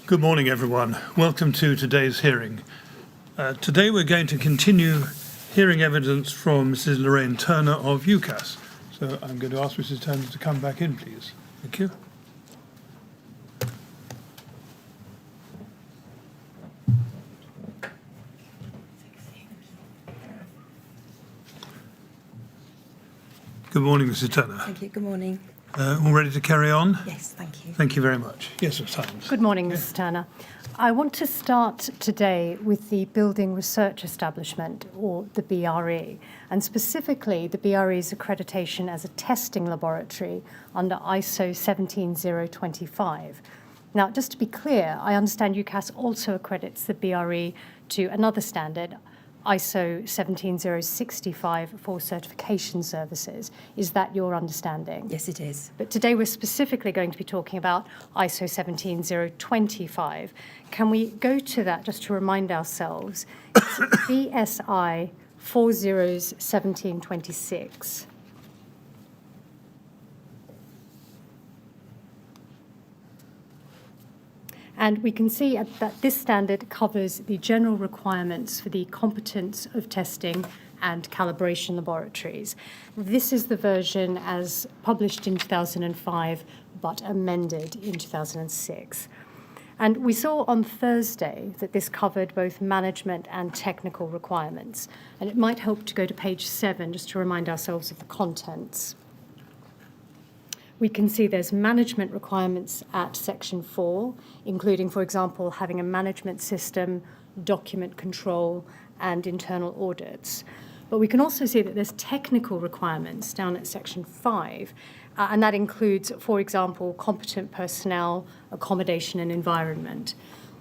Good morning, everyone. Welcome to today's hearing. Today we're going to continue hearing evidence from Mrs. Lorraine Turner of UCAS. So I'm going to ask Mrs. Turner to come back in, please. Thank you. Good morning, Mrs. Turner. Thank you. Good morning. All ready to carry on? Yes, thank you. Thank you very much. Yes, Ms. Simons. Good morning, Mrs. Turner. I want to start today with the Building Research Establishment, or the BRE, and specifically the BRE's accreditation as a testing laboratory under ISO 17025. Now, just to be clear, I understand UCAS also accredits the BRE to another standard, ISO 17065 for certification services. Is that your understanding? Yes, it is. But today we're specifically going to be talking about ISO 17025. Can we go to that just to remind ourselves? It's BSI 401726. And we can see that this standard covers the general requirements for the competence of testing and calibration laboratories. This is the version as published in 2005, but amended in 2006. And we saw on Thursday that this covered both management and technical requirements. And it might help to go to page 7 just to remind ourselves of the contents. We can see there's management requirements at section 4, including, for example, having a management system, document control, and internal audits. But we can also see that there's technical requirements down at section 5, and that includes, for example, competent personnel, accommodation, and environment.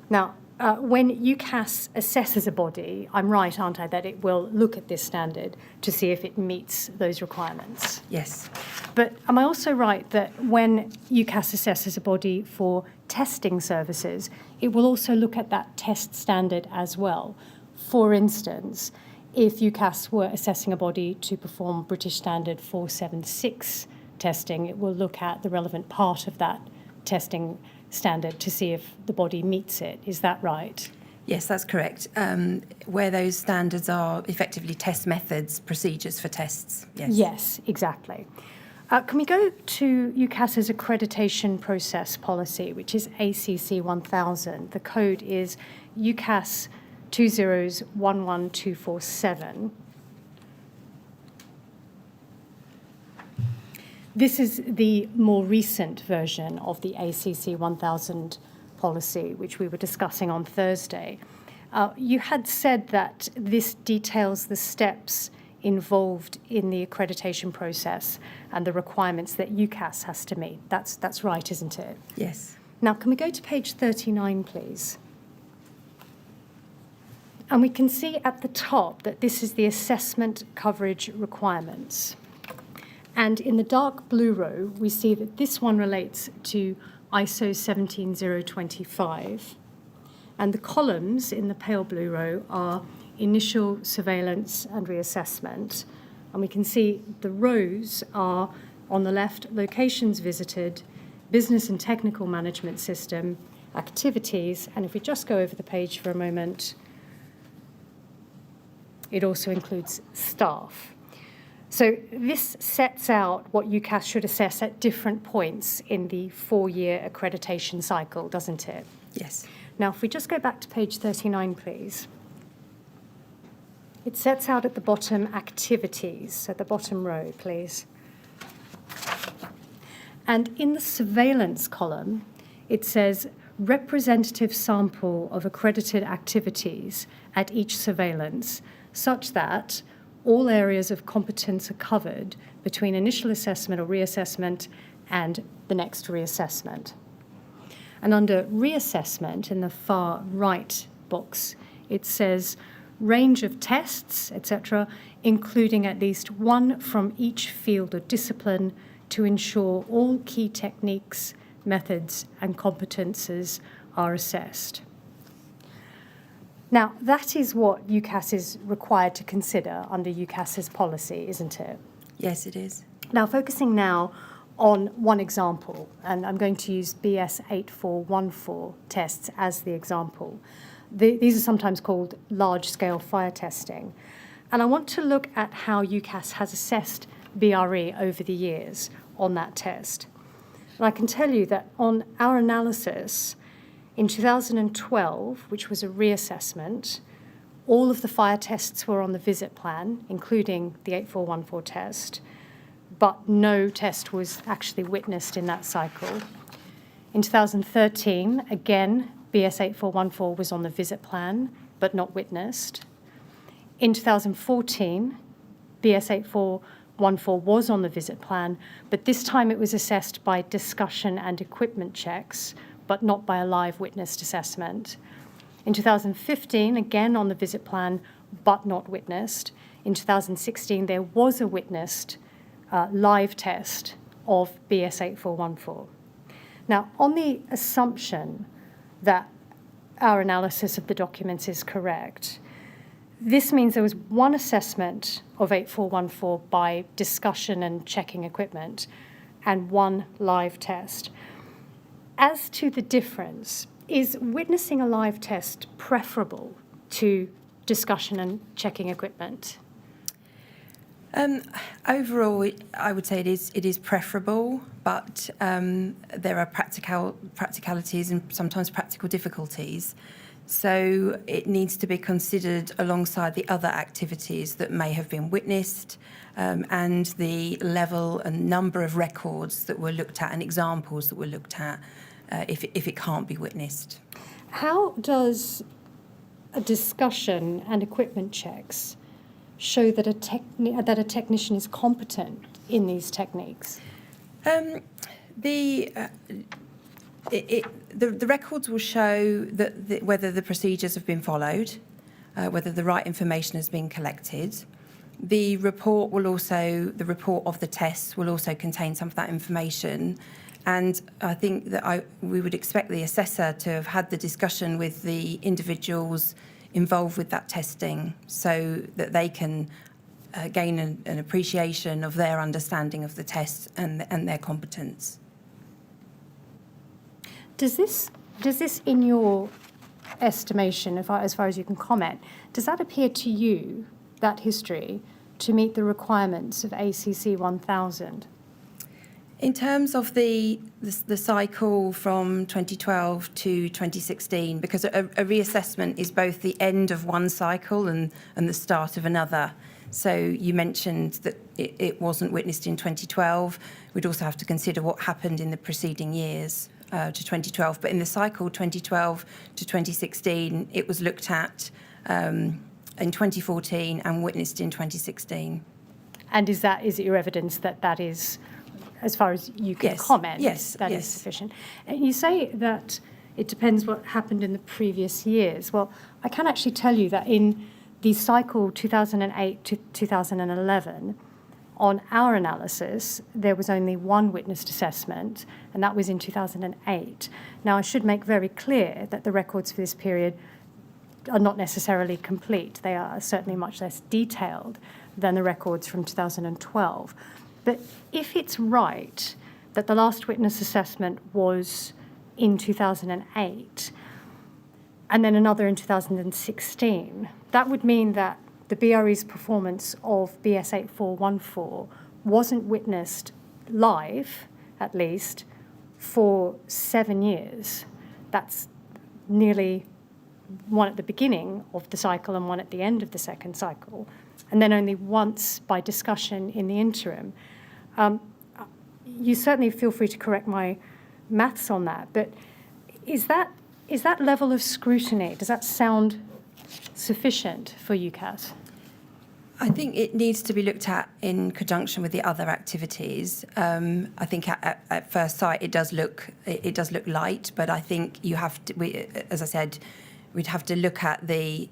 Now, when UCAS assesses a body, I'm right, aren't I, that it will look at this standard to see if it meets those requirements? Yes. But am I also right that when UCAS assesses a body for testing services, it will also look at that test standard as well? For instance, if UCAS were assessing a body to perform British Standard 476 testing, it will look at the relevant part of that testing standard to see if the body meets it. Is that right? Yes, that's correct. Where those standards are effectively test methods, procedures for tests. Yes. Yes, exactly. Can we go to UCAS's accreditation process policy, which is ACC 1000? The code is UCAS 2011247. This is the more recent version of the ACC 1000 policy, which we were discussing on Thursday. You had said that this details the steps involved in the accreditation process and the requirements that UCAS has to meet. That's right, isn't it? Yes. Now, can we go to page 39, please? And we can see at the top that this is the assessment coverage requirements. And in the dark blue row, we see that this one relates to ISO 17025. And the columns in the pale blue row are initial surveillance and reassessment. And we can see the rows are, on the left, locations visited, business and technical management system, activities, and if we just go over the page for a moment, it also includes staff. So this sets out what UCAS should assess at different points in the 4-year accreditation cycle, doesn't it? Yes. Now, if we just go back to page 39, please. It sets out at the bottom activities, at the bottom row, please. And in the surveillance column, it says representative sample of accredited activities at each surveillance, such that all areas of competence are covered between initial assessment or reassessment and the next reassessment. And under reassessment, in the far right box, it says range of tests, etc., including at least one from each field or discipline to ensure all key techniques, methods, and competences are assessed. Now, that is what UCAS is required to consider under UCAS's policy, isn't it? Yes, it is. Now, focusing now on one example, and I'm going to use BS 8414 tests as the example. These are sometimes called large-scale fire testing. And I want to look at how UCAS has assessed BRE over the years on that test. And I can tell you that on our analysis, in 2012, which was a reassessment, all of the fire tests were on the visit plan, including the 8414 test, but no test was actually witnessed in that cycle. In 2013, again, BS 8414 was on the visit plan, but not witnessed. In 2014, BS 8414 was on the visit plan, but this time it was assessed by discussion and equipment checks, but not by a live witnessed assessment. In 2015, again on the visit plan, but not witnessed. In 2016, there was a witnessed live test of BS 8414. Now, on the assumption that our analysis of the documents is correct, this means there was one assessment of 8414 by discussion and checking equipment and one live test. As to the difference, is witnessing a live test preferable to discussion and checking equipment? Overall, I would say it is preferable, but there are practicalities and sometimes practical difficulties. So it needs to be considered alongside the other activities that may have been witnessed and the level and number of records that were looked at and examples that were looked at if it can't be witnessed. How does a discussion and equipment checks show that a technician is competent in these techniques? The records will show that whether the procedures have been followed, whether the right information has been collected. The report of the tests will also contain some of that information. And I think that we would expect the assessor to have had the discussion with the individuals involved with that testing so that they can gain an appreciation of their understanding of the test and their competence. Does this, in your estimation, as far as you can comment, does that appear to you, that history, to meet the requirements of ACC 1000? In terms of the cycle from 2012 to 2016, because a reassessment is both the end of one cycle and the start of another. So you mentioned that it wasn't witnessed in 2012. We'd also have to consider what happened in the preceding years to 2012. But in the cycle 2012 to 2016, it was looked at in 2014 and witnessed in 2016. And is it your evidence that is, as far as you can comment, that is sufficient? And you say that it depends what happened in the previous years. Well, I can actually tell you that in the cycle 2008 to 2011, on our analysis, there was only one witnessed assessment, and that was in 2008. Now, I should make very clear that the records for this period are not necessarily complete. They are certainly much less detailed than the records from 2012. But if it's right that the last witness assessment was in 2008 and then another in 2016, that would mean that the BRE's performance of BS 8414 wasn't witnessed live, at least, for 7 years. That's nearly one at the beginning of the cycle and one at the end of the second cycle, and then only once by discussion in the interim. You certainly feel free to correct my maths on that, but is that level of scrutiny, does that sound sufficient for UCAS? I think it needs to be looked at in conjunction with the other activities. I think at first sight it does look light, but I think you have to. As I said, we'd have to look at the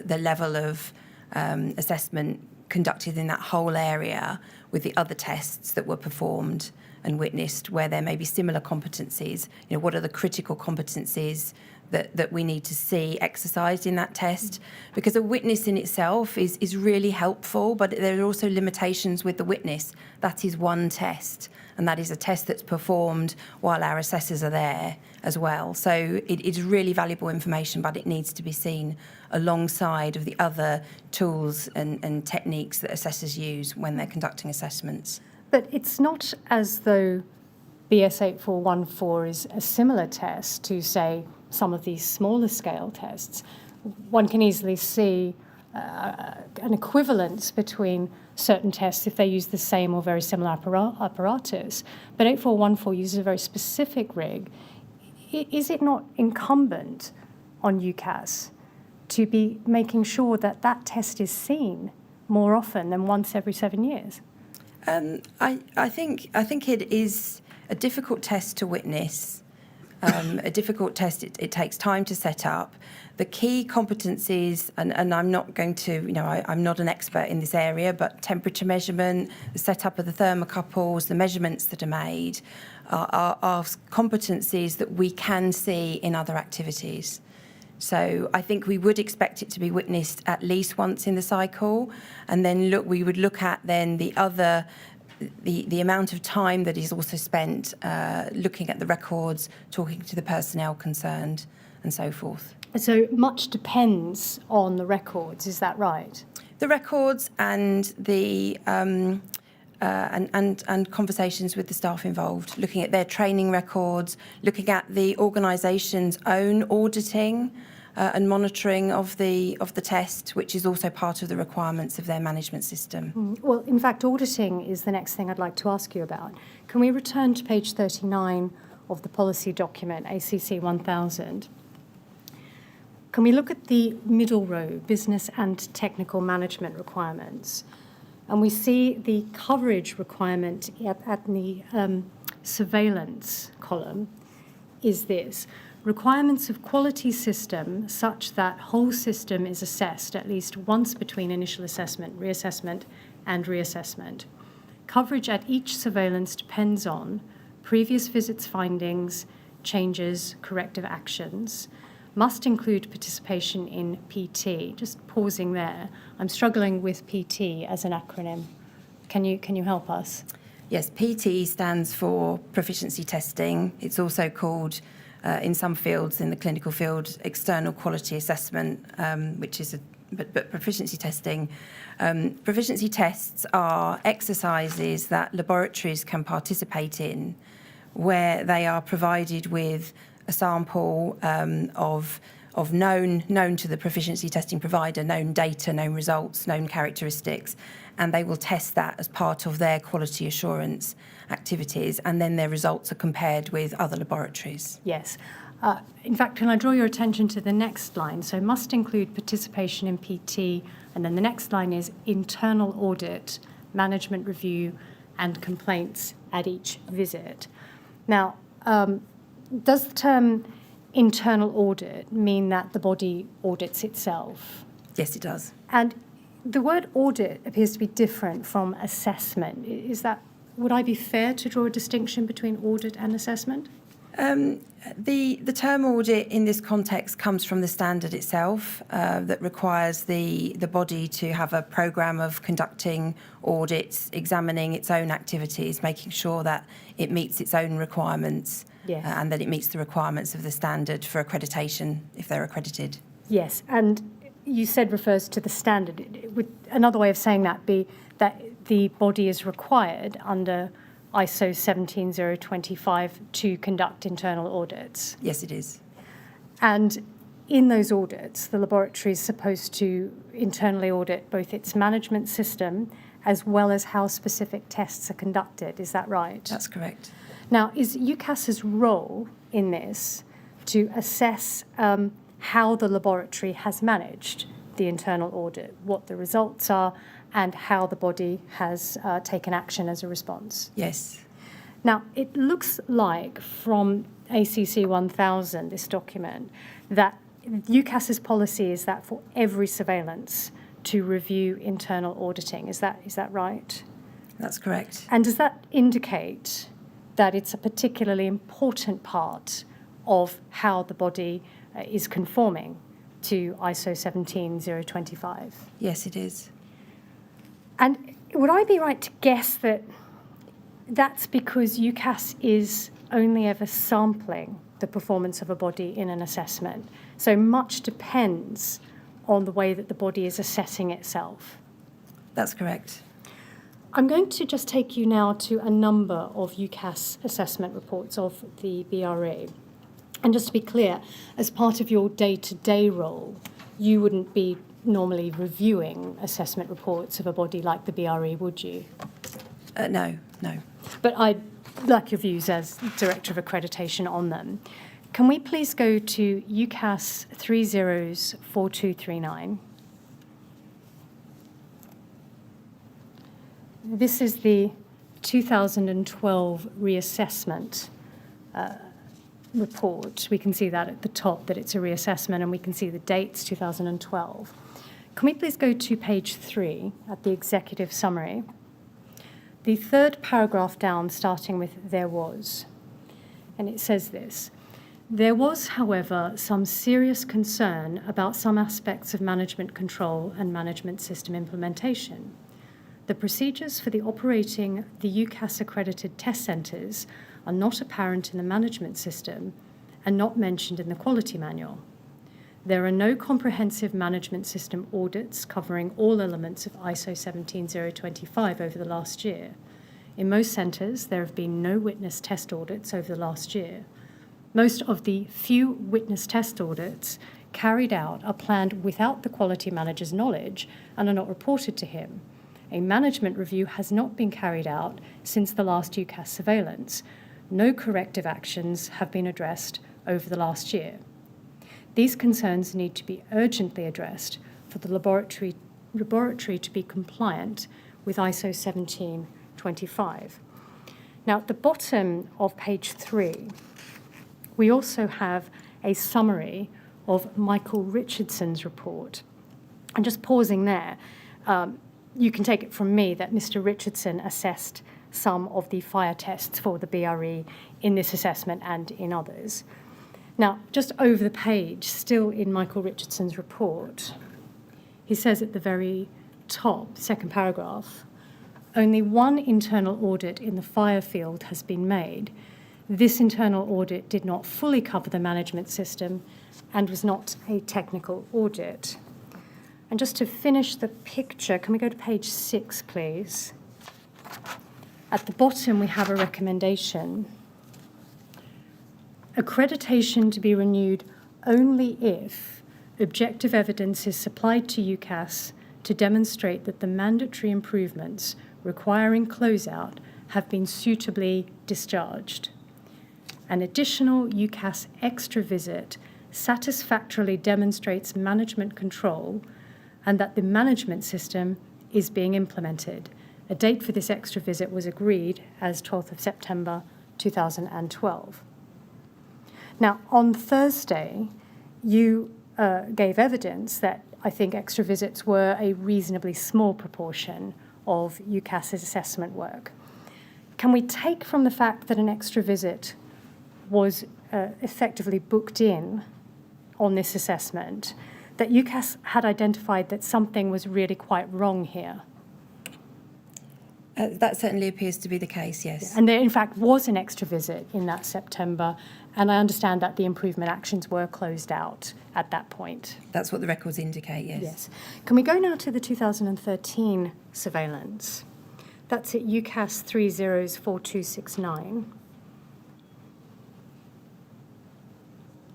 level of assessment conducted in that whole area with the other tests that were performed and witnessed, where there may be similar competencies. You know, what are the critical competencies that we need to see exercised in that test, because a witness in itself is really helpful, but there are also limitations with the witness. That is one test, and that is a test that's performed while our assessors are there as well. So it is really valuable information, but it needs to be seen alongside of the other tools and techniques that assessors use when they're conducting assessments. But it's not as though BS 8414 is a similar test to, say, some of these smaller scale tests. One can easily see an equivalence between certain tests if they use the same or very similar apparatus. But 8414 uses a very specific rig. Is it not incumbent on UCAS to be making sure that that test is seen more often than once every 7 years? I think it is a difficult test to witness, a difficult test. It takes time to set up. The key competencies, and I'm not going to, I'm not an expert in this area, but temperature measurement, the setup of the thermocouples, the measurements that are made are competencies that we can see in other activities. So I think we would expect it to be witnessed at least once in the cycle, and then we would look at then the amount of time that is also spent looking at the records, talking to the personnel concerned, and so forth. So much depends on the records, is that right? The records and the and conversations with the staff involved, looking at their training records, looking at the organisation's own auditing and monitoring of the test, which is also part of the requirements of their management system. Well, in fact, auditing is the next thing I'd like to ask you about. Can we return to page 39 of the policy document, ACC 1000? Can we look at the middle row, business and technical management requirements? And we see the coverage requirement at the surveillance column is this: requirements of quality system such that whole system is assessed at least once between initial assessment, reassessment, and reassessment. Coverage at each surveillance depends on previous visits findings, changes, corrective actions, must include participation in PT. Just pausing there, I'm struggling with PT as an acronym. Can you help us? Yes, PT stands for proficiency testing. It's also called, in some fields, in the clinical field, external quality assessment, which is but proficiency testing. Proficiency tests are exercises that laboratories can participate in, where they are provided with a sample of known to the proficiency testing provider, known data, known results, known characteristics, and they will test that as part of their quality assurance activities, and then their results are compared with other laboratories. Yes. In fact, can I draw your attention to the next line? So must include participation in PT, and then the next line is internal audit, management review, and complaints at each visit. Now, does the term internal audit mean that the body audits itself? Yes, it does. And the word audit appears to be different from assessment. Would I be fair to draw a distinction between audit and assessment? The term audit in this context comes from the standard itself that requires the body to have a programme of conducting audits, examining its own activities, making sure that it meets its own requirements. Yes. And that it meets the requirements of the standard for accreditation if they're accredited. Yes, and you said refers to the standard. Would another way of saying that be that the body is required under ISO 17025 to conduct internal audits? Yes, it is. And in those audits, the laboratory is supposed to internally audit both its management system as well as how specific tests are conducted. Is that right? That's correct. Now, is UCAS's role in this to assess how the laboratory has managed the internal audit, what the results are, and how the body has taken action as a response? Yes. Now, it looks like from ACC 1000, this document, that UCAS's policy is that for every surveillance to review internal auditing. Is that right? That's correct. And does that indicate that it's a particularly important part of how the body is conforming to ISO 17025. Yes, it is. And would I be right to guess that that's because UCAS is only ever sampling the performance of a body in an assessment? So much depends on the way that the body is assessing itself. That's correct. I'm going to just take you now to a number of UCAS assessment reports of the BRE. And just to be clear, as part of your day-to-day role, you wouldn't be normally reviewing assessment reports of a body like the BRE, would you? No. But I'd like your views as Director of Accreditation on them. Can we please go to UCAS 304239? This is the 2012 reassessment report. We can see that at the top, that it's a reassessment, and we can see the dates, 2012. Can we please go to page 3 at the executive summary? The third paragraph down, starting with "there was," and it says this: "There was, however, some serious concern about some aspects of management control and management system implementation. The procedures for the operating the UCAS accredited test centres are not apparent in the management system and not mentioned in the quality manual. There are no comprehensive management system audits covering all elements of ISO 17025 over the last year. In most centres, there have been no witness test audits over the last year. Most of the few witness test audits carried out are planned without the quality manager's knowledge and are not reported to him. A management review has not been carried out since the last UCAS surveillance. No corrective actions have been addressed over the last year. These concerns need to be urgently addressed for the laboratory to be compliant with ISO 17025. Now, at the bottom of page 3, we also have a summary of Michael Richardson's report. And just pausing there, you can take it from me that Mr. Richardson assessed some of the fire tests for the BRE in this assessment and in others. Now, just over the page, still in Michael Richardson's report, he says at the very top, second paragraph, "Only one internal audit in the fire field has been made. This internal audit did not fully cover the management system and was not a technical audit." And just to finish the picture, can we go to page 6, please? At the bottom, we have a recommendation. Accreditation to be renewed only if objective evidence is supplied to UCAS to demonstrate that the mandatory improvements requiring closeout have been suitably discharged. An additional UCAS extra visit satisfactorily demonstrates management control and that the management system is being implemented. A date for this extra visit was agreed as 12th of September 2012. Now, on Thursday, you gave evidence that I think extra visits were a reasonably small proportion of UCAS's assessment work. Can we take from the fact that an extra visit was effectively booked in on this assessment that UCAS had identified that something was really quite wrong here? That certainly appears to be the case, yes. And there, in fact, was an extra visit in that September, and I understand that the improvement actions were closed out at that point. That's what the records indicate, yes. Yes. Can we go now to the 2013 surveillance? That's at UCAS 304269.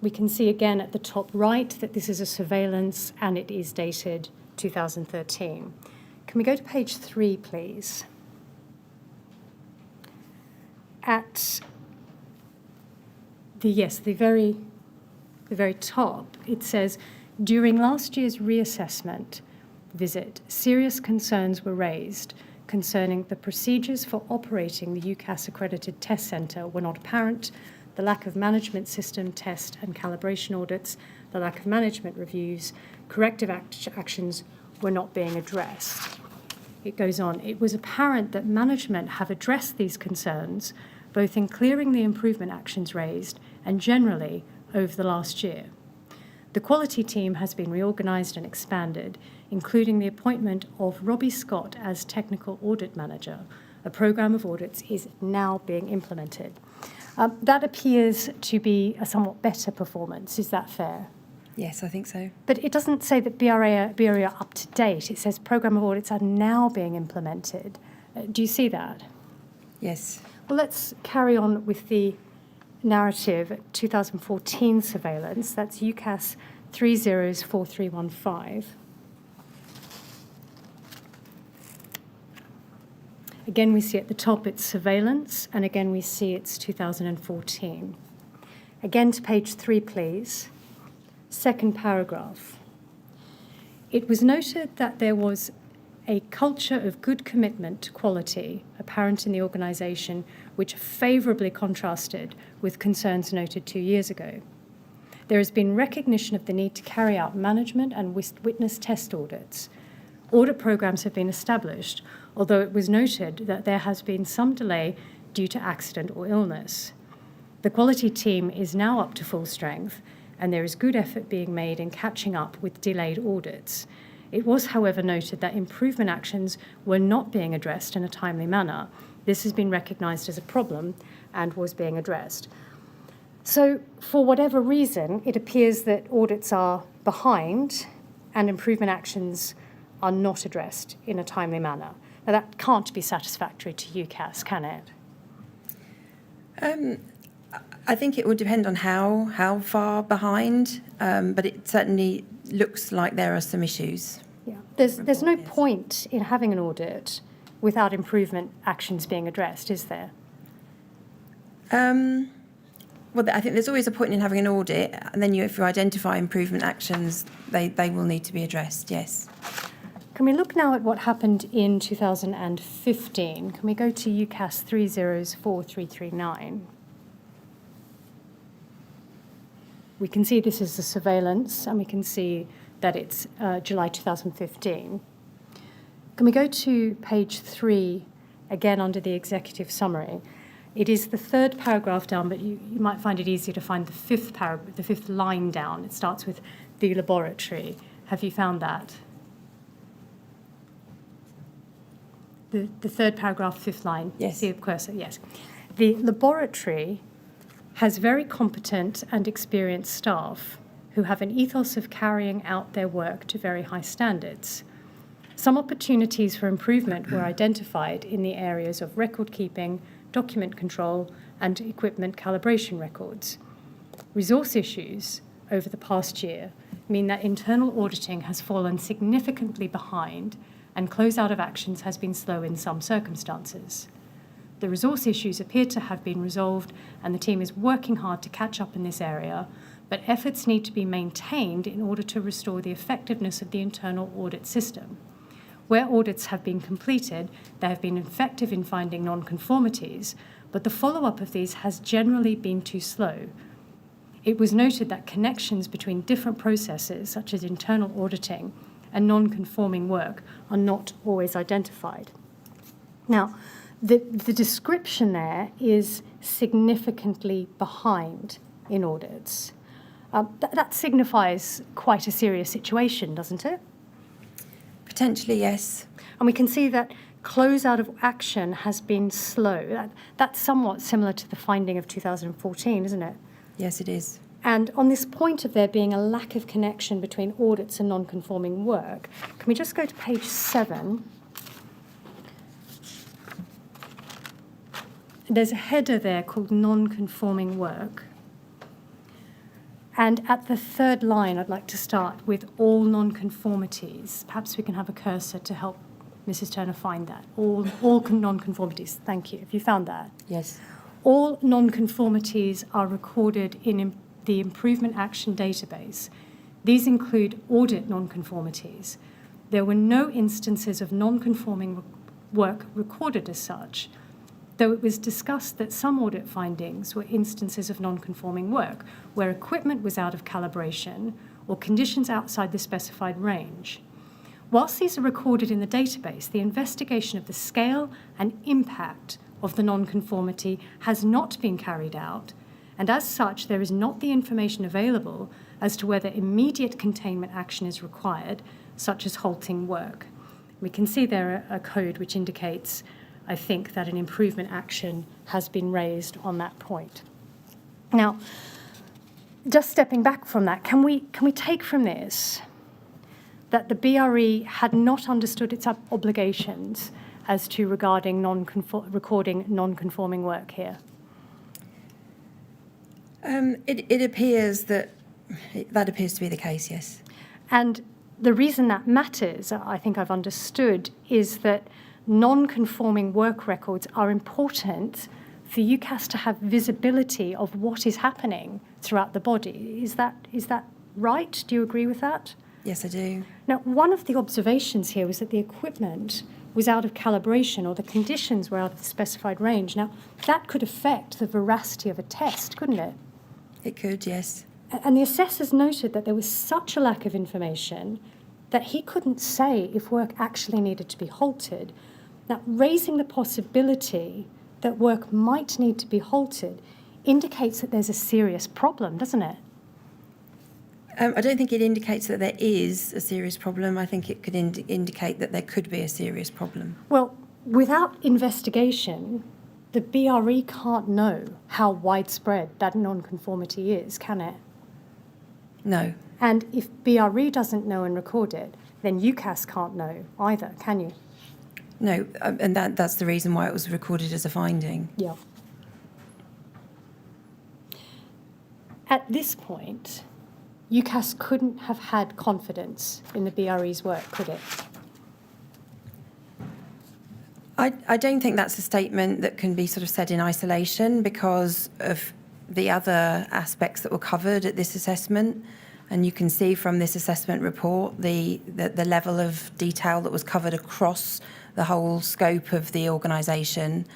We can see again at the top right that this is a surveillance and it is dated 2013. Can we go to page 3, please? At the very top, it says, during last year's reassessment visit, serious concerns were raised concerning the procedures for operating the UCAS accredited test centre were not apparent, the lack of management system test and calibration audits, the lack of management reviews, corrective actions were not being addressed. It goes on, it was apparent that management have addressed these concerns both in clearing the improvement actions raised and generally over the last year. The quality team has been reorganised and expanded, including the appointment of Robbie Scott as Technical Audit Manager. A programme of audits is now being implemented. That appears to be a somewhat better performance. Is that fair? Yes, I think so. But it doesn't say that BRA are up to date. It says programme of audits are now being implemented. Do you see that? Yes. Well, let's carry on with the narrative 2014 surveillance. That's UCAS 304315. Again, we see at the top it's surveillance, and again we see it's 2014. Again to page 3, please. Second paragraph. It was noted that there was a culture of good commitment to quality apparent in the organisation, which favourably contrasted with concerns noted 2 years ago. There has been recognition of the need to carry out management and witness test audits. Audit programmes have been established, although it was noted that there has been some delay due to accident or illness. The quality team is now up to full strength, and there is good effort being made in catching up with delayed audits. It was, however, noted that improvement actions were not being addressed in a timely manner. This has been recognised as a problem and was being addressed. So, for whatever reason, it appears that audits are behind and improvement actions are not addressed in a timely manner. Now, that can't be satisfactory to UCAS, can it? I think it will depend on how far behind, but it certainly looks like there are some issues. Yeah. There's no point in having an audit without improvement actions being addressed, is there? Well, I think there's always a point in having an audit, and then if you identify improvement actions, they will need to be addressed, yes. Can we look now at what happened in 2015? Can we go to UCAS 304339? We can see this is the surveillance, and we can see that it's July 2015. Can we go to page 3, again under the executive summary? It is the third paragraph down, but you might find it easier to find the fifth line down. It starts with the laboratory. Have you found that? The third paragraph, fifth line. Yes. See the cursor? Yes. The laboratory has very competent and experienced staff who have an ethos of carrying out their work to very high standards. Some opportunities for improvement were identified in the areas of record keeping, document control, and equipment calibration records. Resource issues over the past year mean that internal auditing has fallen significantly behind, and closeout of actions has been slow in some circumstances. The resource issues appear to have been resolved, and the team is working hard to catch up in this area, but efforts need to be maintained in order to restore the effectiveness of the internal audit system. Where audits have been completed, they have been effective in finding non-conformities, but the follow-up of these has generally been too slow. It was noted that connections between different processes, such as internal auditing and non-conforming work, are not always identified. Now, the description there is significantly behind in audits. That signifies quite a serious situation, doesn't it? Potentially, yes. And we can see that closeout of action has been slow. That's somewhat similar to the finding of 2014, isn't it? Yes, it is. And on this point of there being a lack of connection between audits and non-conforming work, can we just go to page 7? There's a header there called non-conforming work. And at the third line, I'd like to start with all non-conformities. Perhaps we can have a cursor to help Mrs. Turner find that. All non-conformities. Thank you. Have you found that? Yes. All non-conformities are recorded in the Improvement Action Database. These include audit non-conformities. There were no instances of non-conforming work recorded as such, though it was discussed that some audit findings were instances of non-conforming work, where equipment was out of calibration or conditions outside the specified range. Whilst these are recorded in the database, the investigation of the scale and impact of the non-conformity has not been carried out, and as such, there is not the information available as to whether immediate containment action is required, such as halting work. We can see there a code which indicates, I think, that an improvement action has been raised on that point. Now, just stepping back from that, can we take from this that the BRE had not understood its obligations as to regarding recording non-conforming work here? It appears that appears to be the case, yes. And the reason that matters, I think I've understood, is that non-conforming work records are important for UCAS to have visibility of what is happening throughout the body. Is that right? Do you agree with that? Yes, I do. Now, one of the observations here was that the equipment was out of calibration, or the conditions were out of the specified range. Now, that could affect the veracity of a test, couldn't it? It could, yes. And the assessors noted that there was such a lack of information that he couldn't say if work actually needed to be halted. Now, raising the possibility that work might need to be halted indicates that there's a serious problem, doesn't it? I don't think it indicates that there is a serious problem. I think it could indicate that there could be a serious problem. Well, without investigation, the BRE can't know how widespread that non-conformity is, can it? No. And if BRE doesn't know and record it, then UCAS can't know either, can you? No, and that's the reason why it was recorded as a finding. Yeah. At this point, UCAS couldn't have had confidence in the BRE's work, could it? I don't think that's a statement that can be sort of said in isolation because of the other aspects that were covered at this assessment. And you can see from this assessment report the level of detail that was covered across the whole scope of the organisation,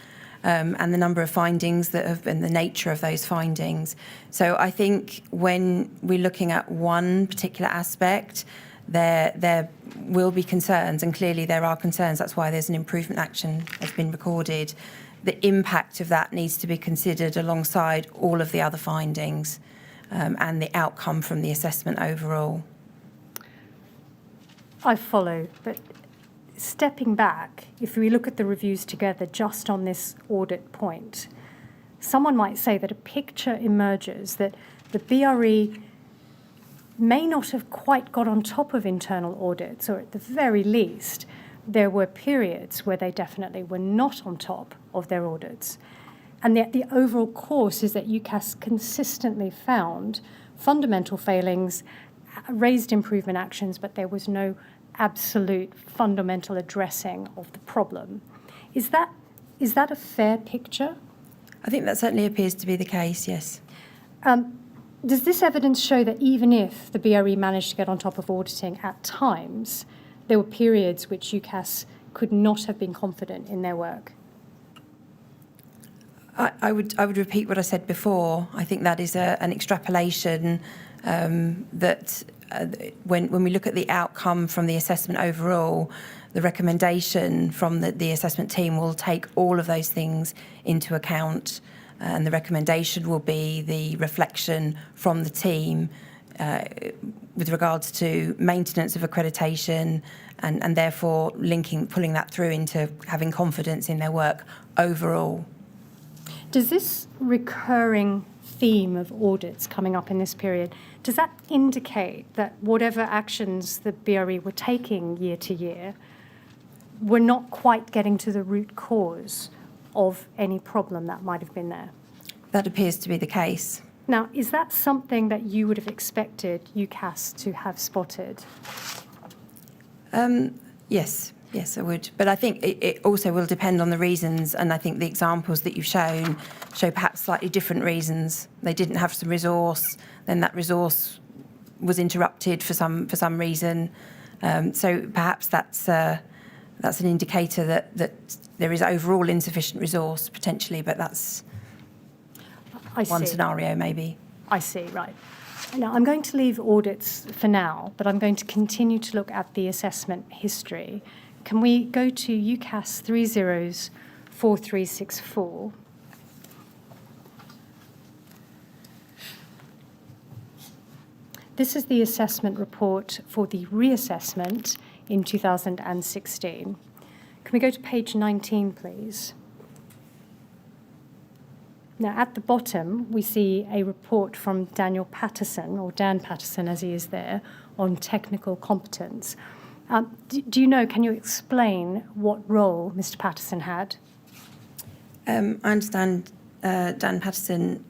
and the number of findings that have been, the nature of those findings. So I think when we're looking at one particular aspect, there will be concerns, and clearly there are concerns. That's why there's an improvement action that's been recorded. The impact of that needs to be considered alongside all of the other findings, and the outcome from the assessment overall. I follow, but stepping back, if we look at the reviews together just on this audit point, someone might say that a picture emerges that the BRE may not have quite got on top of internal audits, or at the very least, there were periods where they definitely were not on top of their audits. And yet the overall course is that UCAS consistently found fundamental failings, raised improvement actions, but there was no absolute fundamental addressing of the problem. Is that a fair picture? I think that certainly appears to be the case, yes. Does this evidence show that even if the BRE managed to get on top of auditing at times, there were periods which UCAS could not have been confident in their work? I would repeat what I said before. I think that is an extrapolation that when we look at the outcome from the assessment overall, the recommendation from the assessment team will take all of those things into account, and the recommendation will be the reflection from the team with regards to maintenance of accreditation, and therefore pulling that through into having confidence in their work overall. Does this recurring theme of audits coming up in this period, does that indicate that whatever actions the BRE were taking year to year were not quite getting to the root cause of any problem that might have been there? That appears to be the case. Now, is that something that you would have expected UCAS to have spotted? Yes, I would. But I think it also will depend on the reasons, and I think the examples that you've shown show perhaps slightly different reasons. They didn't have some resource, then that resource was interrupted for some reason. So perhaps that's an indicator that there is overall insufficient resource potentially, but that's one scenario maybe. I see, right. Now, I'm going to leave audits for now, but I'm going to continue to look at the assessment history. Can we go to UCAS 304364? this is the assessment report for the reassessment in 2016. Can we go to page 19, please? Now, at the bottom, we see a report from Daniel Patterson, or Dan Patterson as he is there, on technical competence. Do you know, can you explain what role Mr. Patterson had? I understand Dan Patterson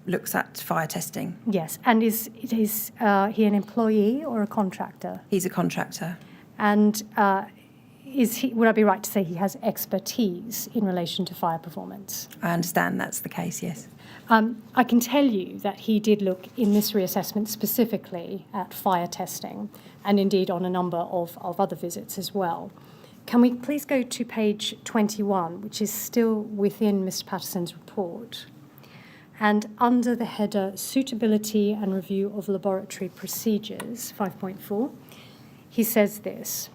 looks at fire testing. Yes, and is he an employee or a contractor? He's a contractor. And would I be right to say he has expertise in relation to fire performance? I understand that's the case, yes. I can tell you that he did look in this reassessment specifically at fire testing, and indeed on a number of other visits as well. Can we please go to page 21, which is still within Mr. Patterson's report? And under the header Suitability and Review of Laboratory Procedures, 5.4, he says this: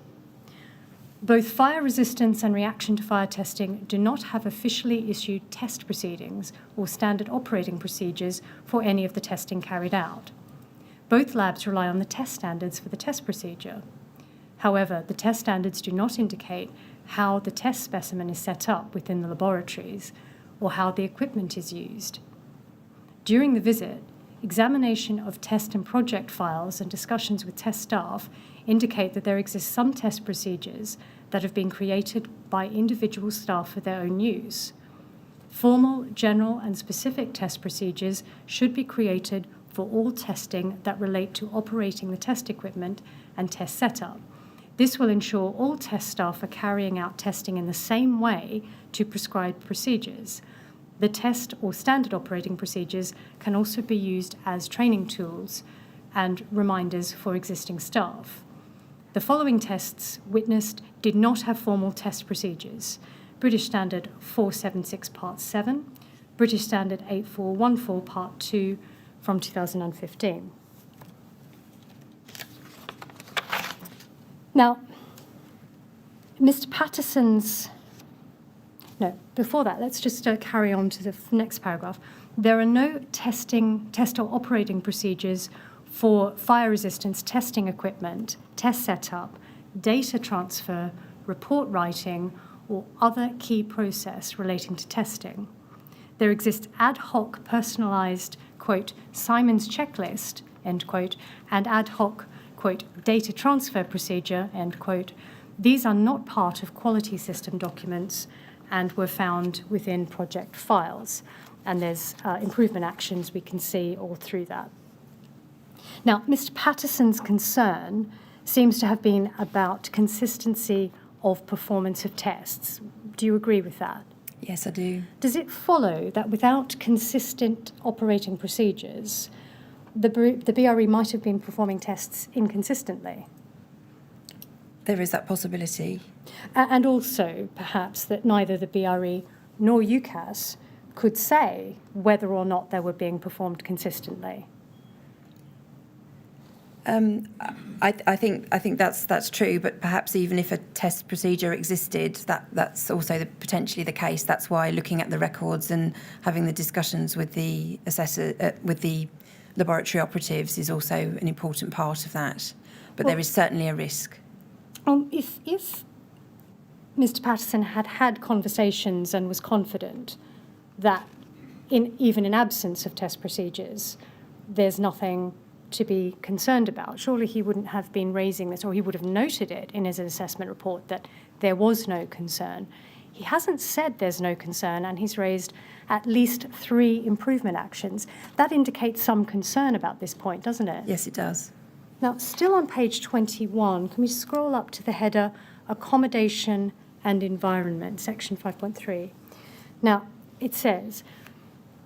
both fire resistance and reaction to fire testing do not have officially issued test proceedings or standard operating procedures for any of the testing carried out. Both labs rely on the test standards for the test procedure. However, the test standards do not indicate how the test specimen is set up within the laboratories or how the equipment is used. During the visit, examination of test and project files and discussions with test staff indicate that there exist some test procedures that have been created by individual staff for their own use. Formal, general, and specific test procedures should be created for all testing that relate to operating the test equipment and test setup. This will ensure all test staff are carrying out testing in the same way to prescribed procedures. The test or standard operating procedures can also be used as training tools and reminders for existing staff. The following tests witnessed did not have formal test procedures: British Standard 476 Part 7, British Standard 8414 Part 2 from 2015. Now, Mr. Patterson's... No, before that, let's just carry on to the next paragraph. There are no test or operating procedures for fire resistance testing equipment, test setup, data transfer, report writing, or other key process relating to testing. There exists ad hoc personalised, quote, Simon's checklist, end quote, and ad hoc, quote, data transfer procedure, end quote. These are not part of quality system documents and were found within project files. And there's improvement actions we can see all through that. Now, Mr. Patterson's concern seems to have been about consistency of performance of tests. Do you agree with that? Yes, I do. Does it follow that without consistent operating procedures, the BRE might have been performing tests inconsistently? There is that possibility. And also, perhaps, that neither the BRE nor UCAS could say whether or not they were being performed consistently. I think that's true, but perhaps even if a test procedure existed, that's also potentially the case. That's why looking at the records and having the discussions with the assessor, with the laboratory operatives, is also an important part of that. But there is certainly a risk. If Mr. Patterson had conversations and was confident that even in absence of test procedures, there's nothing to be concerned about, surely he wouldn't have been raising this, or he would have noted it in his assessment report that there was no concern. He hasn't said there's no concern, and he's raised at least 3 improvement actions. That indicates some concern about this point, doesn't it? Yes, it does. Now, still on page 21, can we scroll up to the header Accommodation and Environment, section 5.3. Now, it says,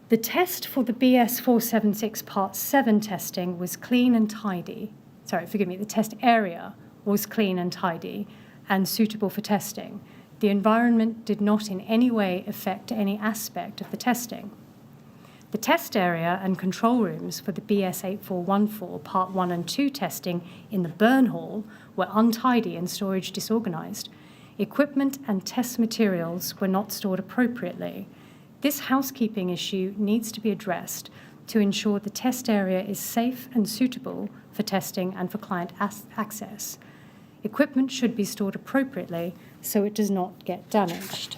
the test for the BS 476 Part 7 testing was clean and tidy. Sorry, forgive me, the test area was clean and tidy and suitable for testing. The environment did not in any way affect any aspect of the testing. The test area and control rooms for the BS 8414 Part 1 and 2 testing in the burn hall were untidy and storage disorganised. Equipment and test materials were not stored appropriately. This housekeeping issue needs to be addressed. to ensure the test area is safe and suitable for testing and for client access. Equipment should be stored appropriately so it does not get damaged.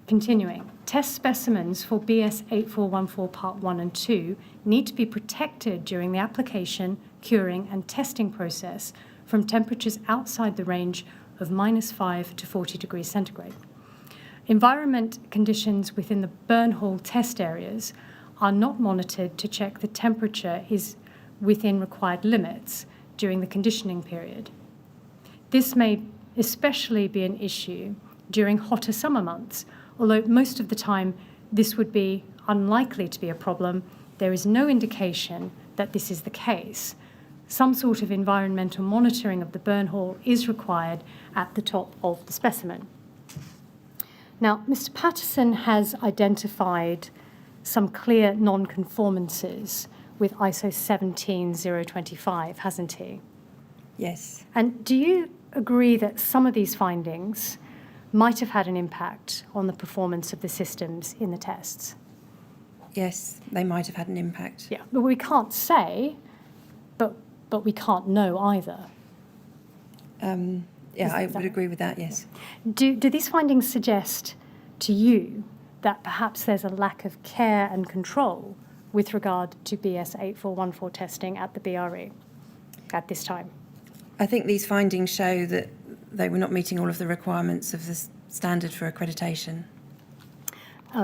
Continuing, test specimens for BS 8414 Part 1 and 2 need to be protected during the application, curing and testing process from temperatures outside the range of -5 to 40 degrees centigrade. Environment conditions within the burn hole test areas are not monitored to check the temperature is within required limits during the conditioning period. This may especially be an issue during hotter summer months, although most of the time this would be unlikely to be a problem. There is no indication that this is the case. Some sort of environmental monitoring of the burn hole is required at the top of the specimen. Now, Mr. Patterson has identified some clear non-conformances with ISO 17025, hasn't he? Yes. And do you agree that some of these findings might have had an impact on the performance of the systems in the tests? Yes, they might have had an impact. Yeah, but we can't say, but we can't know either. Yeah, I would agree with that, yes. Do these findings suggest to you that perhaps there's a lack of care and control with regard to BS 8414 testing at the BRE at this time? I think these findings show that they were not meeting all of the requirements of the standard for accreditation.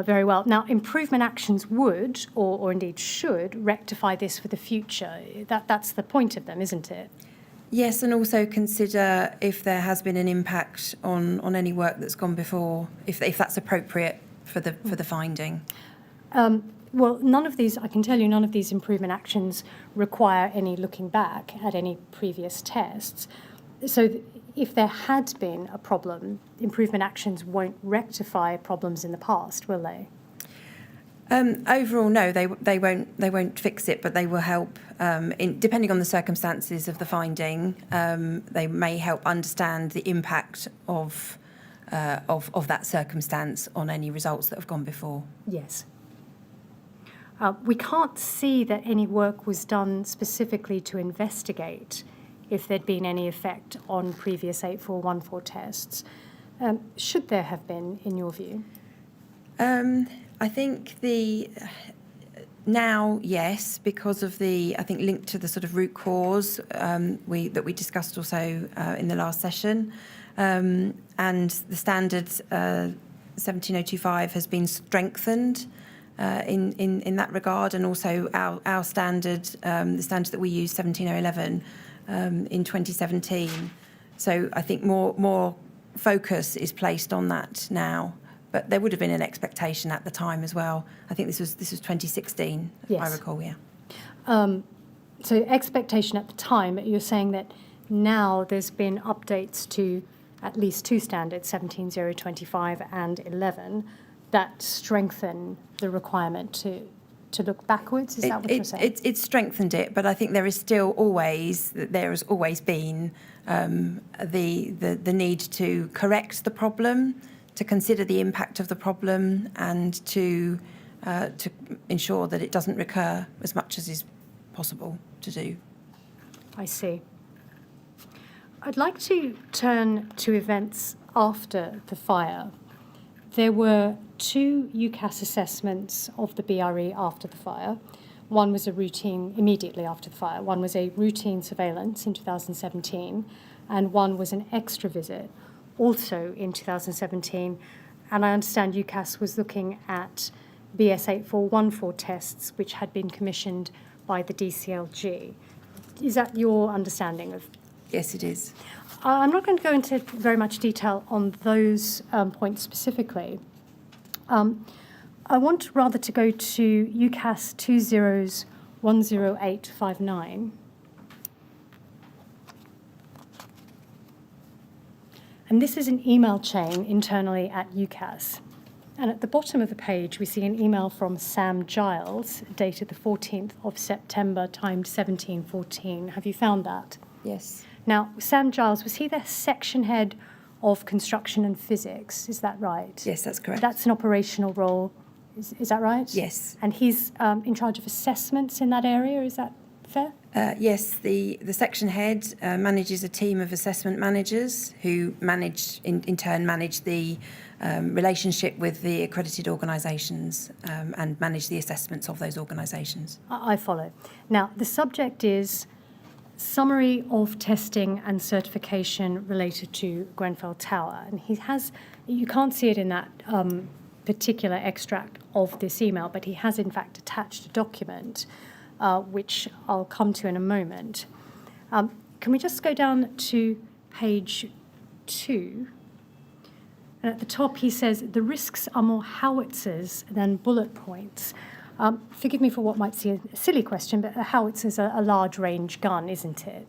Very well. Now, improvement actions would, or indeed should, rectify this for the future. That's the point of them, isn't it? Yes, and also consider if there has been an impact on any work that's gone before, if that's appropriate for the finding. Well, none of these, I can tell you, none of these improvement actions require any looking back at any previous tests. So if there had been a problem, improvement actions won't rectify problems in the past, will they? Overall, no, they won't fix it, but they will help. Depending on the circumstances of the finding, they may help understand the impact of that circumstance on any results that have gone before. Yes. We can't see that any work was done specifically to investigate if there'd been any effect on previous 8414 tests. Should there have been, in your view? I think now, yes, because of I think linked to the sort of root cause that we discussed also in the last session, and the standard 17025 has been strengthened in that regard, and also our standard, the standard that we use, 17011, in 2017. So I think more focus is placed on that now. But there would have been an expectation at the time as well. I think this was 2016, yes. I recall, yeah. So expectation at the time, you're saying that now there's been updates to at least two standards, 17025 and 11, that strengthen the requirement to look backwards. Is that what you're saying? It's strengthened it, but I think there has always been the need to correct the problem, to consider the impact of the problem, and to ensure that it doesn't recur as much as is possible to do. I see. I'd like to turn to events after the fire. There were two UCAS assessments of the BRE after the fire. One was a routine immediately after the fire. One was a routine surveillance in 2017, and one was an extra visit also in 2017, and I understand UCAS was looking at BS 8414 tests which had been commissioned by the DCLG. Is that your understanding of? Yes, it is. I'm not going to go into very much detail on those points specifically. I want rather to go to UCAS 20010859. And this is an email chain internally at UCAS. And at the bottom of the page, we see an email from Sam Giles, dated the 14th of September, timed 1714. Have you found that? Yes. Now, Sam Giles, was he the section head of construction and physics? Is that right? Yes, that's correct. That's an operational role. Is that right? Yes. And he's in charge of assessments in that area, is that fair? Yes, the section head manages a team of assessment managers who in turn manage the relationship with the accredited organisations and manage the assessments of those organisations. I follow. Now, the subject is summary of testing and certification related to Grenfell Tower. And you can't see it in that particular extract of this email, but he has in fact attached a document, which I'll come to in a moment. Can we just go down to page 2? And at the top he says, the risks are more howitzers than bullet points. Forgive me for what might seem a silly question, but a howitzer is a large range gun, isn't it?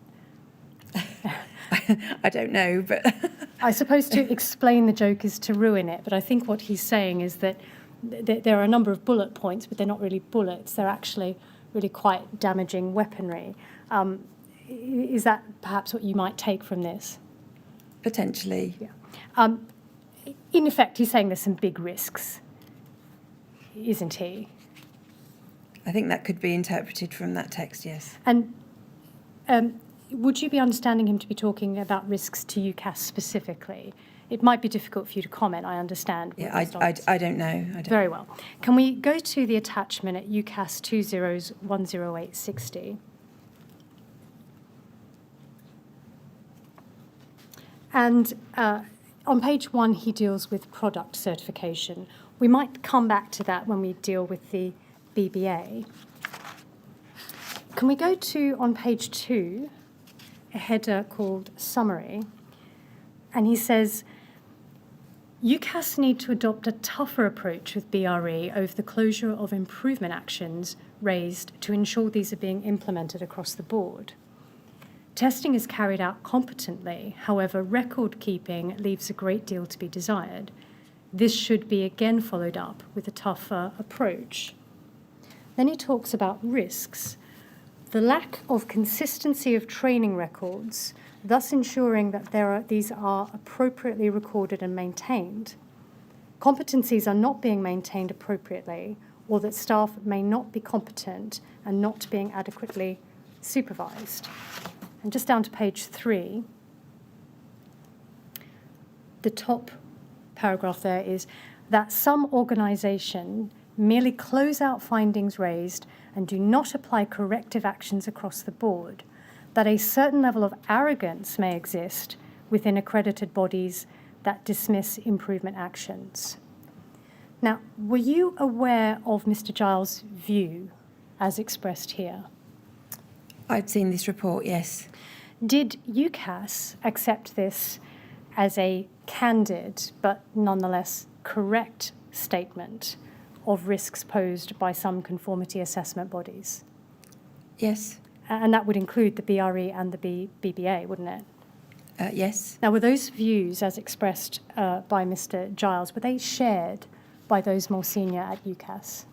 I don't know, but I suppose to explain the joke is to ruin it, but I think what he's saying is that there are a number of bullet points, but they're not really bullets. They're actually really quite damaging weaponry. Is that perhaps what you might take from this? potentially. Yeah. In effect, he's saying there's some big risks, isn't he? I think that could be interpreted from that text, yes. And would you be understanding him to be talking about risks to UCAS specifically? It might be difficult for you to comment, I understand. Yeah, I don't know. Very well. Can we go to the attachment at UCAS 20010860? And on page 1, he deals with product certification. We might come back to that when we deal with the BBA. Can we go to, on page 2, a header called Summary? And he says, UCAS need to adopt a tougher approach with BRE over the closure of improvement actions raised to ensure these are being implemented across the board. Testing is carried out competently, however, record keeping leaves a great deal to be desired. This should be again followed up with a tougher approach. Then he talks about risks. The lack of consistency of training records, thus ensuring that these are appropriately recorded and maintained. Competencies are not being maintained appropriately, or that staff may not be competent and not being adequately supervised. And just down to page 3, the top paragraph there is that some organisation merely close out findings raised and do not apply corrective actions across the board, that a certain level of arrogance may exist within accredited bodies that dismiss improvement actions. Now, were you aware of Mr. Giles' view as expressed here? I'd seen this report, yes. Did UCAS accept this as a candid but nonetheless correct statement of risks posed by some conformity assessment bodies? Yes. And that would include the BRE and the BBA, wouldn't it? Yes. Now, were those views, as expressed by Mr. Giles, were they shared by those more senior at UCAS?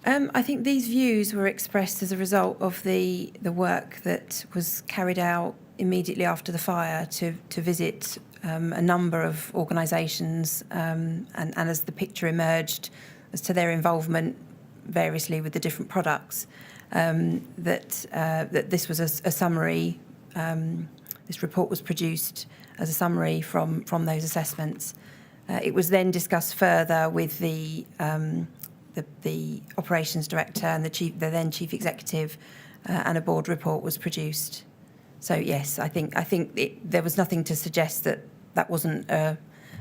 I think these views were expressed as a result of the work that was carried out immediately after the fire to visit a number of organisations and as the picture emerged as to their involvement variously with the different products, that this was a summary, this report was produced as a summary from those assessments. It was then discussed further with the operations director and the then chief executive, and a board report was produced. So yes, I think there was nothing to suggest that wasn't a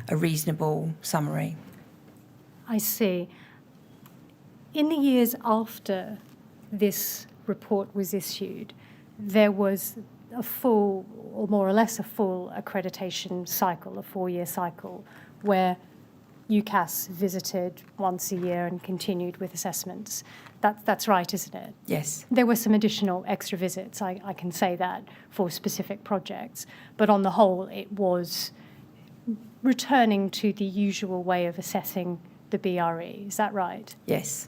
reasonable summary. I see. In the years after this report was issued, there was a full, or more or less a full, accreditation cycle, a 4-year cycle, where UCAS visited once a year and continued with assessments. That's right, isn't it? Yes. There were some additional extra visits, I can say that, for specific projects. But on the whole, it was returning to the usual way of assessing the BRE. Is that right? Yes.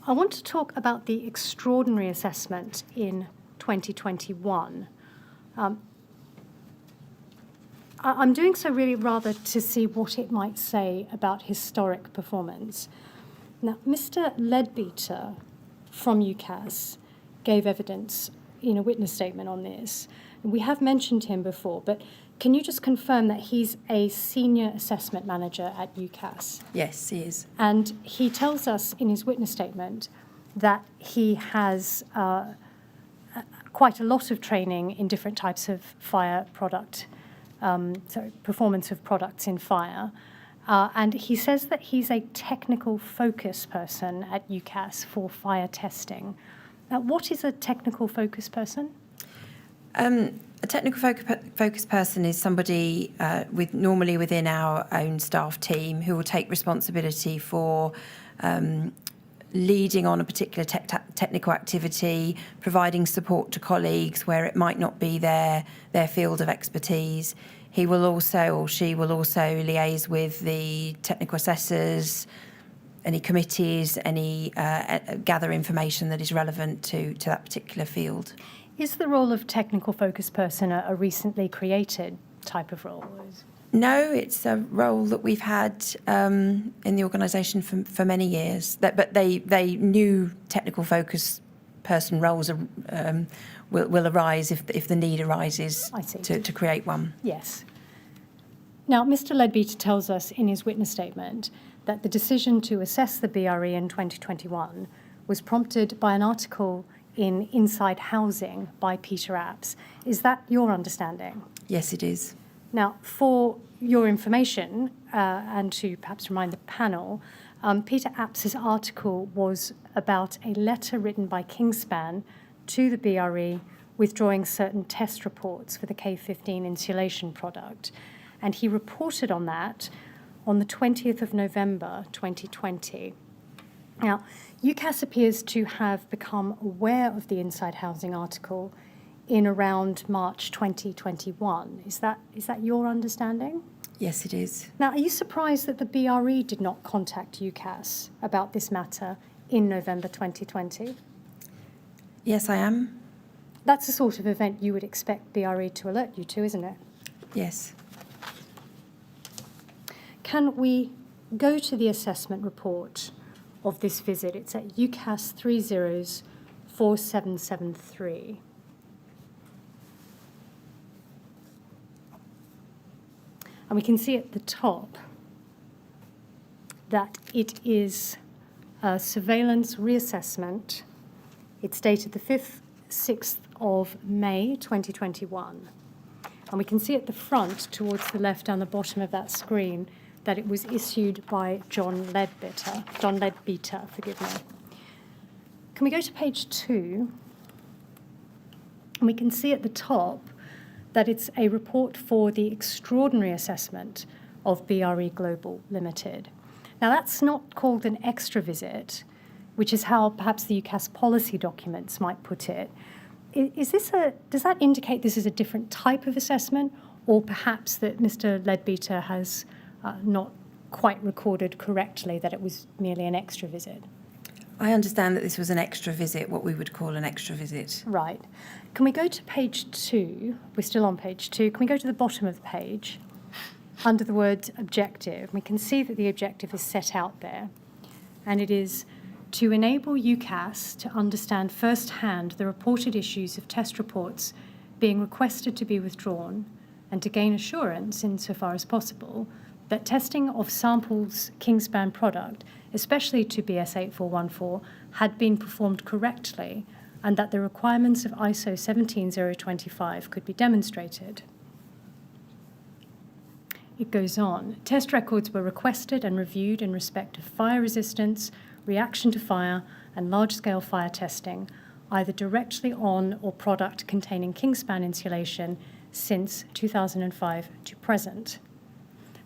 I want to talk about the extraordinary assessment in 2021. I'm doing so really rather to see what it might say about historic performance. Now, Mr. Leadbeater from UCAS gave evidence in a witness statement on this. We have mentioned him before, but can you just confirm that he's a senior assessment manager at UCAS? Yes, he is. And he tells us in his witness statement that he has quite a lot of training in different types of fire product, performance of products in fire. And he says that he's a technical focus person at UCAS for fire testing. Now, what is a technical focus person? A technical focus person is somebody normally within our own staff team who will take responsibility for leading on a particular technical activity, providing support to colleagues where it might not be their field of expertise. He will also, or she will also, liaise with the technical assessors, any committees, gather information that is relevant to that particular field. Is the role of technical focus person a recently created type of role? No, it's a role that we've had in the organisation for many years. But they new technical focus person roles will arise if the need arises to create one. Yes. Now, Mr. Leadbeater tells us in his witness statement that the decision to assess the BRE in 2021 was prompted by an article in Inside Housing by Peter Apps. Is that your understanding? Yes, it is. Now, for your information, and to perhaps remind the panel, Peter Apps's article was about a letter written by Kingspan to the BRE withdrawing certain test reports for the K15 insulation product. And he reported on that on the 20th of November 2020. Now, UCAS appears to have become aware of the Inside Housing article in around March 2021. Is that your understanding? Yes, it is. Now, are you surprised that the BRE did not contact UCAS about this matter in November 2020? Yes, I am. That's the sort of event you would expect BRE to alert you to, isn't it? Yes. Can we go to the assessment report of this visit? It's at UCAS 304773. And we can see at the top that it is a surveillance reassessment. It's dated the 6th of May 2021. And we can see at the front, towards the left down the bottom of that screen, that it was issued by John Leadbeater, forgive me. Can we go to page 2? And we can see at the top that it's a report for the extraordinary assessment of BRE Global Limited. Now, that's not called an extra visit, which is how perhaps the UCAS policy documents might put it. Does that indicate this is a different type of assessment, or perhaps that Mr. Leadbeater has not quite recorded correctly that it was merely an extra visit? I understand that this was an extra visit, what we would call an extra visit. Right. Can we go to page 2? We're still on page 2. Can we go to the bottom of the page? Under the word objective, we can see that the objective is set out there, and it is to enable UCAS to understand firsthand the reported issues of test reports being requested to be withdrawn, and to gain assurance, insofar as possible, that testing of samples Kingspan product, especially to BS 8414, had been performed correctly, and that the requirements of ISO 17025 could be demonstrated. It goes on. Test records were requested and reviewed in respect of fire resistance, reaction to fire, and large-scale fire testing, either directly on or product containing Kingspan insulation since 2005 to present.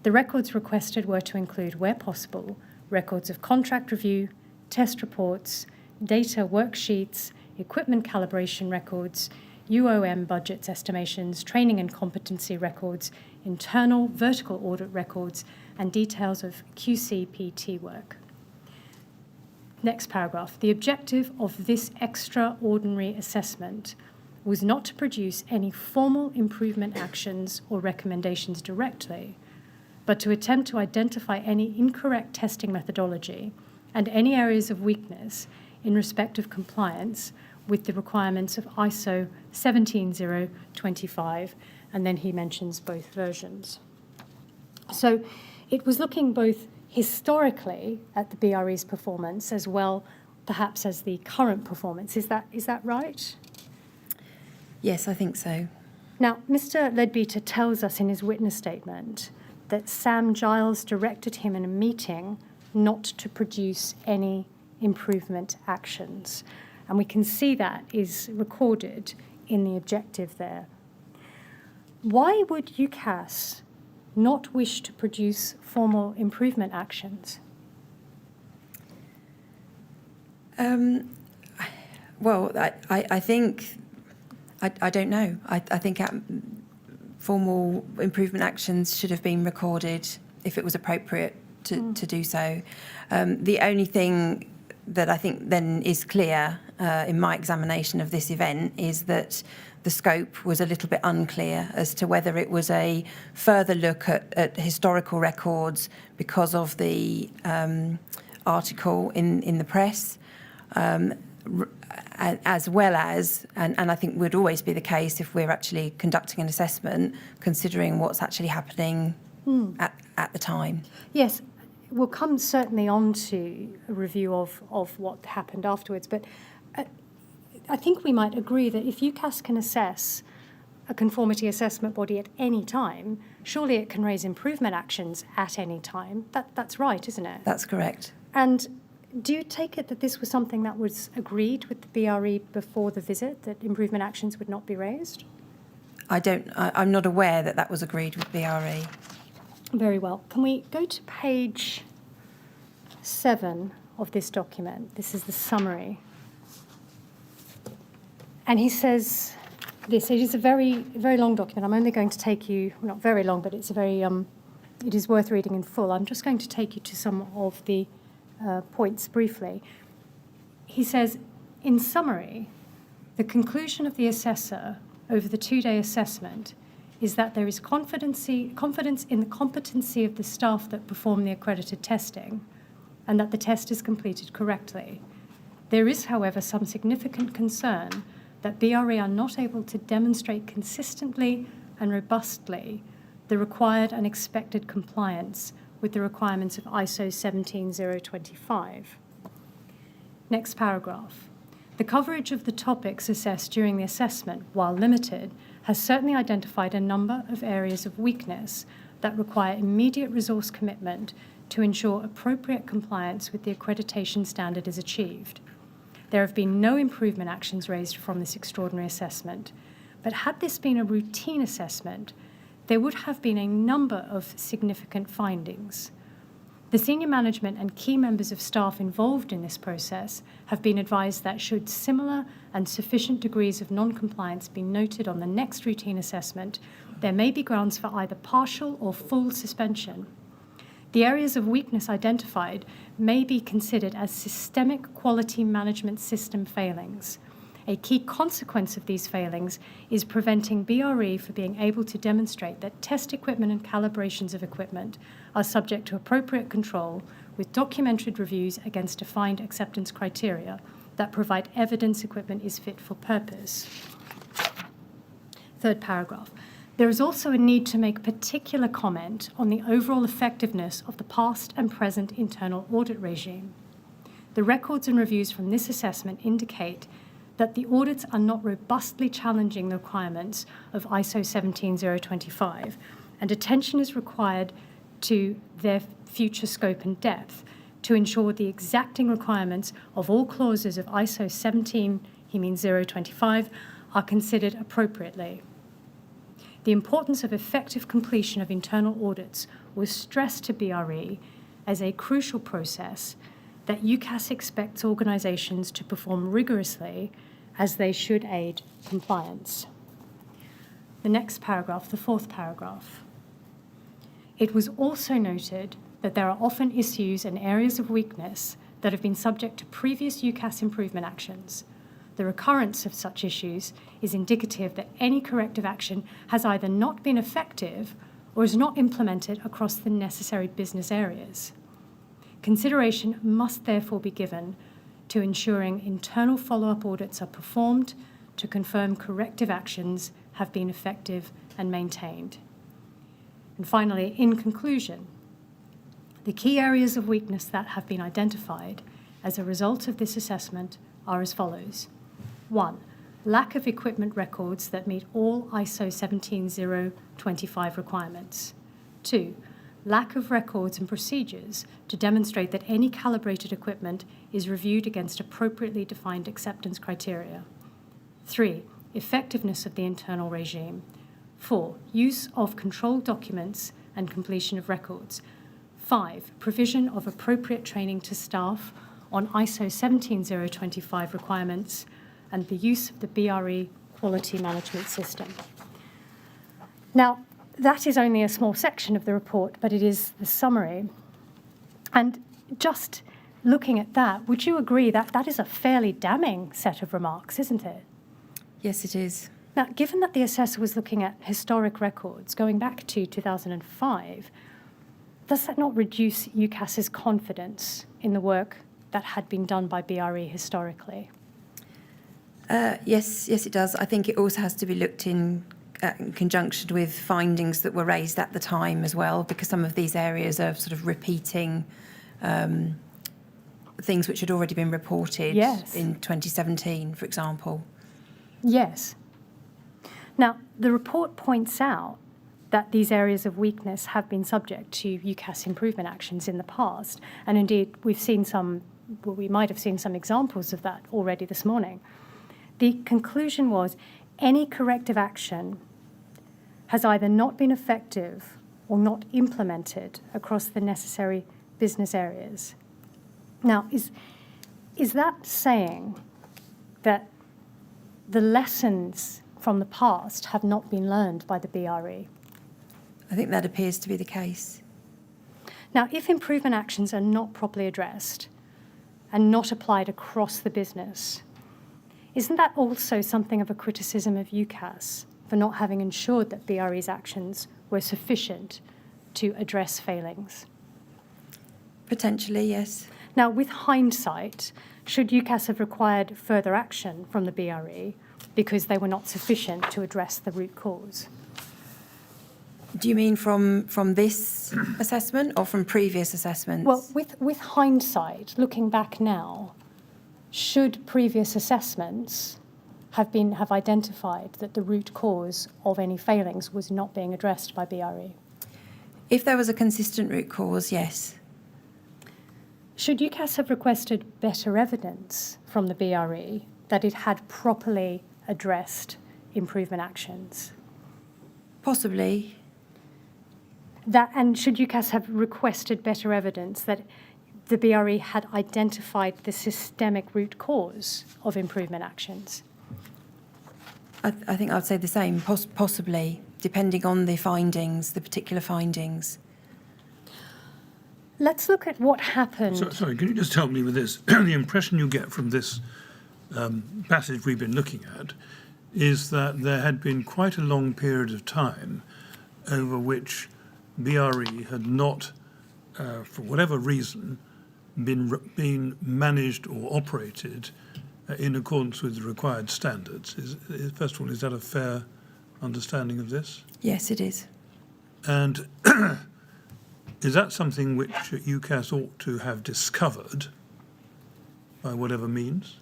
The records requested were to include, where possible, records of contract review, test reports, data worksheets, equipment calibration records, UOM budgets estimations, training and competency records, internal vertical audit records, and details of QCPT work. Next paragraph. The objective of this extraordinary assessment was not to produce any formal improvement actions or recommendations directly, but to attempt to identify any incorrect testing methodology and any areas of weakness in respect of compliance with the requirements of ISO 17025, and then he mentions both versions. So it was looking both historically at the BRE's performance as well perhaps as the current performance. Is that right? Yes, I think so. Now, Mr. Leadbeater tells us in his witness statement that Sam Giles directed him in a meeting not to produce any improvement actions. And we can see that is recorded in the objective there. Why would UCAS not wish to produce formal improvement actions? Well, I think, I don't know. I think formal improvement actions should have been recorded if it was appropriate to do so. The only thing that I think then is clear in my examination of this event is that the scope was a little bit unclear as to whether it was a further look at historical records because of the article in the press, as well as, and I think would always be the case if we're actually conducting an assessment, considering what's actually happening at the time. Yes, we'll come certainly on to a review of what happened afterwards, but I think we might agree that if UCAS can assess a conformity assessment body at any time, surely it can raise improvement actions at any time. That's right, isn't it? That's correct. And do you take it that this was something that was agreed with the BRE before the visit, that improvement actions would not be raised? I'm not aware that that was agreed with BRE. Very well. Can we go to page 7 of this document? This is the summary. And he says this, it is a very, very long document. I'm only going to take you, not very long, but it's a very, it is worth reading in full. I'm just going to take you to some of the points briefly. He says, in summary, the conclusion of the assessor over the 2-day assessment is that there is confidence in the competency of the staff that perform the accredited testing and that the test is completed correctly. There is, however, some significant concern that BRE are not able to demonstrate consistently and robustly the required and expected compliance with the requirements of ISO 17025. Next paragraph. The coverage of the topics assessed during the assessment, while limited, has certainly identified a number of areas of weakness that require immediate resource commitment to ensure appropriate compliance with the accreditation standard is achieved. There have been no improvement actions raised from this extraordinary assessment, but had this been a routine assessment, there would have been a number of significant findings. The senior management and key members of staff involved in this process have been advised that should similar and sufficient degrees of non-compliance be noted on the next routine assessment, there may be grounds for either partial or full suspension. The areas of weakness identified may be considered as systemic quality management system failings. A key consequence of these failings is preventing BRE from being able to demonstrate that test equipment and calibrations of equipment are subject to appropriate control with documented reviews against defined acceptance criteria that provide evidence equipment is fit for purpose. Third paragraph. There is also a need to make particular comment on the overall effectiveness of the past and present internal audit regime. The records and reviews from this assessment indicate that the audits are not robustly challenging the requirements of ISO 17025, and attention is required to their future scope and depth to ensure the exacting requirements of all clauses of ISO 17025 are considered appropriately. The importance of effective completion of internal audits was stressed to BRE as a crucial process that UCAS expects organisations to perform rigorously as they should aid compliance. The next paragraph, the fourth paragraph. It was also noted that there are often issues and areas of weakness that have been subject to previous UCAS improvement actions. The recurrence of such issues is indicative that any corrective action has either not been effective or is not implemented across the necessary business areas. Consideration must therefore be given to ensuring internal follow-up audits are performed to confirm corrective actions have been effective and maintained. And finally, in conclusion, the key areas of weakness that have been identified as a result of this assessment are as follows. 1. Lack of equipment records that meet all ISO 17025 requirements. 2. Lack of records and procedures to demonstrate that any calibrated equipment is reviewed against appropriately defined acceptance criteria. 3. Effectiveness of the internal regime. 4. Use of controlled documents and completion of records. 5. Provision of appropriate training to staff on ISO 17025 requirements and the use of the BRE quality management system. Now, that is only a small section of the report, but it is the summary. And just looking at that, would you agree that that is a fairly damning set of remarks, isn't it? Yes, it is. Now, given that the assessor was looking at historic records going back to 2005, does that not reduce UCAS's confidence in the work that had been done by BRE historically? Yes, it does. I think it also has to be looked in conjunction with findings that were raised at the time as well, because some of these areas are sort of repeating things which had already been reported in 2017, for example. Yes. Now, the report points out that these areas of weakness have been subject to UCAS improvement actions in the past, and indeed we might have seen some examples of that already this morning. The conclusion was any corrective action has either not been effective or not implemented across the necessary business areas. Now, is that saying that the lessons from the past have not been learned by the BRE? I think that appears to be the case. Now, if improvement actions are not properly addressed and not applied across the business, isn't that also something of a criticism of UCAS for not having ensured that BRE's actions were sufficient to address failings? Potentially, yes. Now, with hindsight, should UCAS have required further action from the BRE because they were not sufficient to address the root cause? Do you mean from this assessment or from previous assessments? Well, with hindsight, looking back now, should previous assessments have identified that the root cause of any failings was not being addressed by BRE? If there was a consistent root cause, yes. Should UCAS have requested better evidence from the BRE that it had properly addressed improvement actions? Possibly. And should UCAS have requested better evidence that the BRE had identified the systemic root cause of improvement actions? I think I'd say the same, possibly, depending on the findings, the particular findings. Let's look at what happened. Sorry, can you just help me with this? The impression you get from this passage we've been looking at is that there had been quite a long period of time over which BRE had not, for whatever reason, been managed or operated in accordance with the required standards. First of all, is that a fair understanding of this? Yes, it is. And is that something which UCAS ought to have discovered by whatever means?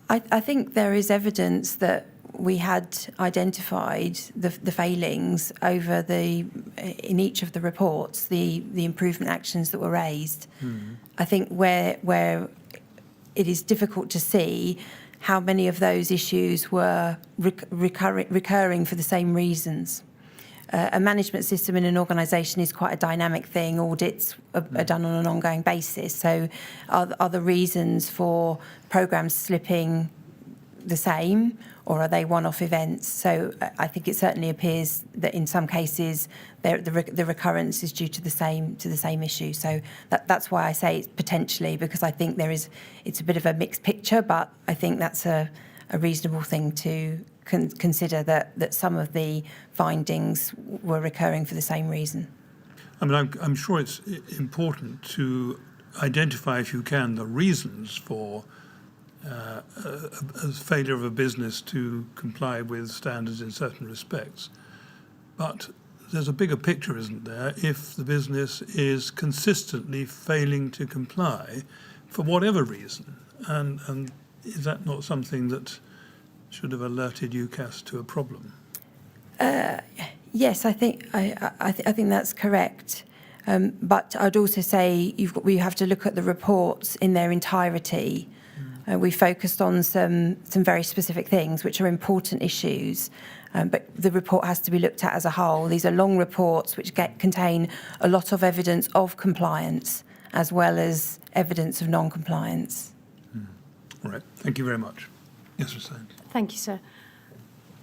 I think there is evidence that we had identified the failings in each of the reports, the improvement actions that were raised. I think where it is difficult to see how many of those issues were recurring for the same reasons. A management system in an organisation is quite a dynamic thing. Audits are done on an ongoing basis. So are the reasons for programmes slipping the same, or are they one-off events? So I think it certainly appears that in some cases the recurrence is due to the same issue. So that's why I say it's potentially, because I think it's a bit of a mixed picture, but I think that's a reasonable thing to consider, that some of the findings were recurring for the same reason. I mean, I'm sure it's important to identify, if you can, the reasons for a failure of a business to comply with standards in certain respects. But there's a bigger picture, isn't there, if the business is consistently failing to comply for whatever reason? And is that not something that should have alerted UCAS to a problem? Yes, I think that's correct. But I'd also say we have to look at the reports in their entirety. We focused on some very specific things, which are important issues, but the report has to be looked at as a whole. These are long reports which contain a lot of evidence of compliance as well as evidence of non-compliance. All right, thank you very much. Yes, Lorraine. Thank you, sir.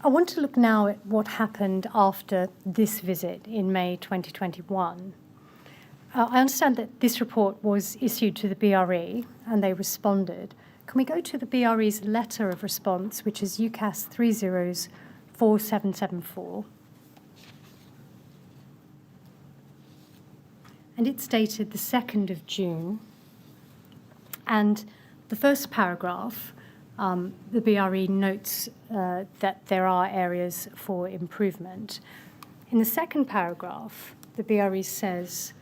I want to look now at what happened after this visit in May 2021. I understand that this report was issued to the BRE and they responded. Can we go to the BRE's letter of response, which is UCAS 304774? And it's dated the 2nd of June. And the first paragraph, the BRE notes that there are areas for improvement. In the second paragraph, the BRE says,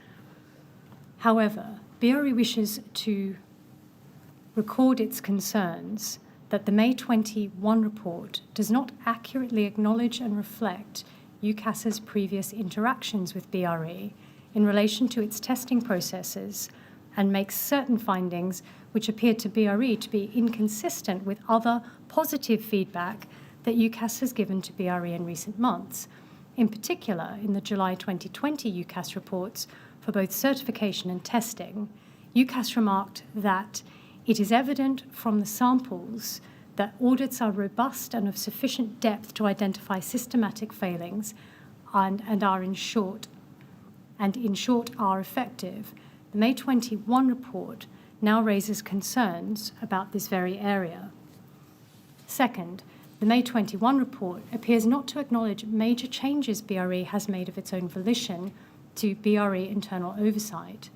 however, BRE wishes to record its concerns that the May 21 report does not accurately acknowledge and reflect UCAS's previous interactions with BRE in relation to its testing processes, and makes certain findings which appear to BRE to be inconsistent with other positive feedback that UCAS has given to BRE in recent months. In particular, in the July 2020 UCAS reports for both certification and testing, UCAS remarked that it is evident from the samples that audits are robust and of sufficient depth to identify systematic failings and in short are effective. The May 21 report now raises concerns about this very area. Second, the May 21 report appears not to acknowledge major changes BRE has made of its own volition to BRE internal oversight.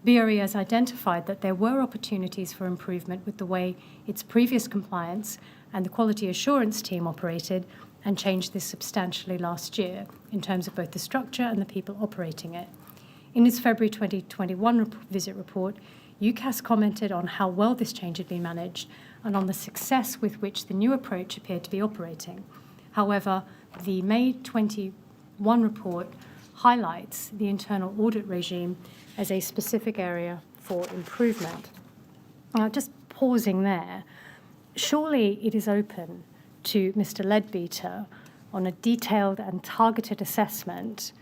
BRE has identified that there were opportunities for improvement with the way its previous compliance and the quality assurance team operated, and changed this substantially last year in terms of both the structure and the people operating it. In its February 2021 visit report, UCAS commented on how well this change had been managed and on the success with which the new approach appeared to be operating. However, the May 21 report highlights the internal audit regime as a specific area for improvement. Now, just pausing there, surely it is open to Mr. Leadbeater on a detailed and targeted assessment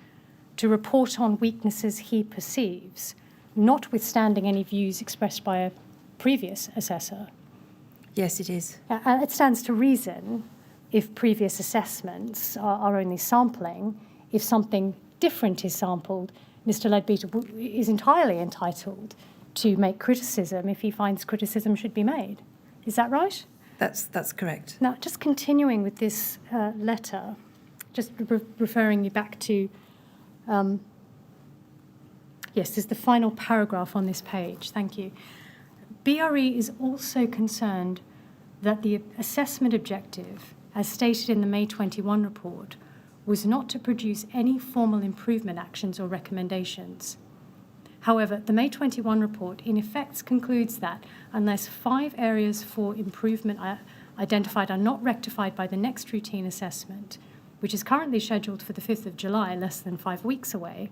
to report on weaknesses he perceives, notwithstanding any views expressed by a previous assessor. Yes, it is. It stands to reason, if previous assessments are only sampling, if something different is sampled, Mr. Leadbeater is entirely entitled to make criticism if he finds criticism should be made. Is that right? That's correct. Now, just continuing with this letter, just referring you back to, yes, there's the final paragraph on this page. Thank you. BRE is also concerned that the assessment objective, as stated in the May 21 report, was not to produce any formal improvement actions or recommendations. However, the May 21 report in effect concludes that unless 5 areas for improvement identified are not rectified by the next routine assessment, which is currently scheduled for the 5th of July, less than 5 weeks away,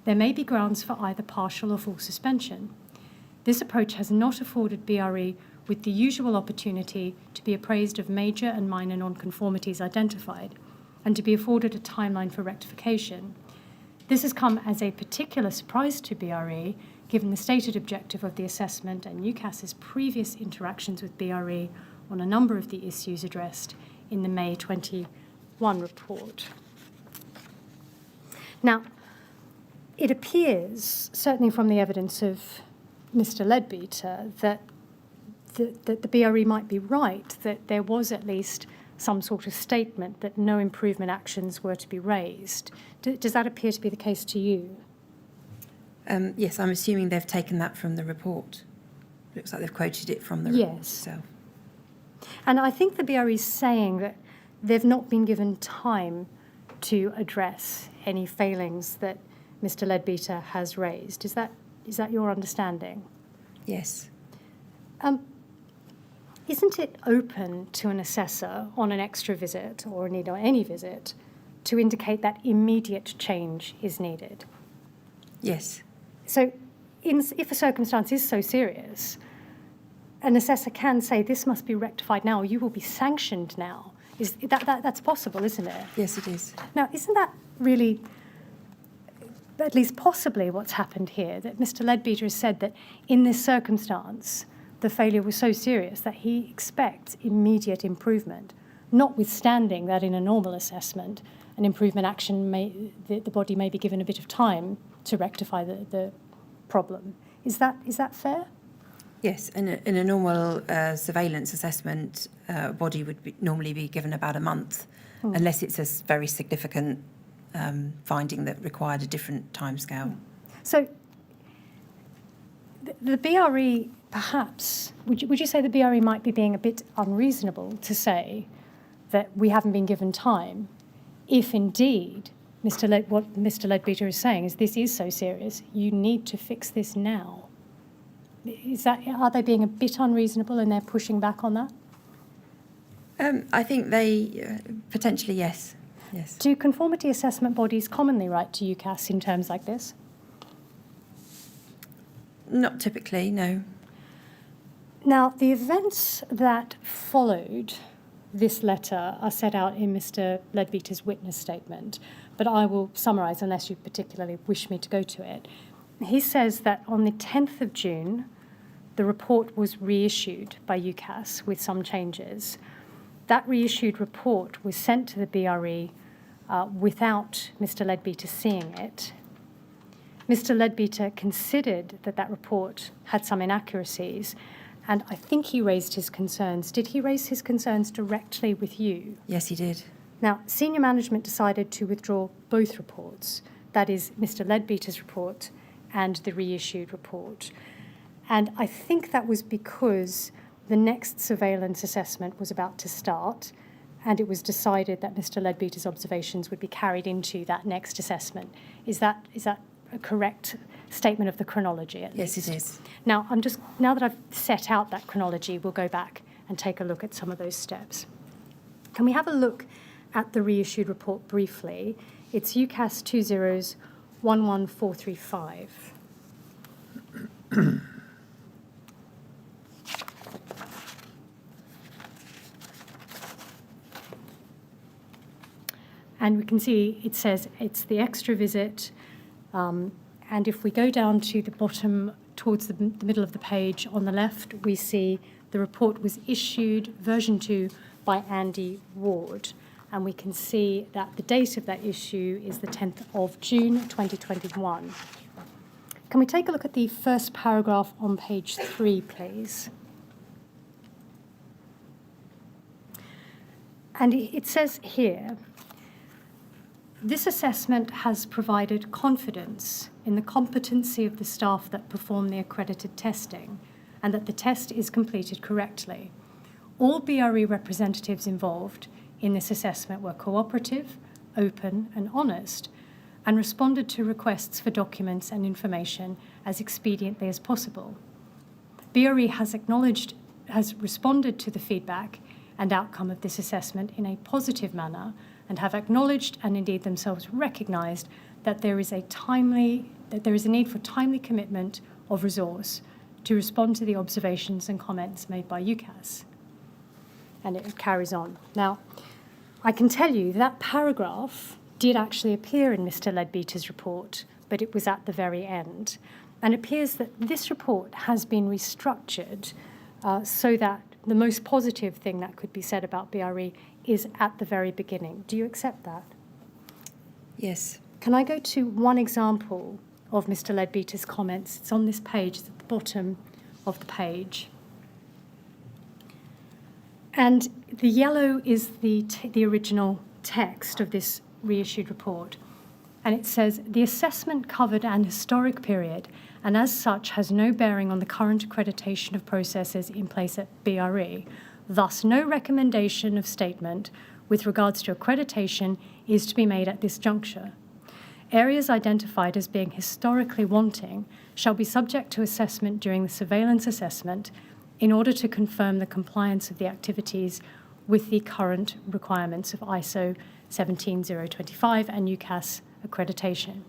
there may be grounds for either partial or full suspension. This approach has not afforded BRE with the usual opportunity to be appraised of major and minor non-conformities identified, and to be afforded a timeline for rectification. This has come as a particular surprise to BRE, given the stated objective of the assessment and UCAS's previous interactions with BRE on a number of the issues addressed in the May 21 report. Now, it appears, certainly from the evidence of Mr. Leadbeater, that the BRE might be right, that there was at least some sort of statement that no improvement actions were to be raised. Does that appear to be the case to you? Yes, I'm assuming they've taken that from the report. Looks like they've quoted it from the report itself. And I think the BRE is saying that they've not been given time to address any failings that Mr. Leadbeater has raised. Is that your understanding? Yes. Isn't it open to an assessor on an extra visit, or indeed on any visit, to indicate that immediate change is needed? Yes. So if a circumstance is so serious, an assessor can say this must be rectified now, or you will be sanctioned now. That's possible, isn't it? Yes, it is. Now, isn't that really, at least possibly, what's happened here? That Mr. Leadbeater has said that in this circumstance, the failure was so serious that he expects immediate improvement, notwithstanding that in a normal assessment, an improvement action the body may be given a bit of time to rectify the problem. Is that fair? Yes, in a normal surveillance assessment, a body would normally be given about a month, unless it's a very significant finding that required a different timescale. So the BRE, perhaps, would you say the BRE might be being a bit unreasonable to say that we haven't been given time, if indeed what Mr. Leadbeater is saying is this is so serious, you need to fix this now? Are they being a bit unreasonable and they're pushing back on that? I think they potentially, yes. Yes. Do conformity assessment bodies commonly write to UCAS in terms like this? Not typically, no. Now, the events that followed this letter are set out in Mr. Leadbeater's witness statement, but I will summarise unless you particularly wish me to go to it. He says that on the 10th of June, the report was reissued by UCAS with some changes. That reissued report was sent to the BRE without Mr. Leadbeater seeing it. Mr. Leadbeater considered that report had some inaccuracies, and I think he raised his concerns. Did he raise his concerns directly with you? Yes, he did. Now, senior management decided to withdraw both reports, that is, Mr. Leadbeater's report and the reissued report. And I think that was because the next surveillance assessment was about to start, and it was decided that Mr. Leadbeater's observations would be carried into that next assessment. Is that a correct statement of the chronology, at least? Yes, it is. Now, now that I've set out that chronology, we'll go back and take a look at some of those steps. Can we have a look at the reissued report briefly? It's UCAS 2011435. And we can see it says it's the extra visit. And if we go down to the bottom, towards the middle of the page on the left, we see the report was issued, version 2, by Andy Ward. And we can see that the date of that issue is the 10th of June 2021. Can we take a look at the first paragraph on page 3, please? And it says here, this assessment has provided confidence in the competency of the staff that perform the accredited testing and that the test is completed correctly. All BRE representatives involved in this assessment were cooperative, open and honest, and responded to requests for documents and information as expediently as possible. BRE has responded to the feedback and outcome of this assessment in a positive manner and have acknowledged and indeed themselves recognised that there is a need for timely commitment of resource to respond to the observations and comments made by UCAS. And it carries on. Now, I can tell you that paragraph did actually appear in Mr. Leadbeater's report, but it was at the very end. And it appears that this report has been restructured so that the most positive thing that could be said about BRE is at the very beginning. Do you accept that? Yes. Can I go to one example of Mr. Leadbeater's comments? It's on this page, it's at the bottom of the page. And the yellow is the original text of this reissued report. And it says, the assessment covered an historic period and as such has no bearing on the current accreditation of processes in place at BRE. Thus, no recommendation of statement with regards to accreditation is to be made at this juncture. Areas identified as being historically wanting shall be subject to assessment during the surveillance assessment in order to confirm the compliance of the activities with the current requirements of ISO 17025 and UCAS accreditation.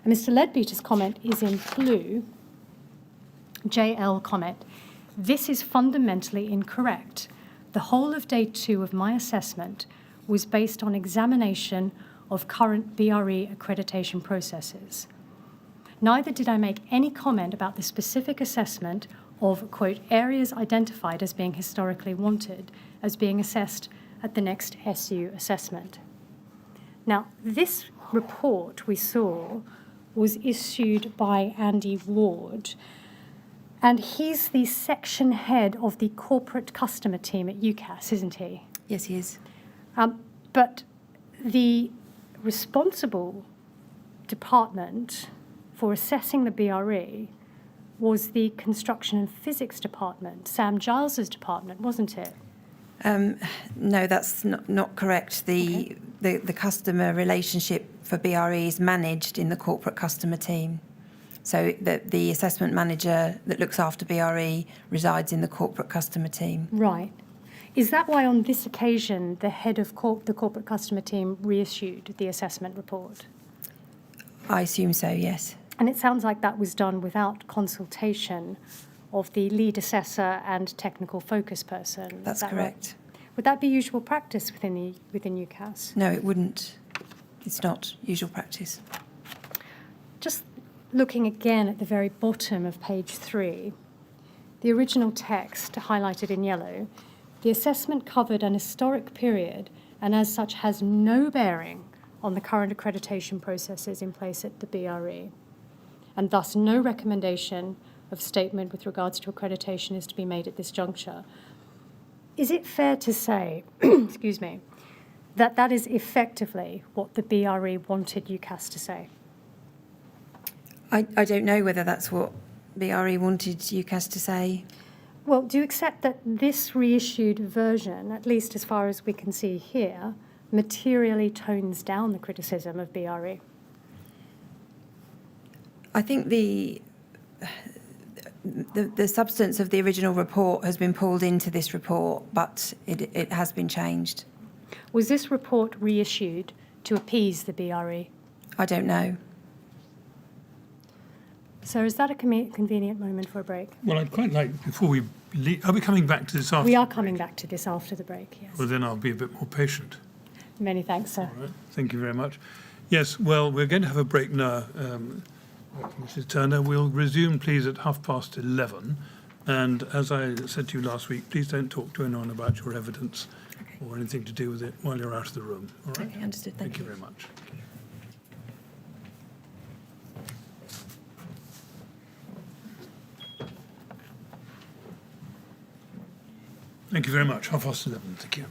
And Mr. Leadbeater's comment is in blue, JL comment. This is fundamentally incorrect. The whole of day 2 of my assessment was based on examination of current BRE accreditation processes. Neither did I make any comment about the specific assessment of, quote, areas identified as being historically wanted as being assessed at the next SU assessment. Now, this report we saw was issued by Andy Ward, and he's the section head of the corporate customer team at UCAS, isn't he? Yes, he is. But the responsible department for assessing the BRE was the construction and physics department, Sam Giles's department, wasn't it? No, that's not correct. The customer relationship for BRE is managed in the corporate customer team. So the assessment manager that looks after BRE resides in the corporate customer team. Right. Is that why on this occasion the head of the corporate customer team reissued the assessment report? I assume so, yes. And it sounds like that was done without consultation of the lead assessor and technical focus person. That's correct. Right? Would that be usual practice within UCAS? No, it wouldn't. It's not usual practice. Just looking again at the very bottom of page 3, the original text highlighted in yellow, the assessment covered an historic period and as such has no bearing on the current accreditation processes in place at the BRE, and thus no recommendation of statement with regards to accreditation is to be made at this juncture. Is it fair to say, excuse me, that is effectively what the BRE wanted UCAS to say? I don't know whether that's what BRE wanted UCAS to say. Well, do you accept that this reissued version, at least as far as we can see here, materially tones down the criticism of BRE? I think the substance of the original report has been pulled into this report, but it has been changed. Was this report reissued to appease the BRE? I don't know. So is that a convenient moment for a break? Well, I'd quite like, before we leave, are we coming back to this after? We are coming back to this after the break, yes. Well, then I'll be a bit more patient. Many thanks, sir. All right. Thank you very much. Yes, well, we're going to have a break now, Mrs. Turner. We'll resume, please, at 11:30. And as I said to you last week, please don't talk to anyone about your evidence or anything to do with it while you're out of the room. All right? Okay, understood. Thank you. Thank you very much. Thank you very much. 11:30. Thank you.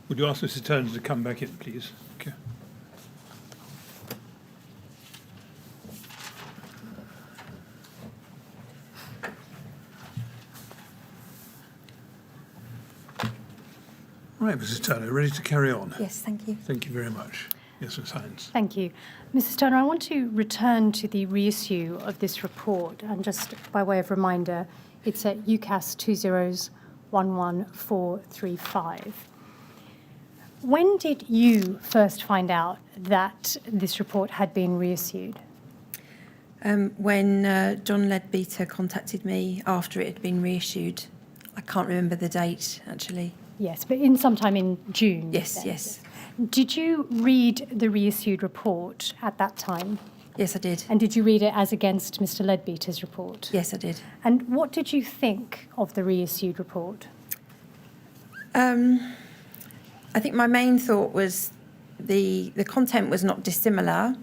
Would you ask Mrs. Turner to come back in, please? Okay. Right, Mrs. Turner, ready to carry on? Yes, thank you. Thank you very much. Yes, Ms. Hines. Thank you. Mrs. Turner, I want to return to the reissue of this report, and just by way of reminder, it's at UCAS 2011435. When did you first find out that this report had been reissued? When John Leadbeater contacted me after it had been reissued. I can't remember the date, actually. Yes, but sometime in June. Yes, then. yes. Did you read the reissued report at that time? Yes, I did. And did you read it as against Mr. Leadbeater's report? Yes, I did. And what did you think of the reissued report? I think my main thought was the content was not dissimilar,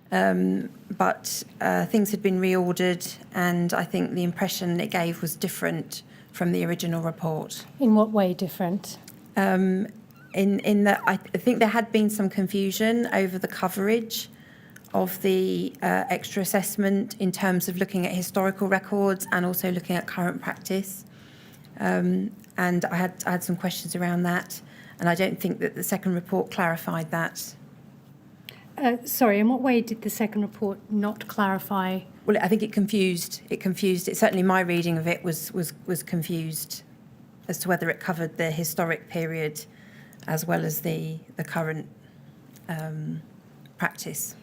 but things had been reordered, and I think the impression it gave was different from the original report. In what way different? In that I think there had been some confusion over the coverage of the extra assessment in terms of looking at historical records and also looking at current practice. And I had some questions around that, and I don't think that the second report clarified that. Sorry, in what way did the second report not clarify? Well, I think it confused. It certainly my reading of it was confused as to whether it covered the historic period as well as the current practice.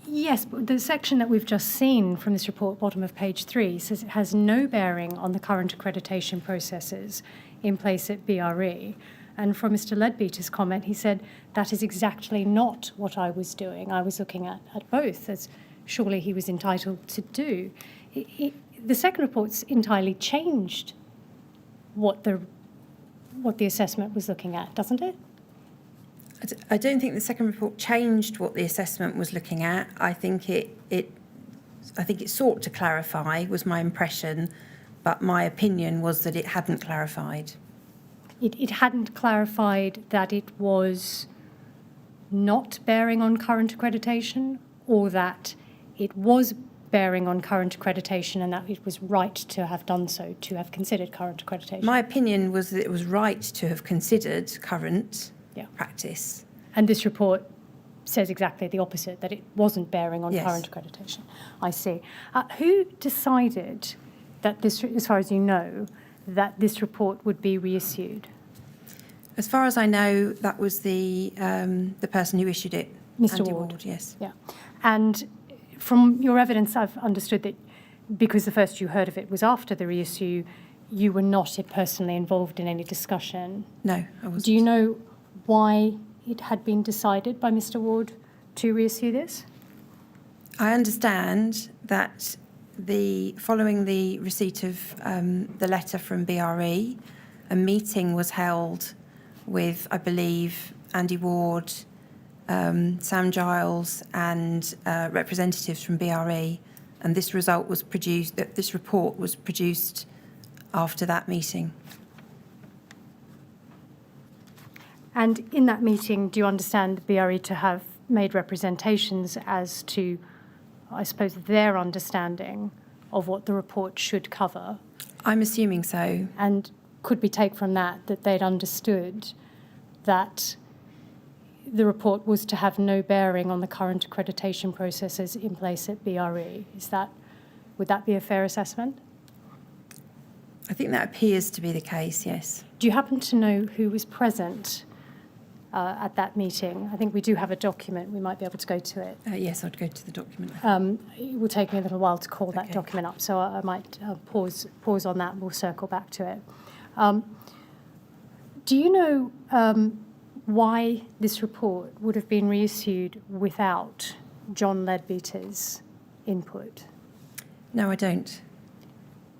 Yes, but the section that we've just seen from this report, bottom of page 3, says it has no bearing on the current accreditation processes in place at BRE. And from Mr. Leadbeater's comment, he said, that is exactly not what I was doing. I was looking at both, as surely he was entitled to do. The second report's entirely changed what the assessment was looking at, doesn't it? I don't think the second report changed what the assessment was looking at. I think it sought to clarify, was my impression, but my opinion was that it hadn't clarified. It hadn't clarified that it was not bearing on current accreditation, or that it was bearing on current accreditation and that it was right to have done so, to have considered current accreditation. My opinion was that it was right to have considered current practice. And this report says exactly the opposite, that it wasn't bearing on Yes. current accreditation. I see. Who decided that this, as far as you know, that this report would be reissued? As far as I know, that was the person who issued it, Mr. Andy Ward. Yes. Yeah. And from your evidence, I've understood that because the first you heard of it was after the reissue, you were not personally involved in any discussion. No, I wasn't. Do you know why it had been decided by Mr. Ward to reissue this? I understand that following the receipt of the letter from BRE, a meeting was held with, I believe, Andy Ward, Sam Giles, and representatives from BRE, and this report was produced after that meeting. And in that meeting, do you understand the BRE to have made representations as to, I suppose, their understanding of what the report should cover? I'm assuming so. And could we take from that they'd understood that the report was to have no bearing on the current accreditation processes in place at BRE? Would that be a fair assessment? I think that appears to be the case, yes. Do you happen to know who was present at that meeting? I think we do have a document. We might be able to go to it. Yes, I'd go to the document. It will take me a little while to call that Okay. document up, so I might pause on that and we'll circle back to it. Do you know why this report would have been reissued without John Leadbeater's input? No, I don't.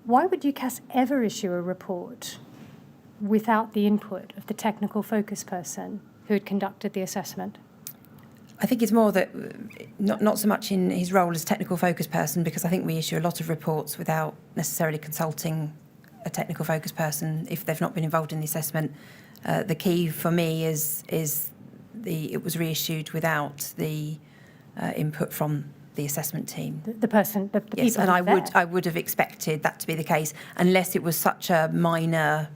Why would UCAS ever issue a report without the input of the technical focus person who had conducted the assessment? I think it's more that, not so much in his role as technical focus person, because I think we issue a lot of reports without necessarily consulting a technical focus person if they've not been involved in the assessment. The key for me is it was reissued without the input from the assessment team. The person, the Yes, people. and there. I would have expected that to be the case, unless it was such a minor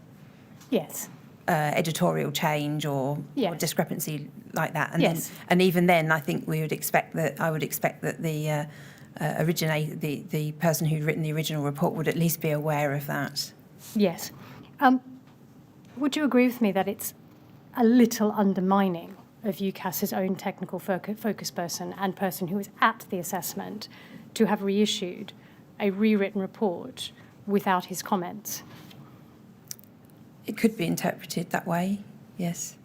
Yes. editorial change or Yes. discrepancy like that. And Yes. and even then, I think I would expect that the the person who'd written the original report would at least be aware of that. Yes. Would you agree with me that it's a little undermining of UCAS's own technical focus person and person who was at the assessment to have reissued a rewritten report without his comments? It could be interpreted that way, yes.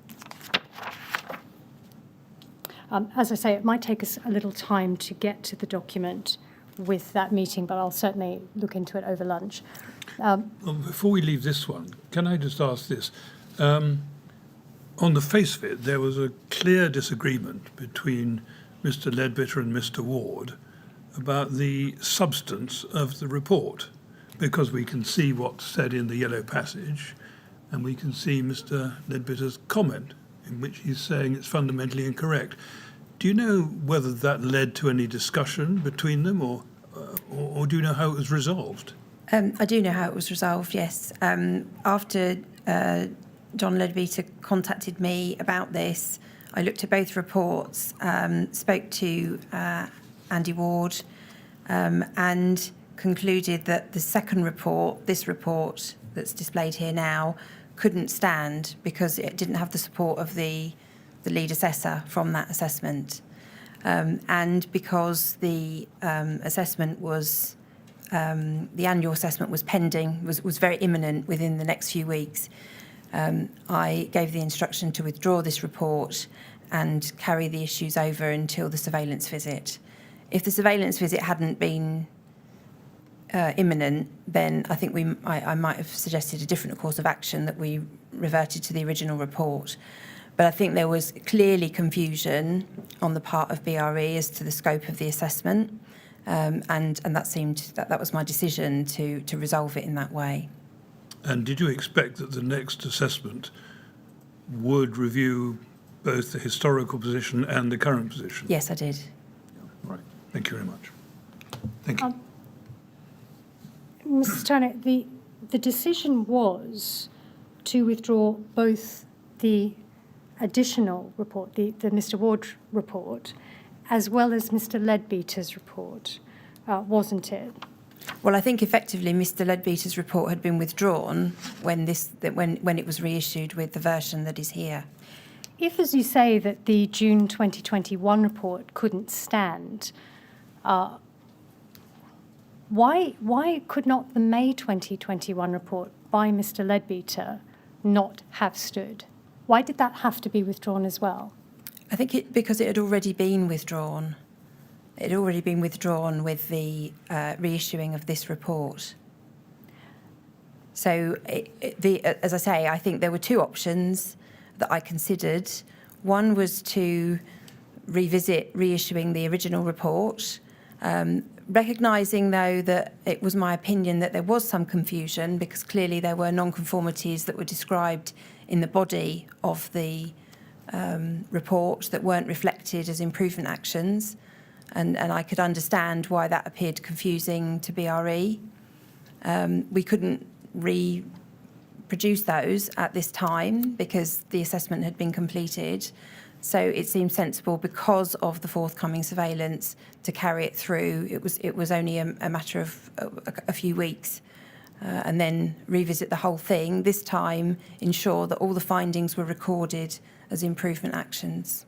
As I say, it might take us a little time to get to the document with that meeting, but I'll certainly look into it over lunch. Well, before we leave this one, can I just ask this? On the face of it, there was a clear disagreement between Mr. Leadbitter and Mr. Ward about the substance of the report, because we can see what's said in the yellow passage, and we can see Mr. Leadbitter's comment in which he's saying it's fundamentally incorrect. Do you know whether that led to any discussion between them, or do you know how it was resolved? I do know how it was resolved, yes. After John Leadbitter contacted me about this, I looked at both reports, spoke to Andy Ward, and concluded that the second report, this report that's displayed here now, couldn't stand because it didn't have the support of the lead assessor from that assessment. And because the assessment was, the annual assessment was pending, was very imminent within the next few weeks, I gave the instruction to withdraw this report and carry the issues over until the surveillance visit. If the surveillance visit hadn't been imminent, then I think I might have suggested a different course of action, that we reverted to the original report. But I think there was clearly confusion on the part of BRE as to the scope of the assessment, and that was my decision to resolve it in that way. And did you expect that the next assessment would review both the historical position and the current position? Yes, I did. Right. Thank you very much. Thank you. Mrs. Turner, the decision was to withdraw both the additional report, the Mr. Ward report, as well as Mr. Leadbitter's report, wasn't it? Well, I think effectively Mr. Leadbitter's report had been withdrawn when it was reissued with the version that is here. If, as you say, that the June 2021 report couldn't stand, why could not the May 2021 report by Mr. Leadbitter not have stood? Why did that have to be withdrawn as well? I think because it had already been withdrawn. It had already been withdrawn with the reissuing of this report. So, as I say, I think there were two options that I considered. One was to revisit reissuing the original report, recognising, though, that it was my opinion that there was some confusion because clearly there were non-conformities that were described in the body of the report that weren't reflected as improvement actions. And I could understand why that appeared confusing to BRE. We couldn't reproduce those at this time because the assessment had been completed. So it seemed sensible, because of the forthcoming surveillance, to carry it through. It was only a matter of a few weeks, and then revisit the whole thing. This time, ensure that all the findings were recorded as improvement actions.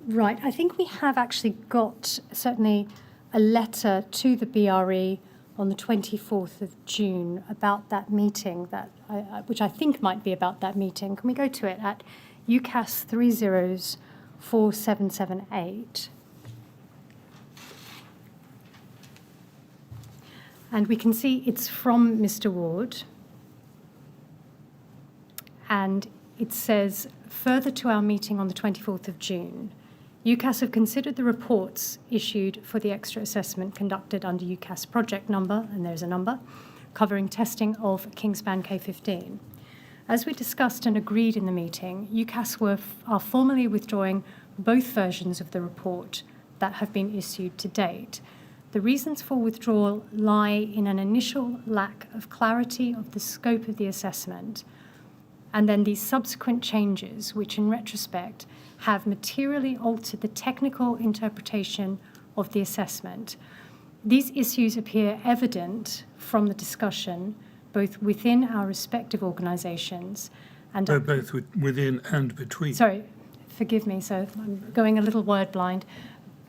Right. I think we have actually got certainly a letter to the BRE on the 24th of June about that meeting, which I think might be about that meeting. Can we go to it at UCAS 304778? And we can see it's from Mr. Ward. And it says, further to our meeting on the 24th of June, UCAS have considered the reports issued for the extra assessment conducted under UCAS project number, and there's a number, covering testing of Kingspan K15. As we discussed and agreed in the meeting, UCAS are formally withdrawing both versions of the report that have been issued to date. The reasons for withdrawal lie in an initial lack of clarity of the scope of the assessment, and then these subsequent changes, which in retrospect have materially altered the technical interpretation of the assessment. These issues appear evident from the discussion both within our respective organisations and... Both within and between. Sorry, forgive me, so I'm going a little word blind.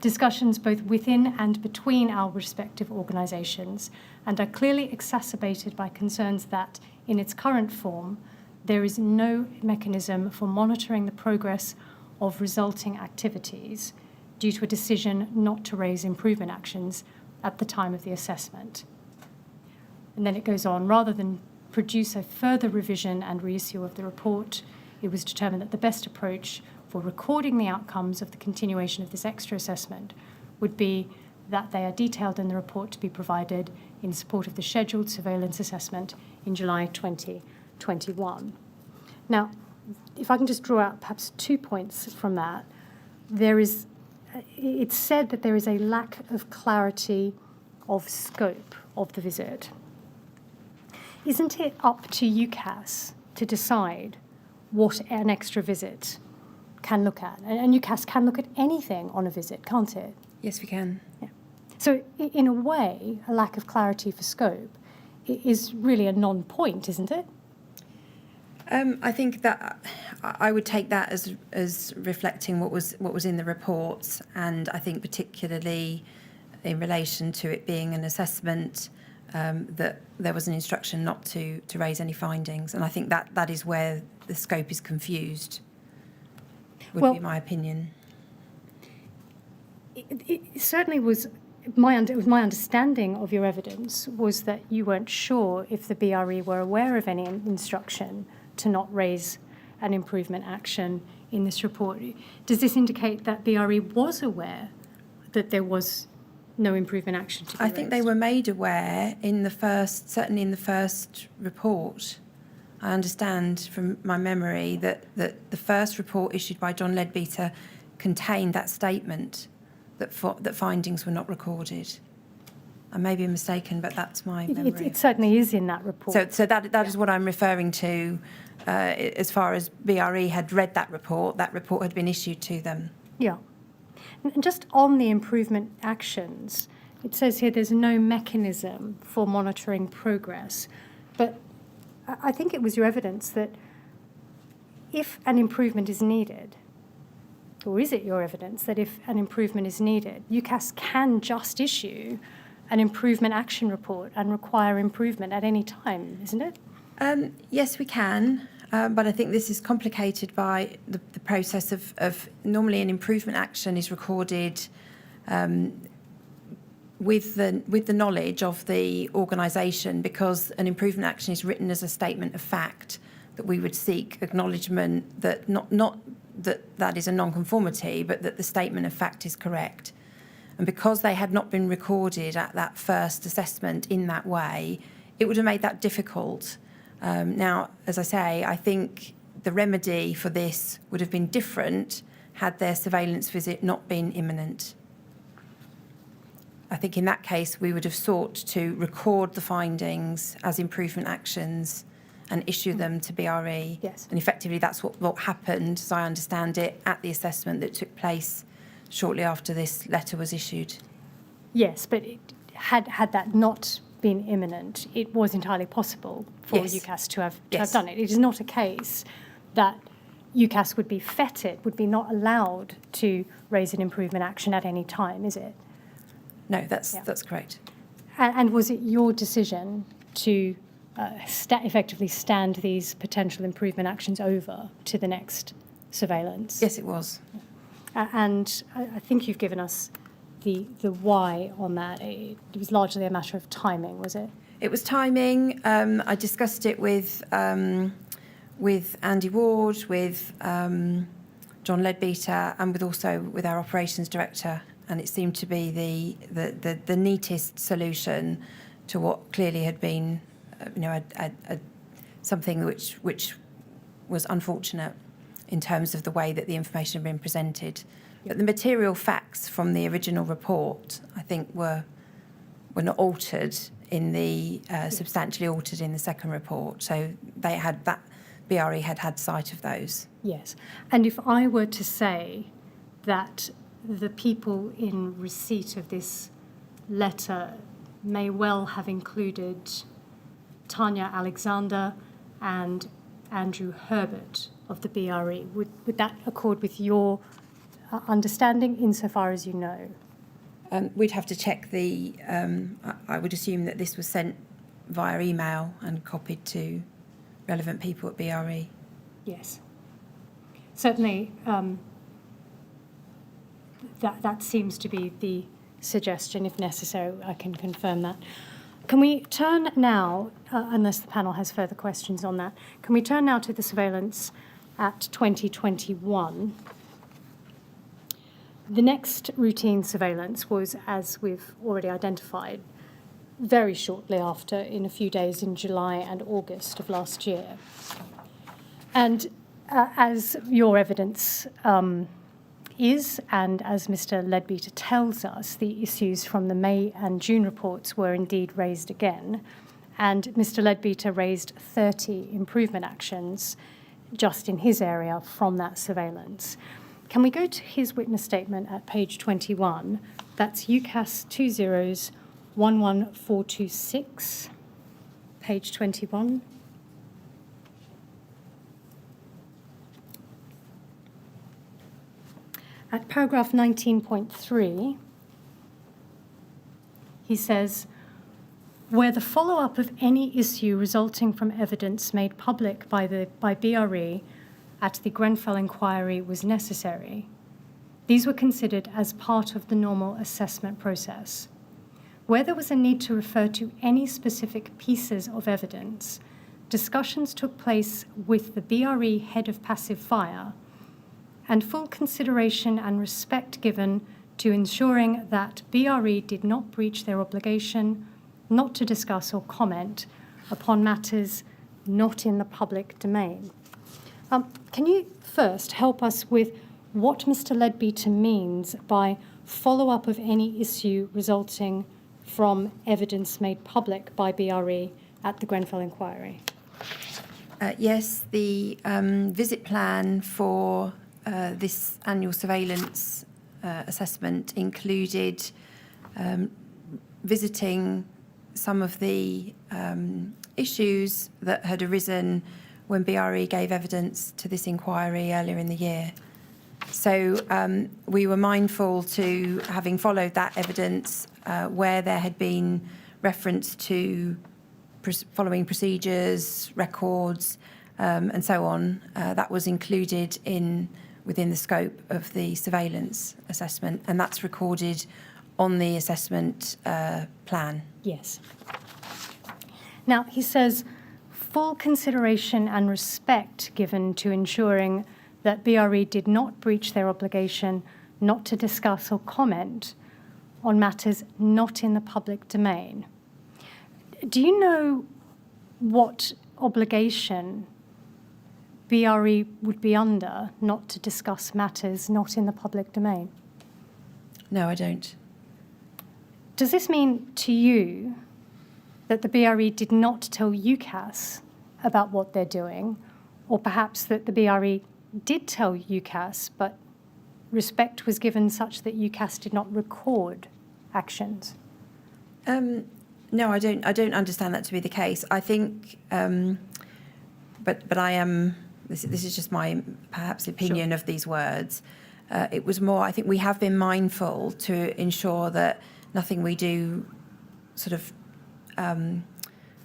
Discussions both within and between our respective organisations and are clearly exacerbated by concerns that, in its current form, there is no mechanism for monitoring the progress of resulting activities due to a decision not to raise improvement actions at the time of the assessment. And then it goes on, rather than produce a further revision and reissue of the report, it was determined that the best approach for recording the outcomes of the continuation of this extra assessment would be that they are detailed in the report to be provided in support of the scheduled surveillance assessment in July 2021. Now, if I can just draw out perhaps 2 points from that, it's said that there is a lack of clarity of scope of the visit. Isn't it up to UCAS to decide what an extra visit can look at? And UCAS can look at anything on a visit, can't it? Yes, we can. Yeah. So in a way, a lack of clarity for scope is really a non-point, isn't it? I think that I would take that as reflecting what was in the reports, and I think particularly in relation to it being an assessment, that there was an instruction not to raise any findings, and I think that is where the scope is confused. Would be my opinion. It certainly was. It was my understanding of your evidence was that you weren't sure if the BRE were aware of any instruction to not raise an improvement action in this report. Does this indicate that BRE was aware that there was no improvement action to be raised? I think they were made aware certainly in the first report. I understand from my memory that the first report issued by John Leadbeater contained that statement that findings were not recorded. I may be mistaken, but that's my memory. It certainly is in that report. So that is what I'm referring to. As far as BRE had read that report had been issued to them. Yeah. And just on the improvement actions, it says here there's no mechanism for monitoring progress. But I think it was your evidence that if an improvement is needed, or is it your evidence that if an improvement is needed, UCAS can just issue an improvement action report and require improvement at any time, isn't it? Yes, we can. But I think this is complicated by the process of normally an improvement action is recorded with the knowledge of the organisation, because an improvement action is written as a statement of fact that we would seek acknowledgement that not that is a non-conformity, but that the statement of fact is correct. And because they had not been recorded at that first assessment in that way, it would have made that difficult. Now, as I say, I think the remedy for this would have been different had their surveillance visit not been imminent. I think in that case, we would have sought to record the findings as improvement actions and issue them to BRE. Yes. And effectively, that's what happened, as I understand it, at the assessment that took place shortly after this letter was issued. Yes, but had that not been imminent, it was entirely possible for UCAS to have done it. It is not a case that UCAS would be fettered, would be not allowed to raise an improvement action at any time, is it? No, that's correct. And was it your decision to effectively stand these potential improvement actions over to the next surveillance? Yes, it was. And I think you've given us the why on that. It was largely a matter of timing, was it? It was timing. I discussed it with Andy Ward, with John Leadbeater, and also with our operations director, and it seemed to be the neatest solution to what clearly had been, something which was unfortunate in terms of the way that the information had been presented. But the material facts from the original report, I think, were not altered in the substantially altered in the second report. So they had that BRE had sight of those. Yes. And if I were to say that the people in receipt of this letter may well have included Tanya Alexander and Andrew Herbert of the BRE, would that accord with your understanding insofar as you know? We'd have to check the, I would assume that this was sent via email and copied to relevant people at BRE. Yes. Certainly, that seems to be the suggestion. If necessary, I can confirm that. Can we turn now, unless the panel has further questions on that, can we turn now to the surveillance at 2021? The next routine surveillance was, as we've already identified, very shortly after, in a few days in July and August of last year. And as your evidence is, and as Mr. Leadbeater tells us, the issues from the May and June reports were indeed raised again. And Mr. Leadbeater raised 30 improvement actions just in his area from that surveillance. Can we go to his witness statement at page 21? That's UCAS 2011426, page 21. At paragraph 19.3, he says, where the follow-up of any issue resulting from evidence made public by BRE at the Grenfell Inquiry was necessary, these were considered as part of the normal assessment process. Where there was a need to refer to any specific pieces of evidence, discussions took place with the BRE head of passive fire, and full consideration and respect given to ensuring that BRE did not breach their obligation not to discuss or comment upon matters not in the public domain. Can you first help us with what Mr. Leadbeater means by follow-up of any issue resulting from evidence made public by BRE at the Grenfell Inquiry? Yes, the visit plan for this annual surveillance assessment included visiting some of the issues that had arisen when BRE gave evidence to this inquiry earlier in the year. So we were mindful to, having followed that evidence, where there had been reference to following procedures, records, and so on, that was included within the scope of the surveillance assessment, and that's recorded on the assessment plan. Yes. Now, he says, full consideration and respect given to ensuring that BRE did not breach their obligation not to discuss or comment on matters not in the public domain. Do you know what obligation BRE would be under not to discuss matters not in the public domain? No, I don't. Does this mean to you that the BRE did not tell UCAS about what they're doing, or perhaps that the BRE did tell UCAS, but respect was given such that UCAS did not record actions? No, I don't understand that to be the case. I think, but I am. This is just my perhaps opinion of these words. It was more. I think we have been mindful to ensure that nothing we do sort of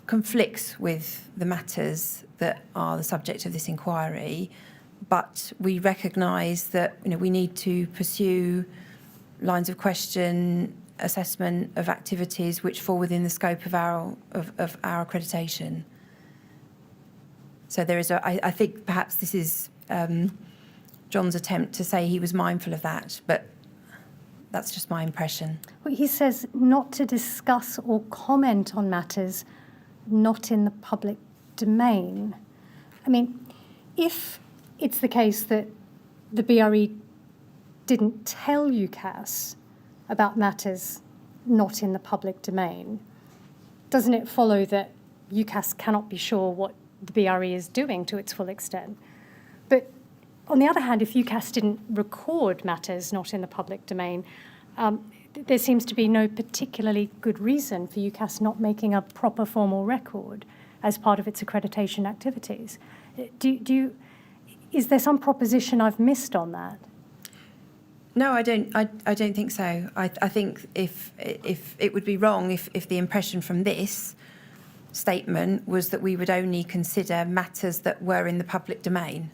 conflicts with the matters that are the subject of this inquiry, but we recognise that we need to pursue lines of question, assessment of activities which fall within the scope of our accreditation. So there is I think perhaps this is John's attempt to say he was mindful of that, but that's just my impression. Well, he says not to discuss or comment on matters not in the public domain. I mean, If it's the case that the BRE didn't tell UCAS about matters not in the public domain, doesn't it follow that UCAS cannot be sure what the BRE is doing to its full extent? But on the other hand, if UCAS didn't record matters not in the public domain, there seems to be no particularly good reason for UCAS not making a proper formal record as part of its accreditation activities. Is there some proposition I've missed on that? No, I don't. I don't think so. I think if it would be wrong if the impression from this statement was that we would only consider matters that were in the public domain,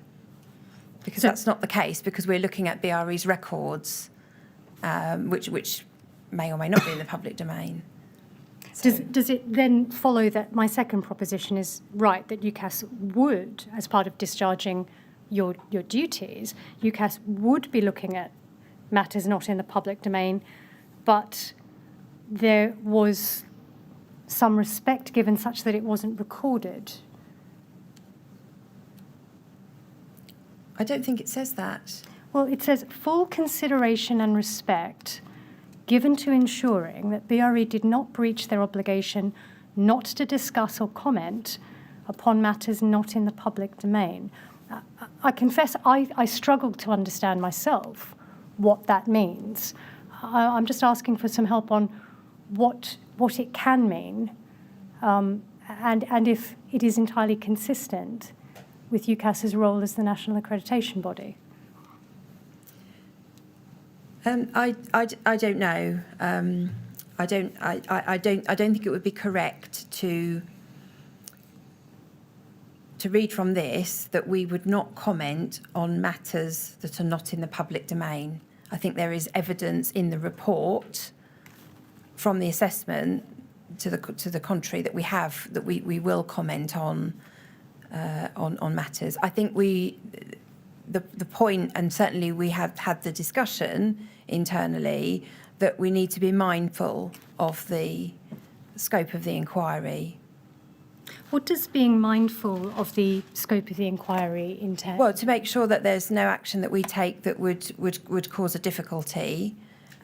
because that's not the case. Because we're looking at BRE's records, which may or may not be in the public domain. So. Does it then follow that my second proposition is right, that UCAS would, as part of discharging your duties, UCAS would be looking at matters not in the public domain, but there was some respect given such that it wasn't recorded? I don't think it says that. Well, it says full consideration and respect given to ensuring that BRE did not breach their obligation not to discuss or comment upon matters not in the public domain. I confess I struggled to understand myself what that means. I'm just asking for some help on what it can mean, and if it is entirely consistent with UCAS's role as the national accreditation body. I don't know. I don't think it would be correct to read from this that we would not comment on matters that are not in the public domain. I think there is evidence in the report from the assessment to the contrary that we will comment on matters. I think the point, and certainly we have had the discussion internally, that we need to be mindful of the scope of the inquiry. What does being mindful of the scope of the inquiry entail? Well, to make sure that there's no action that we take that would cause a difficulty.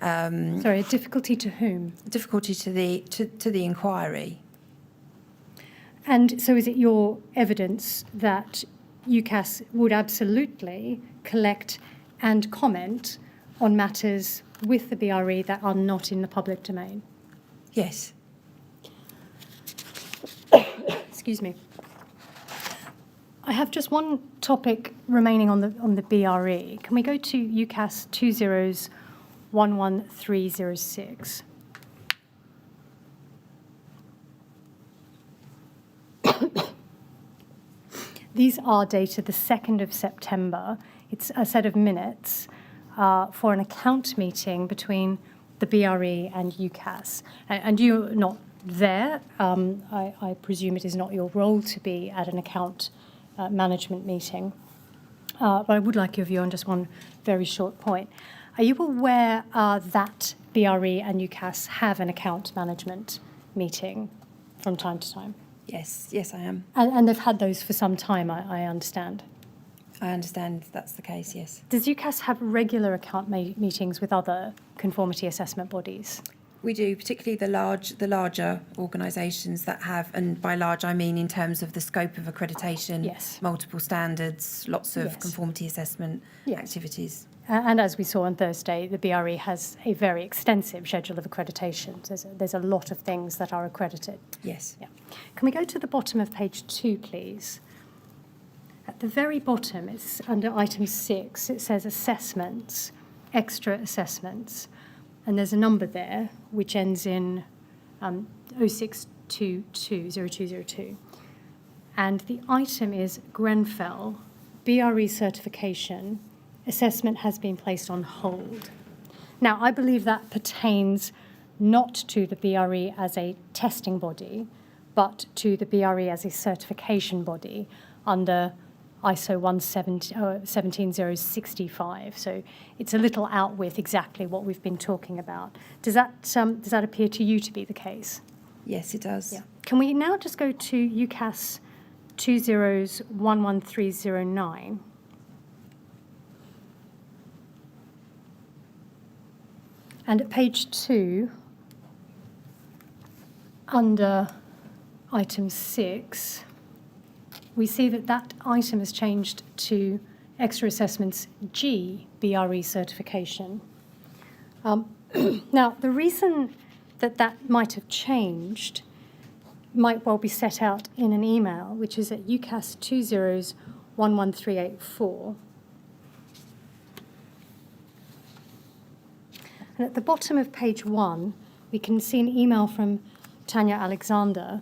Sorry, a difficulty to whom? Difficulty to the inquiry. And so is it your evidence that UCAS would absolutely collect and comment on matters with the BRE that are not in the public domain? Yes. Excuse me. I have just one topic remaining on the BRE. Can we go to UCAS 20-11306? These are dated the 2nd of September. It's a set of minutes for an account meeting between the BRE and UCAS. And you're not there. I presume it is not your role to be at an account management meeting. But I would like your view on just one very short point. Are you aware that BRE and UCAS have an account management meeting from time to time? Yes, I am. And they've had those for some time, I understand. I understand that's the case, yes. Does UCAS have regular account meetings with other conformity assessment bodies? We do, particularly the larger organisations that have, and by large I mean in terms of the scope of accreditation, yes. Multiple standards, lots of yes. conformity assessment yes. activities. And as we saw on Thursday, the BRE has a very extensive schedule of accreditations. There's a lot of things that are accredited. Yes. Yeah. Can we go to the bottom of page 2, please? At the very bottom, it's under item 6, it says assessments, extra assessments. And there's a number there which ends in 06220202. And the item is Grenfell, BRE certification, assessment has been placed on hold. Now, I believe that pertains not to the BRE as a testing body, but to the BRE as a certification body under ISO 17065. So it's a little out with exactly what we've been talking about. Does that appear to you to be the case? Yes, it does. Yeah. Can we now just go to UCAS 20-11309. And at page 2, under item 6, we see that that item has changed to Extra Assessments G BRE certification. Now, the reason that that might have changed might well be set out in an email, which is at UCAS 20-11384. And at the bottom of page 1, we can see an email from Tanya Alexander,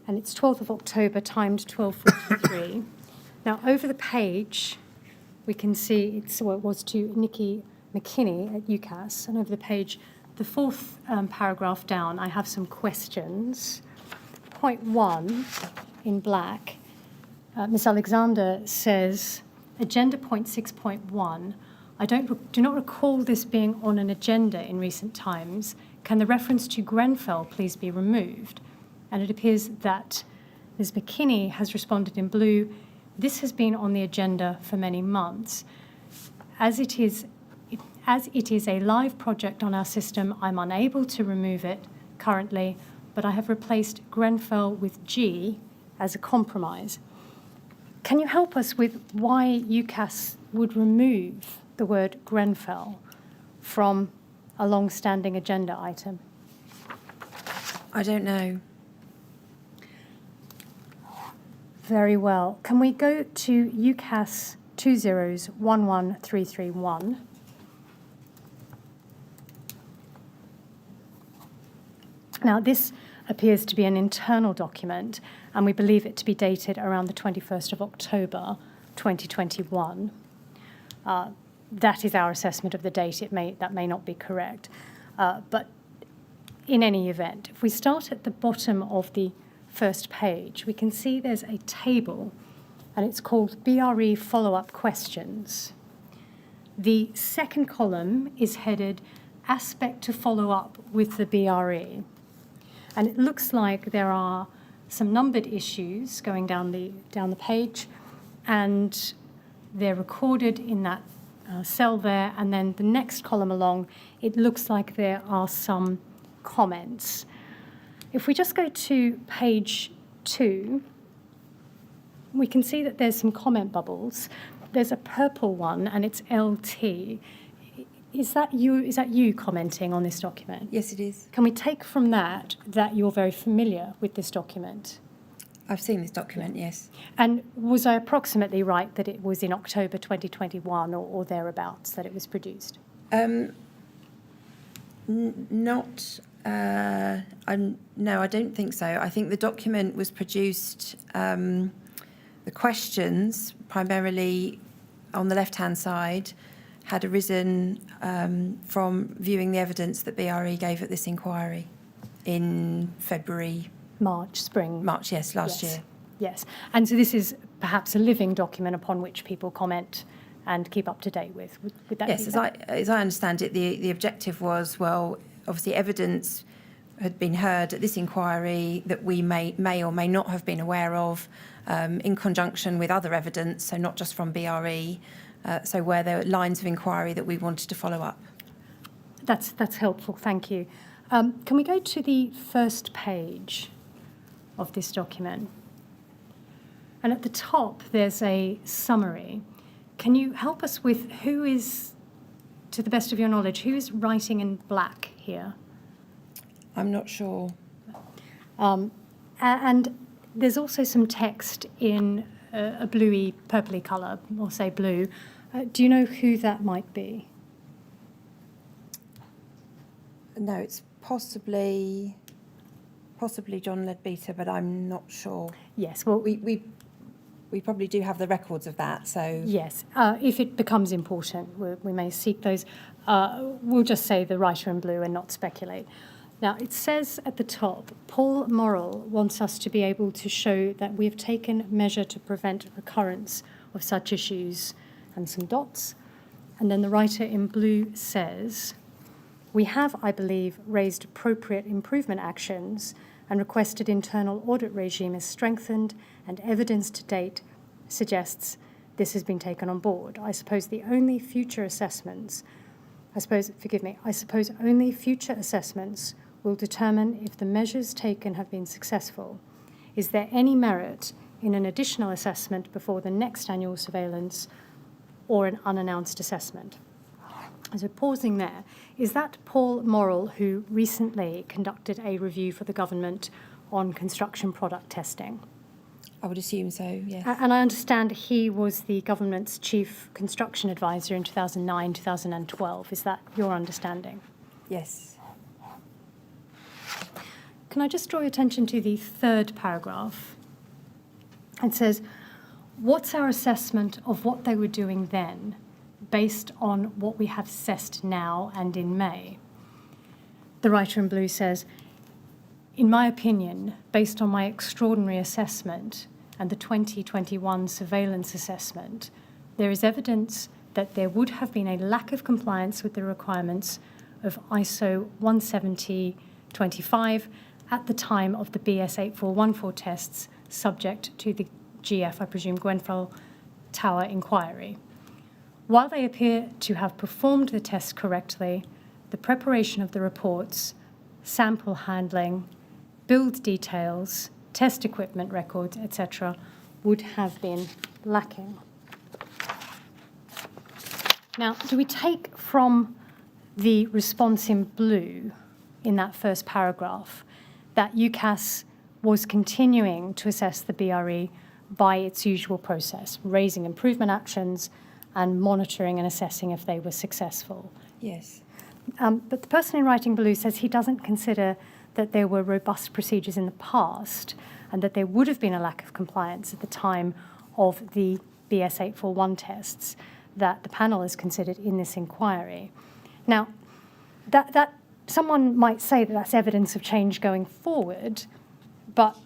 and it's 12th of October, timed 12:43. Now, over the page, we can see it was to Nikki McKinney at UCAS, and over the page, the fourth paragraph down, I have some questions. Point 1, in black, Ms. Alexander says, agenda point 6.1, I do not recall this being on an agenda in recent times. Can the reference to Grenfell please be removed? And it appears that Ms. McKinney has responded in blue, this has been on the agenda for many months. As it is a live project on our system, I'm unable to remove it currently, but I have replaced Grenfell with G as a compromise. Can you help us with why UCAS would remove the word Grenfell from a long-standing agenda item? I don't know. Very well. Can we go to UCAS 20-11331? Now, this appears to be an internal document, and we believe it to be dated around the 21st of October, 2021. That is our assessment of the date. That may not be correct. But in any event, if we start at the bottom of the first page, we can see there's a table, and it's called BRE follow-up questions. The second column is headed aspect to follow up with the BRE. And it looks like there are some numbered issues going down the page, and they're recorded in that cell there. And then the next column along, it looks like there are some comments. If we just go to page 2, we can see that there's some comment bubbles. There's a purple one, and it's LT. Is that you commenting on this document? Yes, it is. Can we take from that you're very familiar with this document? I've seen this document, yes. And was I approximately right that it was in October 2021 or thereabouts that it was produced? No, I don't think so. I think the document was produced, the questions primarily on the left-hand side had arisen from viewing the evidence that BRE gave at this inquiry in February. March, yes, last year. Yes. And so this is perhaps a living document upon which people comment and keep up to date with. Would that yes, be as I understand it, the objective was, well, obviously evidence had been heard at this inquiry that we may or may not have been aware of in conjunction with other evidence, so not just from BRE, so where there were lines of inquiry that we wanted to follow up. That's helpful, thank you. Can we go to the first page of this document? And at the top, there's a summary. Can you help us with who is, to the best of your knowledge, who is writing in black here? I'm not sure. And there's also some text in a bluey, purpley colour, or say blue. Do you know who that might be? No, it's possibly John Leadbeater, but I'm not sure. Yes, well, we probably do have the records of that, so... Yes, if it becomes important, we may seek those. We'll just say the writer in blue and not speculate. Now, it says at the top, Paul Morrell wants us to be able to show that we have taken measure to prevent recurrence of such issues, and some dots. And then the writer in blue says, we have, I believe, raised appropriate improvement actions and requested internal audit regime is strengthened, and evidence to date suggests this has been taken on board. I suppose only future assessments will determine if the measures taken have been successful. Is there any merit in an additional assessment before the next annual surveillance or an unannounced assessment? So pausing there, is that Paul Morrell, who recently conducted a review for the government on construction product testing? I would assume so, yes. And I understand he was the government's chief construction advisor in 2009, 2012. Is that your understanding? Yes. Can I just draw your attention to the third paragraph? It says, what's our assessment of what they were doing then, based on what we have assessed now and in May? The writer in blue says, in my opinion, based on my extraordinary assessment and the 2021 surveillance assessment, there is evidence that there would have been a lack of compliance with the requirements of ISO 170-25 at the time of the BS 8414 tests, subject to the GF, I presume, Grenfell Tower Inquiry. While they appear to have performed the tests correctly, the preparation of the reports, sample handling, build details, test equipment records, etc., would have been lacking. Now, do we take from the response in blue in that first paragraph that UCAS was continuing to assess the BRE by its usual process, raising improvement actions and monitoring and assessing if they were successful? Yes. But the person in writing blue says he doesn't consider that there were robust procedures in the past and that there would have been a lack of compliance at the time of the BS 841 tests that the panel has considered in this inquiry. Now, that someone might say that that's evidence of change going forward, but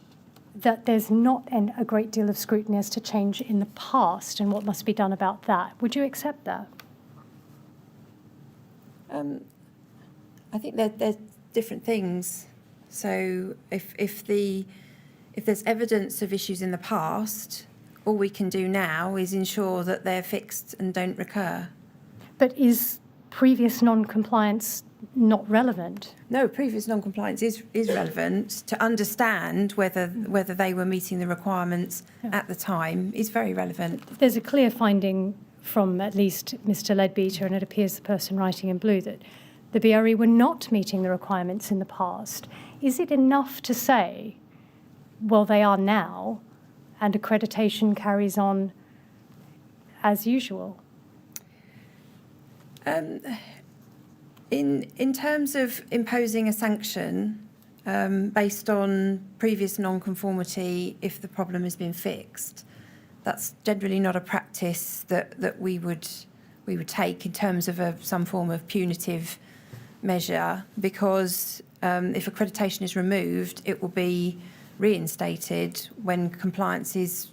that there's not a great deal of scrutiny as to change in the past and what must be done about that. Would you accept that? I think there's different things. So if there's evidence of issues in the past, all we can do now is ensure that they're fixed and don't recur. But is previous non-compliance not relevant? No, previous non-compliance is relevant. To understand whether they were meeting the requirements at the time is very relevant. There's a clear finding from at least Mr. Leadbeater, and it appears the person writing in blue, that the BRE were not meeting the requirements in the past. Is it enough to say, well, they are now, and accreditation carries on as usual? In terms of imposing a sanction based on previous non-conformity, if the problem has been fixed, that's generally not a practice that we would take in terms of some form of punitive measure, because if accreditation is removed, it will be reinstated when compliance is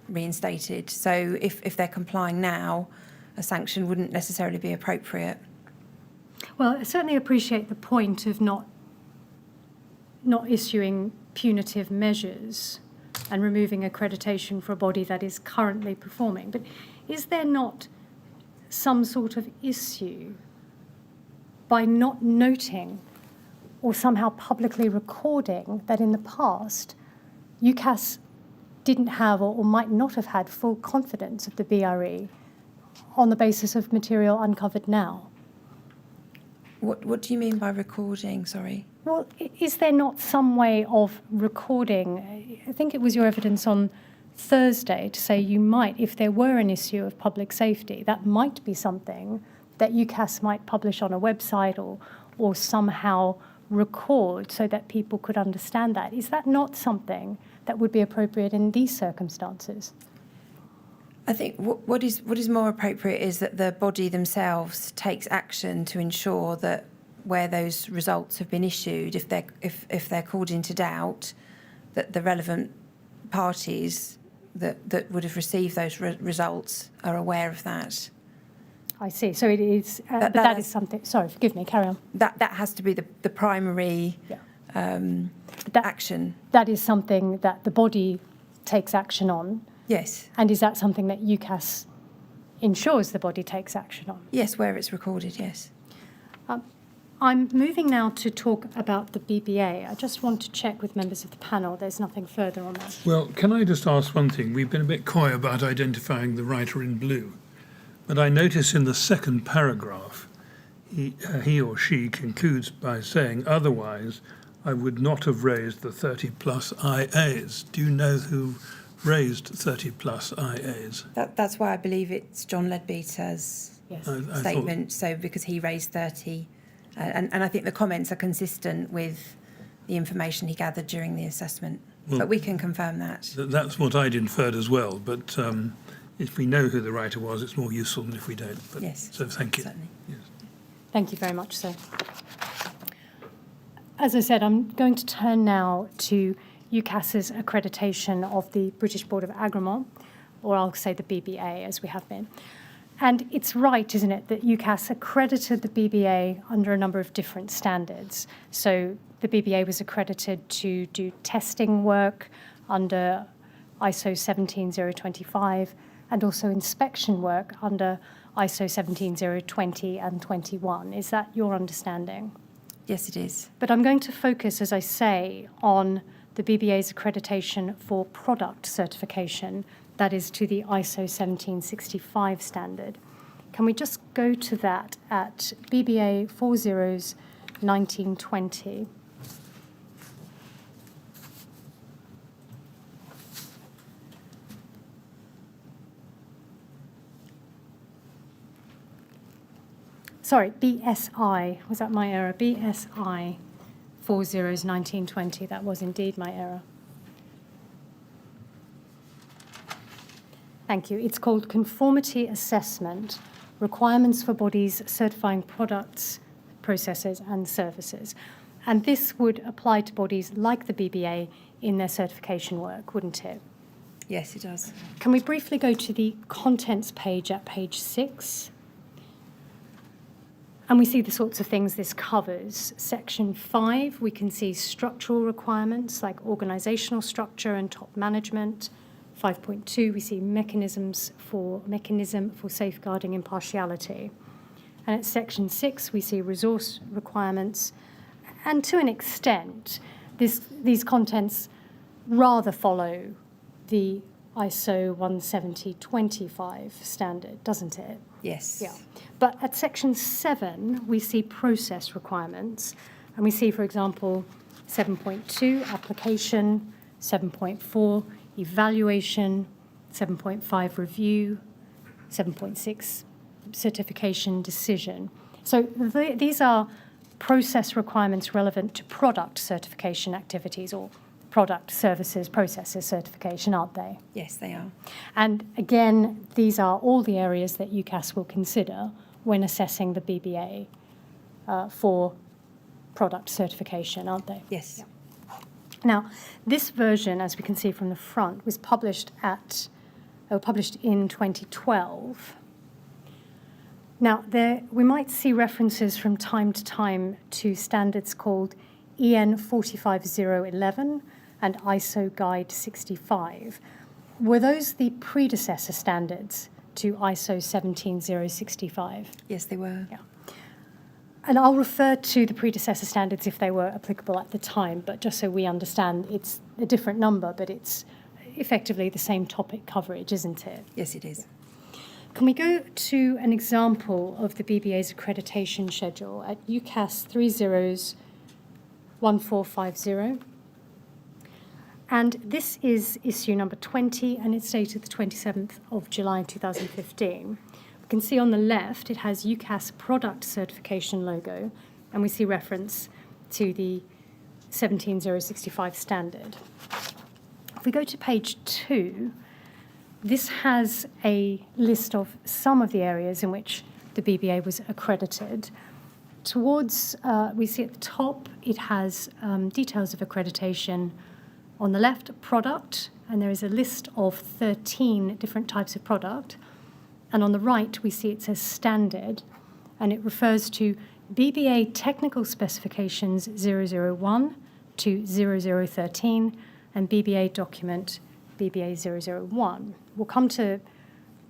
reinstated. So if they're complying now, a sanction wouldn't necessarily be appropriate. Well, I certainly appreciate the point of not issuing punitive measures and removing accreditation for a body that is currently performing. But is there not some sort of issue by not noting or somehow publicly recording that in the past UCAS didn't have or might not have had full confidence of the BRE on the basis of material uncovered now? What do you mean by recording? Sorry. Well, is there not some way of recording? I think it was your evidence on Thursday to say you might, if there were an issue of public safety, that might be something that UCAS might publish on a website or somehow record so that people could understand that. Is that not something that would be appropriate in these circumstances? I think what is more appropriate is that the body themselves takes action to ensure that where those results have been issued, if they're called into doubt, that the relevant parties that would have received those results are aware of that. I see. So it is, but that is something. Sorry, forgive me. Carry on. That has to be the primary action. That is something that the body takes action on. Yes. And is that something that UCAS ensures the body takes action on? Yes, where it's recorded, yes. I'm moving now to talk about the BBA. I just want to check with members of the panel. There's nothing further on that. Well, can I just ask one thing? We've been a bit coy about identifying the writer in blue, but I notice in the second paragraph, he or she concludes by saying, otherwise, I would not have raised the 30 plus IAs. Do you know who raised 30 plus IAs? That's why I believe it's John Leadbeater's Yes. I statement, so because he raised 30. And I think the comments are consistent with the information he gathered during the assessment. Well, but we can confirm that. That's what I'd inferred as well, but if we know who the writer was, it's more useful than if we don't. But, Yes, so thank you. certainly. Yes. Thank you very much, sir. As I said, I'm going to turn now to UCAS's accreditation of the British Board of Agreement, or I'll say the BBA, as we have been. And it's right, isn't it, that UCAS accredited the BBA under a number of different standards. So the BBA was accredited to do testing work under ISO 17025 and also inspection work under ISO 17020 and 21. Is that your understanding? Yes, it is. But I'm going to focus, as I say, on the BBA's accreditation for product certification, that is to the ISO 1765 standard. Can we just go to that at BBA 40s 1920? Sorry, BSI, was that my error? BSI 40s 1920, that was indeed my error. Thank you. It's called Conformity Assessment, Requirements for Bodies Certifying Products, Processes and Services. And this would apply to bodies like the BBA in their certification work, wouldn't it? Yes, it does. Can we briefly go to the contents page at page 6? And we see the sorts of things this covers. Section 5, we can see structural requirements like organisational structure and top management. 5.2, we see mechanism for safeguarding impartiality. And at section 6, we see resource requirements. And to an extent, these contents rather follow the ISO 17025 standard, doesn't it? Yes. Yeah. But at section 7, we see process requirements. And we see, for example, 7.2, application, 7.4, evaluation, 7.5, review, 7.6, certification decision. So these are process requirements relevant to product certification activities or product services processes certification, aren't they? Yes, they are. And again, these are all the areas that UCAS will consider when assessing the BBA for product certification, aren't they? Yes. Yeah. Now, this version, as we can see from the front, was published in 2012. Now, we might see references from time to time to standards called EN 45011 and ISO Guide 65. Were those the predecessor standards to ISO 17065? Yes, they were. Yeah. And I'll refer to the predecessor standards if they were applicable at the time, but just so we understand, it's a different number, but it's effectively the same topic coverage, isn't it? Yes, it is. Can we go to an example of the BBA's accreditation schedule at UCAS 301450? And this is issue number 20, and it's dated the 27th of July 2015. We can see on the left it has UCAS product certification logo, and we see reference to the 17065 standard. If we go to page 2, this has a list of some of the areas in which the BBA was accredited. Towards, we see at the top, it has details of accreditation. On the left, product, and there is a list of 13 different types of product. And on the right, we see it says standard, and it refers to BBA Technical Specifications 001, to 0013 and BBA document BBA 001. We'll come to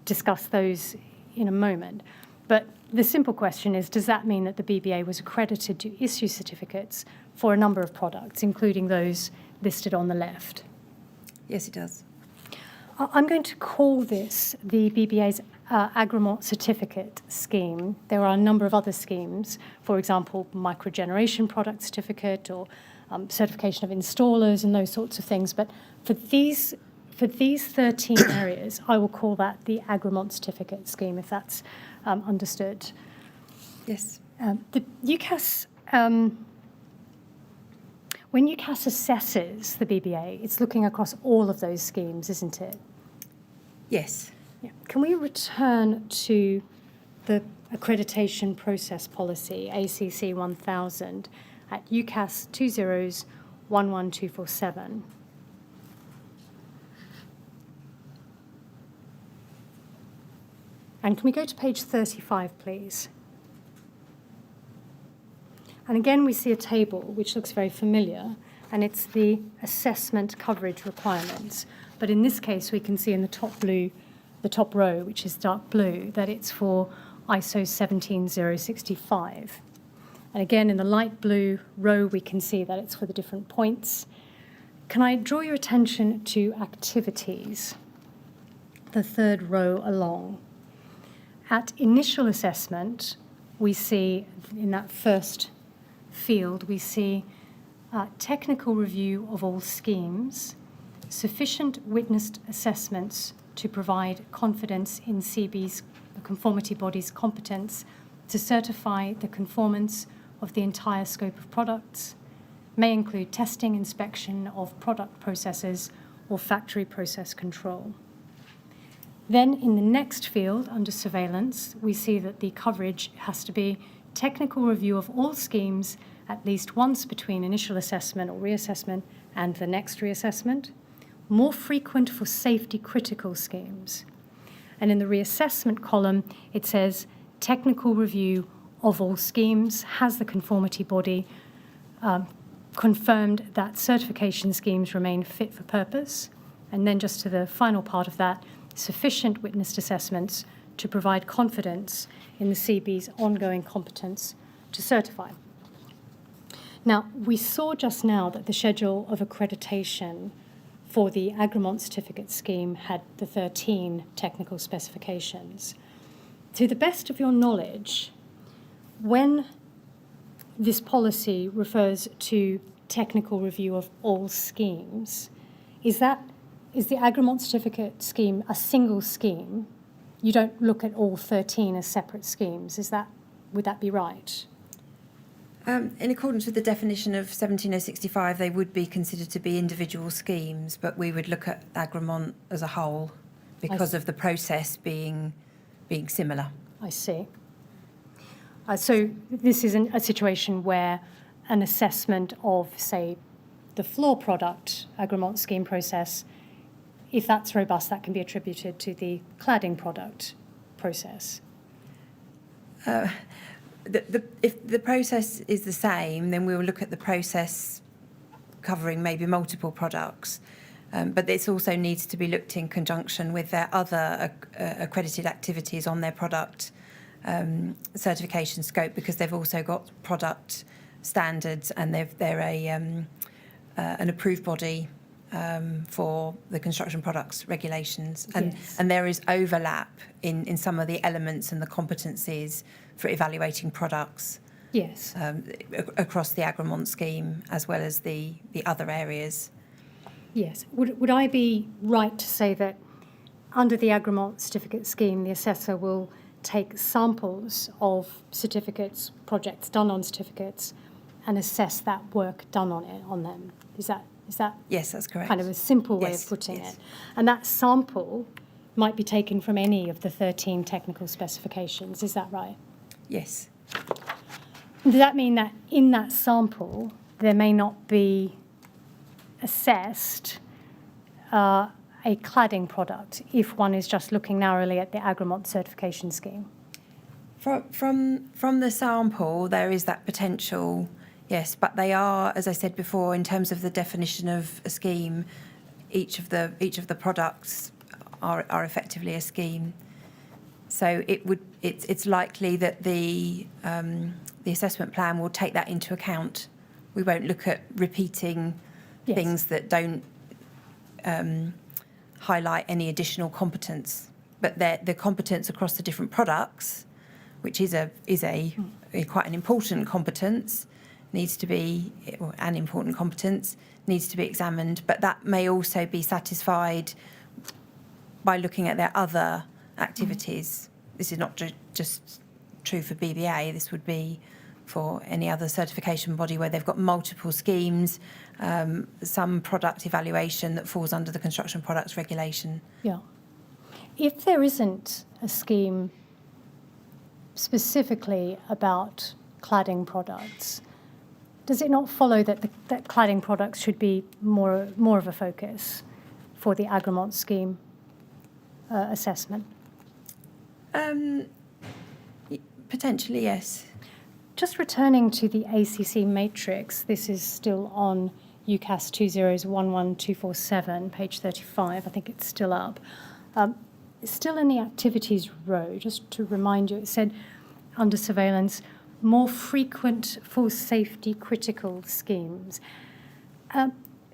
discuss those in a moment. But the simple question is, does that mean that the BBA was accredited to issue certificates for a number of products, including those listed on the left? Yes, it does. I'm going to call this the BBA's agreement certificate scheme. There are a number of other schemes, for example, microgeneration product certificate or certification of installers and those sorts of things. But for these 13 areas, I will call that the agreement certificate scheme, if that's understood. Yes. The UCAS, when UCAS assesses the BBA, it's looking across all of those schemes, isn't it? Yes. Yeah. Can we return to the accreditation process policy, ACC 1000, at UCAS 2011247? And can we go to page 35, please? And again, we see a table which looks very familiar, and it's the assessment coverage requirements. But in this case, we can see in the top row, which is dark blue, that it's for ISO 17065. And again, in the light blue row, we can see that it's for the different points. Can I draw your attention to activities, the third row along? At initial assessment, we see in that first field, we see technical review of all schemes, sufficient witnessed assessments to provide confidence in CB's, the conformity body's competence to certify the conformance of the entire scope of products, may include testing, inspection of product processes or factory process control. Then in the next field, under surveillance, we see that the coverage has to be technical review of all schemes at least once between initial assessment or reassessment and the next reassessment, more frequent for safety critical schemes. And in the reassessment column, it says technical review of all schemes, has the conformity body confirmed that certification schemes remain fit for purpose, and then just to the final part of that, sufficient witnessed assessments to provide confidence in the CB's ongoing competence to certify. Now, we saw just now that the schedule of accreditation for the agreement certificate scheme had the 13 technical specifications. To the best of your knowledge, when this policy refers to technical review of all schemes, is the agreement certificate scheme a single scheme? You don't look at all 13 as separate schemes. Would that be right? In accordance with the definition of 17065, they would be considered to be individual schemes, but we would look at agreement as a whole because of the process being similar. I see. So this is a situation where an assessment of, say, the floor product agreement scheme process, if that's robust, that can be attributed to the cladding product process. If the process is the same, then we will look at the process covering maybe multiple products. But this also needs to be looked in conjunction with their other accredited activities on their product certification scope, because they've also got product standards and they're an approved body for the construction products regulations. And there is overlap in some of the elements and the competencies for evaluating products. Yes. Across the agreement scheme as well as the other areas. Yes. Would I be right to say that under the agreement certificate scheme, the assessor will take samples of certificates, projects done on certificates, and assess that work done on them? Is that Yes, that's correct. Kind of a simple way of putting it? And that sample might be taken from any of the 13 technical specifications. Is that right? Yes. Does that mean that in that sample there may not be assessed a cladding product if one is just looking narrowly at the agreement certification scheme? From the sample, there is that potential, Yes, but they are, as I said before, in terms of the definition of a scheme, each of the products are effectively a scheme. So it's likely that the assessment plan will take that into account. We won't look at repeating things that don't highlight any additional competence, but the competence across the different products, which is quite an important competence, needs to be examined. But that may also be satisfied by looking at their other activities. This is not just true for BBA. This would be for any other certification body where they've got multiple schemes, some product evaluation that falls under the construction products regulation. Yeah. If there isn't a scheme specifically about cladding products, does it not follow that that cladding products should be more of a focus for the Agremont scheme assessment? Potentially, yes. Just returning to the ACC matrix, this is still on UCAS 2011247, page 35. I think it's still up. Still in the activities row, just to remind you, it said under surveillance, more frequent for safety critical schemes.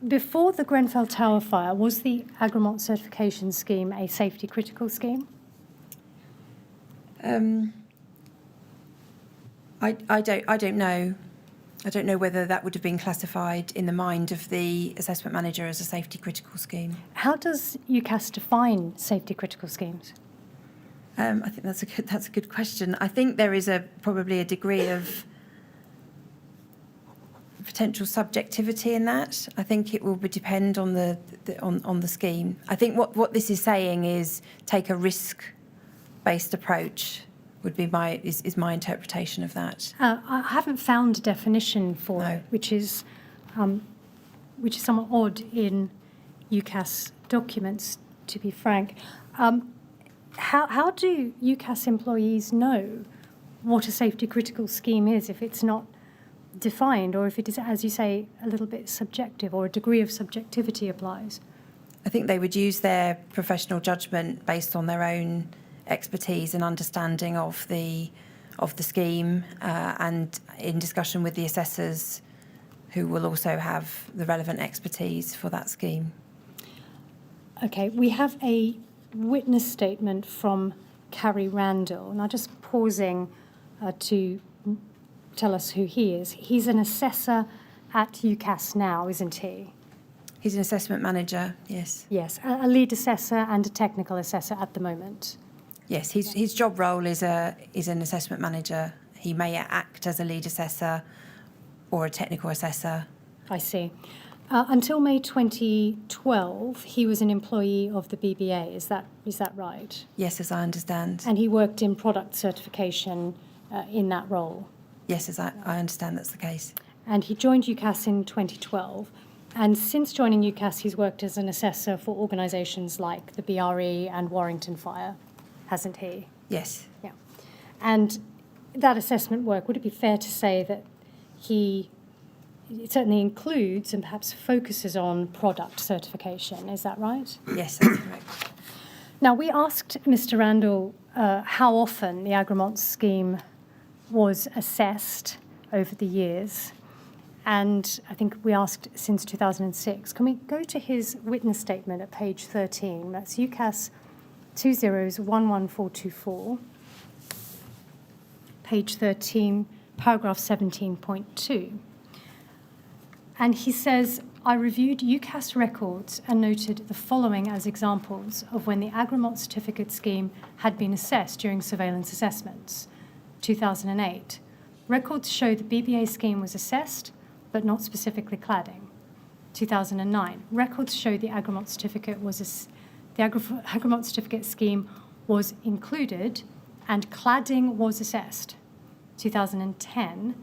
Before the Grenfell Tower fire, was the Agremont certification scheme a safety critical scheme? I don't know. I don't know whether that would have been classified in the mind of the assessment manager as a safety critical scheme. How does UCAS define safety critical schemes? I think that's a good question. I think there is probably a degree of potential subjectivity in that. I think it will depend on the scheme. I think what this is saying is take a risk-based approach. Would be my interpretation of that. I haven't found a definition for it, which is somewhat odd in UCAS documents, to be frank. How do UCAS employees know what a safety critical scheme is if it's not defined, or if it is, as you say, a little bit subjective, or a degree of subjectivity applies? I think they would use their professional judgment based on their own expertise and understanding of the scheme, and in discussion with the assessors, who will also have the relevant expertise for that scheme. Okay, we have a witness statement from Carrie Randall, and I'm just pausing to tell us who he is. He's an assessor at UCAS now, isn't he? He's an assessment manager, yes. Yes, a lead assessor and a technical assessor at the moment. Yes, his job role is an assessment manager. He may act as a lead assessor or a technical assessor. I see. Until May 2012, he was an employee of the BBA. Is that right? Yes, as I understand. And he worked in product certification in that role. Yes, as I understand that's the case. And he joined UCAS in 2012. And since joining UCAS, he's worked as an assessor for organisations like the BRE and Warrington Fire, hasn't he? Yes. Yeah. And that assessment work, would it be fair to say that it certainly includes and perhaps focuses on product certification? Is that right? Yes, that's correct. Now, we asked Mr. Randall how often the Agremont scheme was assessed over the years. And I think we asked since 2006. Can we go to his witness statement at page 13? That's UCAS 2011424, page 13, paragraph 17.2. And he says, I reviewed UCAS records and noted the following as examples of when the Agremont certificate scheme had been assessed during surveillance assessments. 2008. Records show the BBA scheme was assessed, but not specifically cladding. 2009. Records show the Agremont certificate the Agremont certificate scheme was included and cladding was assessed. 2010.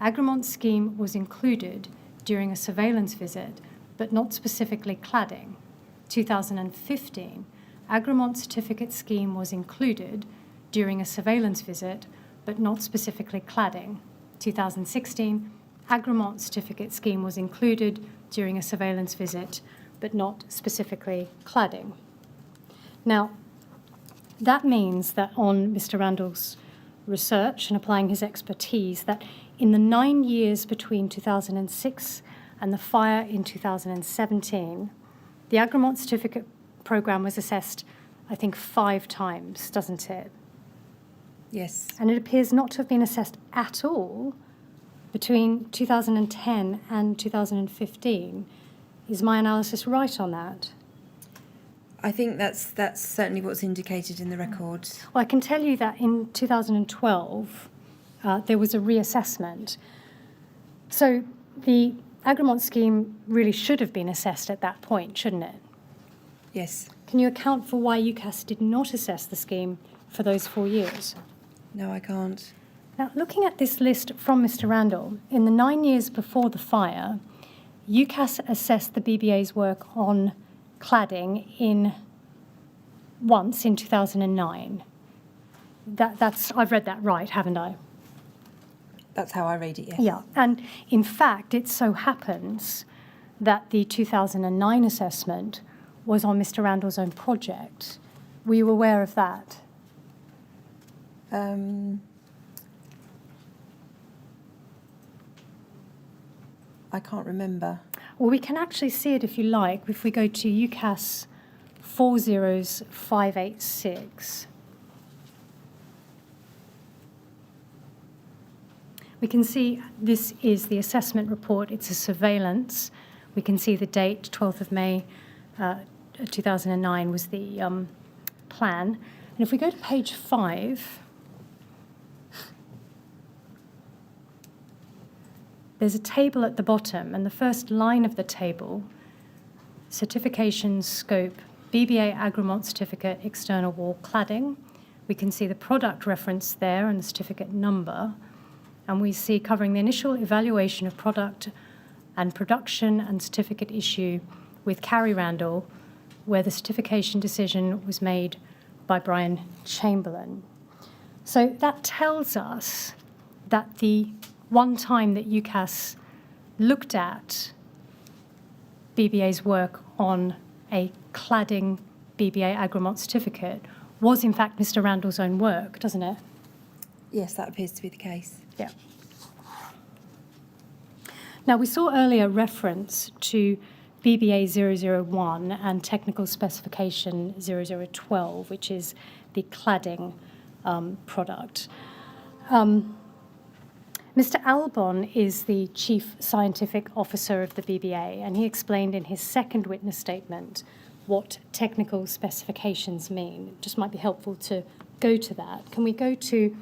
Agremont scheme was included during a surveillance visit, but not specifically cladding. 2015. Agremont certificate scheme was included during a surveillance visit, but not specifically cladding. 2016. Agremont certificate scheme was included during a surveillance visit, but not specifically cladding. Now, that means that on Mr. Randall's research and applying his expertise, that in the 9 years between 2006 and the fire in 2017, the Agremont certificate programme was assessed, I think, 5 times, doesn't it? Yes. And it appears not to have been assessed at all between 2010 and 2015. Is my analysis right on that? I think that's certainly what's indicated in the records. Well, I can tell you that in 2012, there was a reassessment. So the Agremont scheme really should have been assessed at that point, shouldn't it? Yes. Can you account for why UCAS did not assess the scheme for those 4 years? No, I can't. Now, looking at this list from Mr. Randall, in the 9 years before the fire, UCAS assessed the BBA's work on cladding once in 2009. I've read that right, haven't I? That's how I read it, yes. Yeah, and in fact, it so happens that the 2009 assessment was on Mr. Randall's own project. Were you aware of that? I can't remember. Well, we can actually see it if you like, if we go to UCAS 40586. We can see this is the assessment report. It's a surveillance. We can see the date, 12th of May 2009 was the plan. And if we go to page 5, there's a table at the bottom, and the first line of the table, certification scope, BBA Agremont certificate, external wall cladding. We can see the product reference there and the certificate number. And we see covering the initial evaluation of product and production and certificate issue with Carrie Randall, where the certification decision was made by Brian Chamberlain. So that tells us that the one time that UCAS looked at BBA's work on a cladding BBA Agremont certificate was in fact Mr. Randall's own work, doesn't it? Yes, that appears to be the case. Yeah. Now, we saw earlier reference to BBA 001 and technical specification 0012, which is the cladding product. Mr. Albon is the Chief Scientific Officer of the BBA, and he explained in his second witness statement what technical specifications mean. It just might be helpful to go to that. Can we go to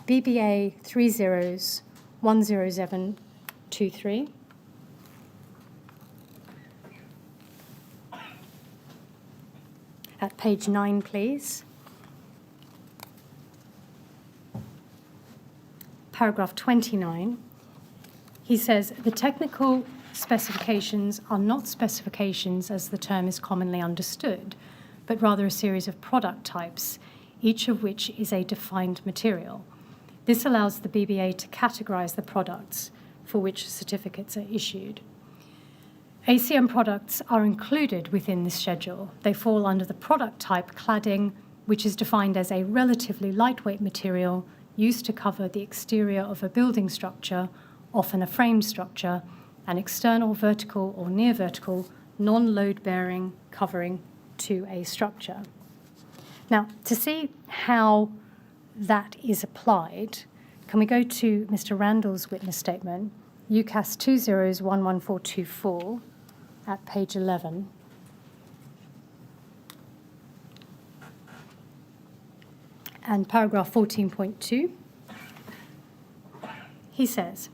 BBA 30010723? At page 9, please. Paragraph 29, he says, the technical specifications are not specifications as the term is commonly understood, but rather a series of product types, each of which is a defined material. This allows the BBA to categorise the products for which certificates are issued. ACM products are included within this schedule. They fall under the product type cladding, which is defined as a relatively lightweight material used to cover the exterior of a building structure, often a framed structure, an external vertical or near vertical, non-load-bearing covering to a structure. Now, to see how that is applied, can we go to Mr. Randall's witness statement, UCAS 2011424 at page 11. And paragraph 14.2, he says,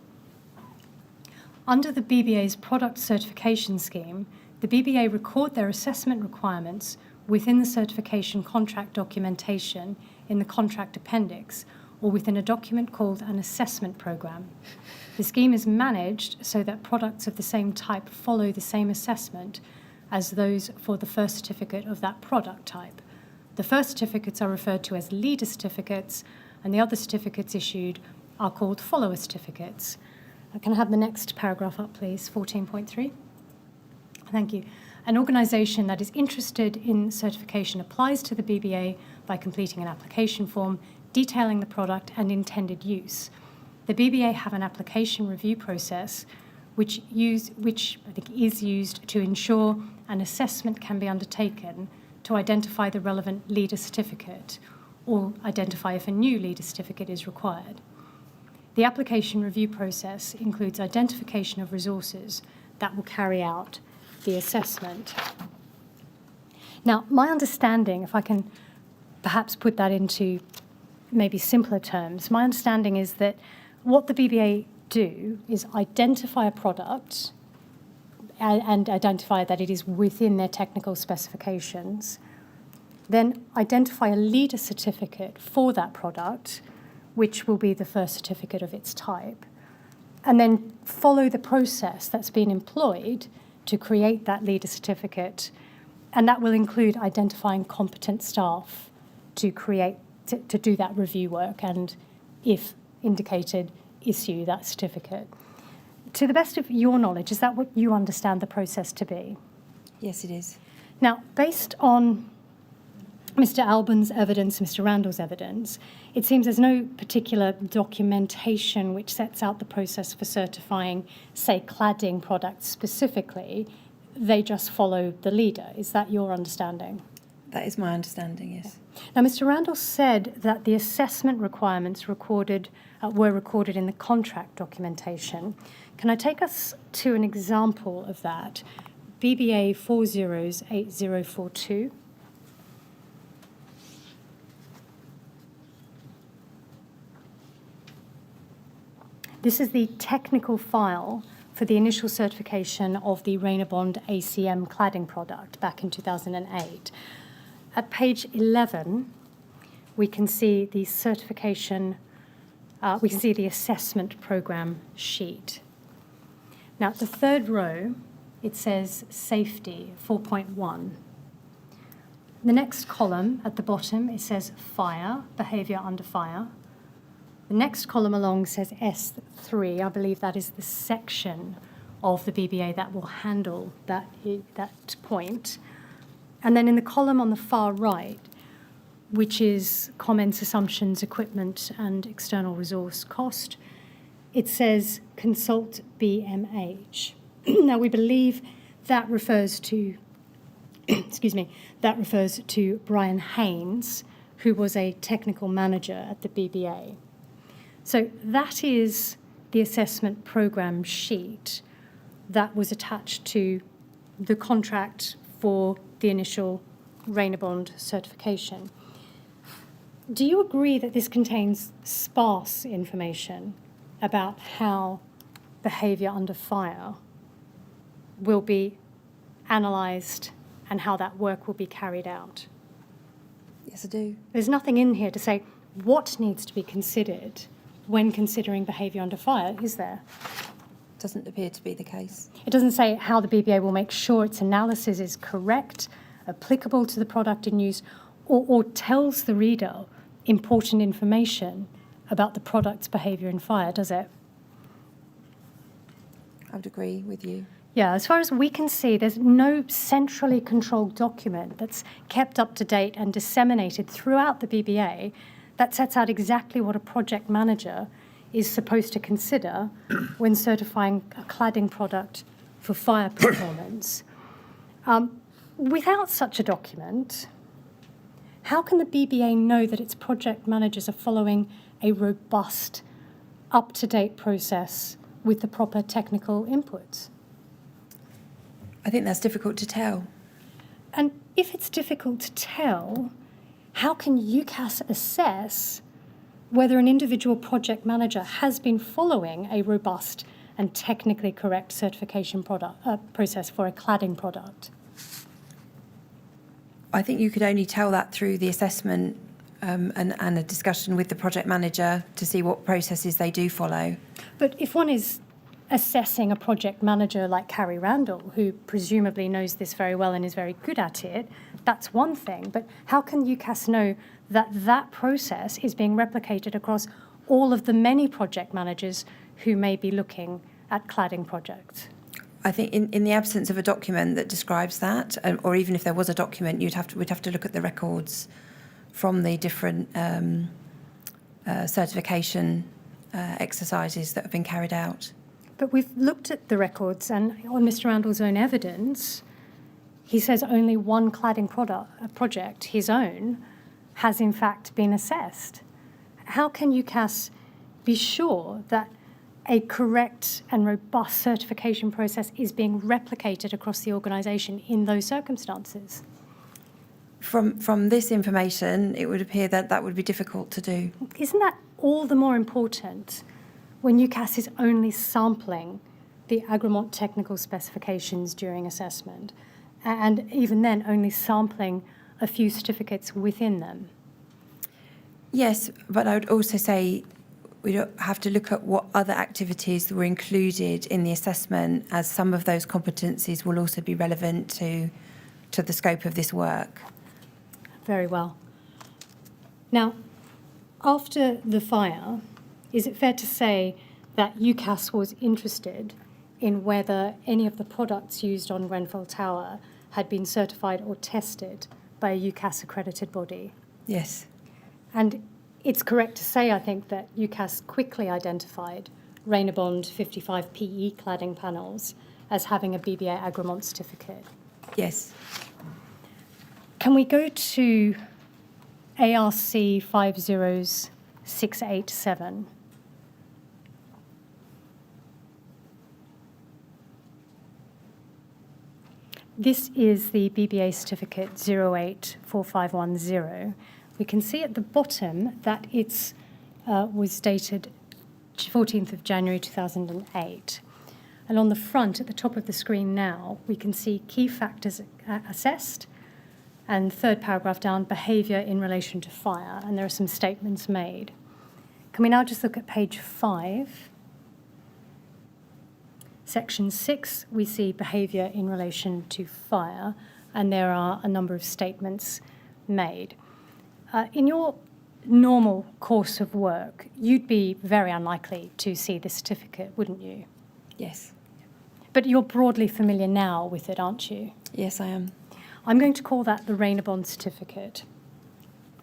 under the BBA's product certification scheme, the BBA record their assessment requirements within the certification contract documentation in the contract appendix or within a document called an assessment program. The scheme is managed so that products of the same type follow the same assessment as those for the first certificate of that product type. The first certificates are referred to as leader certificates, and the other certificates issued are called follower certificates. Can I have the next paragraph up, please? 14.3. Thank you. An organisation that is interested in certification applies to the BBA by completing an application form detailing the product and intended use. The BBA have an application review process which I think is used to ensure an assessment can be undertaken to identify the relevant leader certificate or identify if a new leader certificate is required. The application review process includes identification of resources that will carry out the assessment. Now, my understanding, if I can perhaps put that into maybe simpler terms, my understanding is that what the BBA do is identify a product and identify that it is within their technical specifications, then identify a leader certificate for that product, which will be the first certificate of its type, and then follow the process that's been employed to create that leader certificate, and that will include identifying competent staff to do that review work and, if indicated, issue that certificate. To the best of your knowledge, is that what you understand the process to be? Yes, it is. Now, based on Mr. Albin's evidence, Mr. Randall's evidence, it seems there's no particular documentation which sets out the process for certifying, say, cladding products specifically. They just follow the leader. Is that your understanding? That is my understanding, yes. Now, Mr. Randall said that the assessment requirements were recorded in the contract documentation. Can I take us to an example of that? BBA 408042. This is the technical file for the initial certification of the Rainabond ACM cladding product back in 2008. At page 11, we can see the certification, we can see the assessment program sheet. Now, at the third row, it says safety 4.1. The next column at the bottom, it says fire, behaviour under fire. The next column along says S3. I believe that is the section of the BBA that will handle that point. And then in the column on the far right, which is comments, assumptions, equipment, and external resource cost, it says consult BMH. Now, we believe that refers to, that refers to Brian Haynes, who was a technical manager at the BBA. So that is the assessment program sheet that was attached to the contract for the initial Rainabond certification. Do you agree that this contains sparse information about how behaviour under fire will be analysed and how that work will be carried out? Yes, I do. There's nothing in here to say what needs to be considered when considering behaviour under fire, is there? Doesn't appear to be the case. It doesn't say how the BBA will make sure its analysis is correct, applicable to the product in use, or tells the reader important information about the product's behaviour in fire, does it? I would agree with you. Yeah, as far as we can see, there's no centrally controlled document that's kept up to date and disseminated throughout the BBA that sets out exactly what a project manager is supposed to consider when certifying a cladding product for fire performance. Without such a document, how can the BBA know that its project managers are following a robust, up-to-date process with the proper technical inputs? I think that's difficult to tell. And if it's difficult to tell, how can UCAS assess whether an individual project manager has been following a robust and technically correct certification process for a cladding product? I think you could only tell that through the assessment and a discussion with the project manager to see what processes they do follow. But if one is assessing a project manager like Carrie Randall, who presumably knows this very well and is very good at it, that's one thing. But how can UCAS know that that process is being replicated across all of the many project managers who may be looking at cladding projects? I think in the absence of a document that describes that, or even if there was a document, we'd have to look at the records from the different certification exercises that have been carried out. But we've looked at the records, and on Mr. Randall's own evidence, he says only one cladding project, his own, has in fact been assessed. How can UCAS be sure that a correct and robust certification process is being replicated across the organisation in those circumstances? From this information, it would appear that that would be difficult to do. Isn't that all the more important when UCAS is only sampling the Agremont technical specifications during assessment, and even then only sampling a few certificates within them? Yes, but I would also say we don't have to look at what other activities were included in the assessment, as some of those competencies will also be relevant to the scope of this work. Very well. Now, after the fire, is it fair to say that UCAS was interested in whether any of the products used on Grenfell Tower had been certified or tested by a UCAS accredited body? Yes. And it's correct to say, I think, that UCAS quickly identified Rainabond 55 PE cladding panels as having a BBA Agremont certificate. Yes. Can we go to ARC 50687? This is the BBA certificate 084510. We can see at the bottom that it was dated 14th of January 2008. And on the front, at the top of the screen now, we can see key factors assessed, and third paragraph down, behaviour in relation to fire, and there are some statements made. Can we now just look at page 5? Section 6, we see behaviour in relation to fire, and there are a number of statements made. In your normal course of work, you'd be very unlikely to see this certificate, wouldn't you? Yes. But you're broadly familiar now with it, aren't you? Yes, I am. I'm going to call that the Rainabond certificate.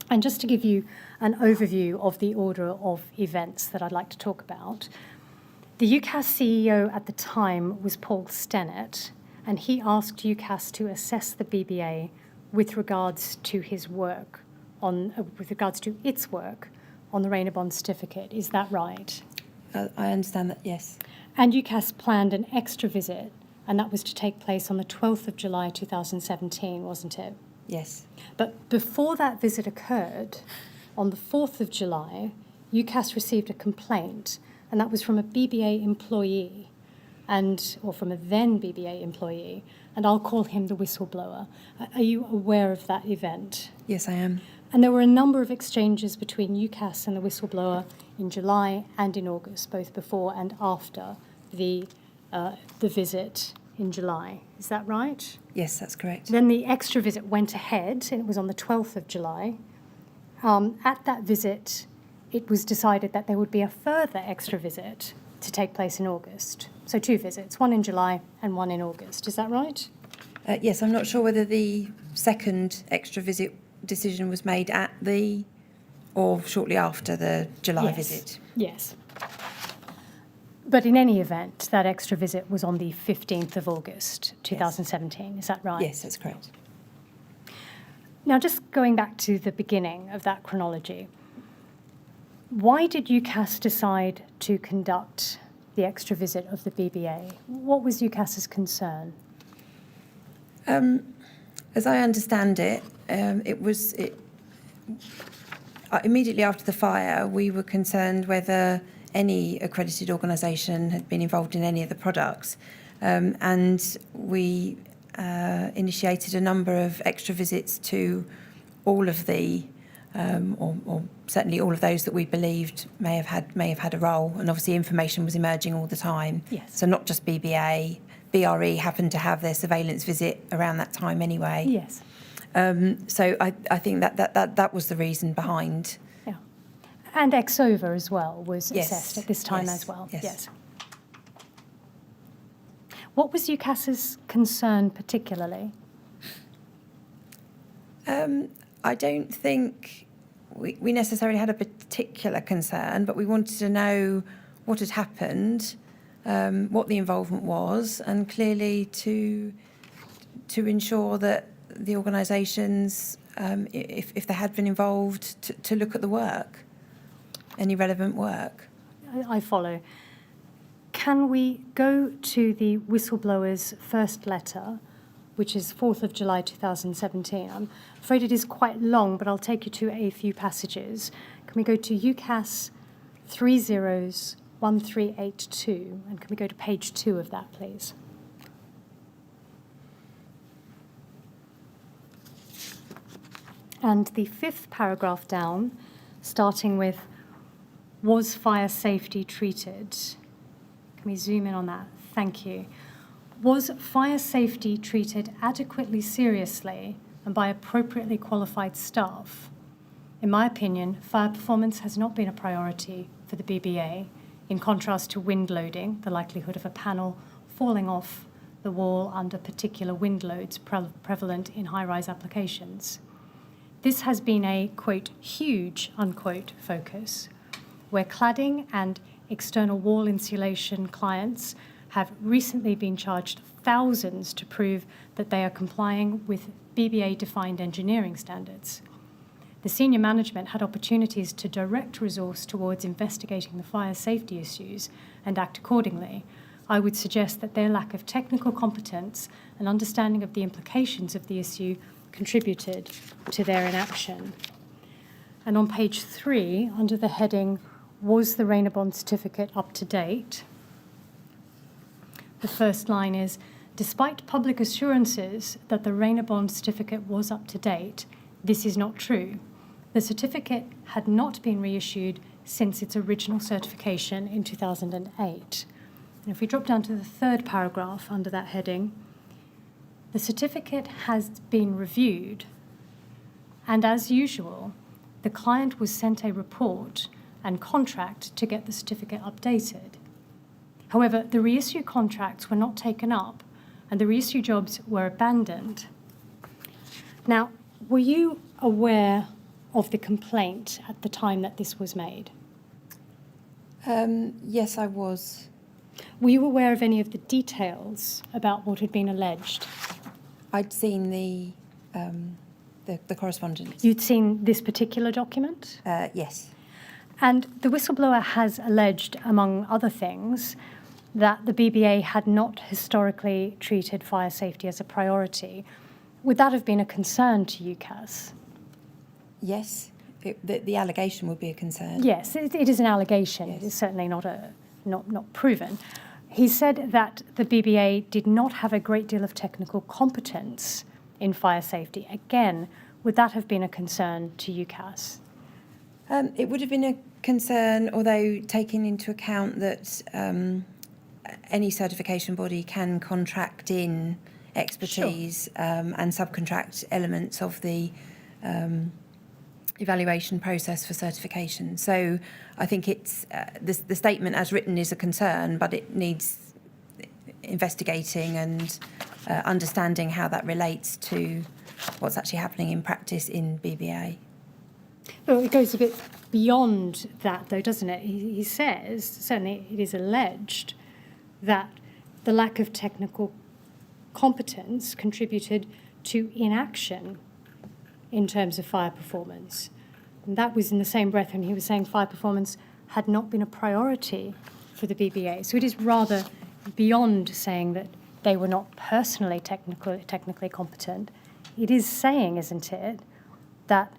And just to give you an overview of the order of events that I'd like to talk about, the UCAS CEO at the time was Paul Stennett, and he asked UCAS to assess the BBA with regards to his work with regards to its work on the Rainabond certificate. Is that right? I understand that, yes. And UCAS planned an extra visit, and that was to take place on the 12th of July 2017, wasn't it? Yes. But before that visit occurred, on the 4th of July, UCAS received a complaint, and that was from a BBA employee, or from a then BBA employee, and I'll call him the whistleblower. Are you aware of that event? Yes, I am. And there were a number of exchanges between UCAS and the whistleblower in July and in August, both before and after the visit in July. Is that right? Yes, that's correct. Then the extra visit went ahead, and it was on the 12th of July. At that visit, it was decided that there would be a further extra visit to take place in August. So 2 visits, one in July and one in August. Is that right? Yes, I'm not sure whether the second extra visit decision was made or shortly after the July visit. Yes. But in any event, that extra visit was on the 15th of August 2017. Yes. Is that right? Yes, that's correct. Now, just going back to the beginning of that chronology, why did UCAS decide to conduct the extra visit of the BBA? What was UCAS's concern? As I understand it, immediately after the fire, we were concerned whether any accredited organisation had been involved in any of the products, and we initiated a number of extra visits to all of the, or certainly all of those that we believed may have had a role, and obviously information was emerging all the time. Yes. So not just BBA, BRE happened to have their surveillance visit around that time anyway. Yes. So I think that was the reason behind. Yeah. And ex-over as well was Yes, assessed at this time yes, as well. yes. What was UCAS's concern particularly? I don't think we necessarily had a particular concern, but we wanted to know what had happened, what the involvement was, and clearly to ensure that the organisations, if they had been involved, to look at the work, any relevant work. I follow. Can we go to the whistleblower's first letter, which is 4th of July 2017? I'm afraid it is quite long, but I'll take you to a few passages. Can we go to UCAS 301382? And can we go to page 2 of that, please? And the 5th paragraph down, starting with, was fire safety treated? Can we zoom in on that? Thank you. Was fire safety treated adequately seriously and by appropriately qualified staff? In my opinion, fire performance has not been a priority for the BBA, in contrast to wind loading, the likelihood of a panel falling off the wall under particular wind loads prevalent in high-rise applications. This has been a, quote, huge, unquote, focus, where cladding and external wall insulation clients have recently been charged thousands to prove that they are complying with BBA-defined engineering standards. The senior management had opportunities to direct resource towards investigating the fire safety issues and act accordingly. I would suggest that their lack of technical competence and understanding of the implications of the issue contributed to their inaction. And on page 3, under the heading, was the Rayner Bond certificate up to date? The first line is, despite public assurances that the Rayner Bond certificate was up to date, this is not true. The certificate had not been reissued since its original certification in 2008. And if we drop down to the 3rd paragraph under that heading, the certificate has been reviewed, and as usual, the client was sent a report and contract to get the certificate updated. However, the reissue contracts were not taken up and the reissue jobs were abandoned. Now, were you aware of the complaint at the time that this was made? Yes, I was. Were you aware of any of the details about what had been alleged? I'd seen the correspondence. You'd seen this particular document? Yes. And the whistleblower has alleged, among other things, that the BBA had not historically treated fire safety as a priority. Would that have been a concern to UCAS? Yes. The allegation would be a concern. Yes, it is an allegation. Yes. It is certainly not proven. He said that the BBA did not have a great deal of technical competence in fire safety. Again, would that have been a concern to UCAS? It would have been a concern, although taking into account that any certification body can contract in expertise and subcontract elements of the evaluation process for certification. So I think it's the statement as written is a concern, but it needs investigating and understanding how that relates to what's actually happening in practice in BBA. Well, it goes a bit beyond that, though, doesn't it? He says, certainly it is alleged, that the lack of technical competence contributed to inaction in terms of fire performance. And that was in the same breath when he was saying fire performance had not been a priority for the BBA. So it is rather beyond saying that they were not personally technically competent. It is saying, isn't it, that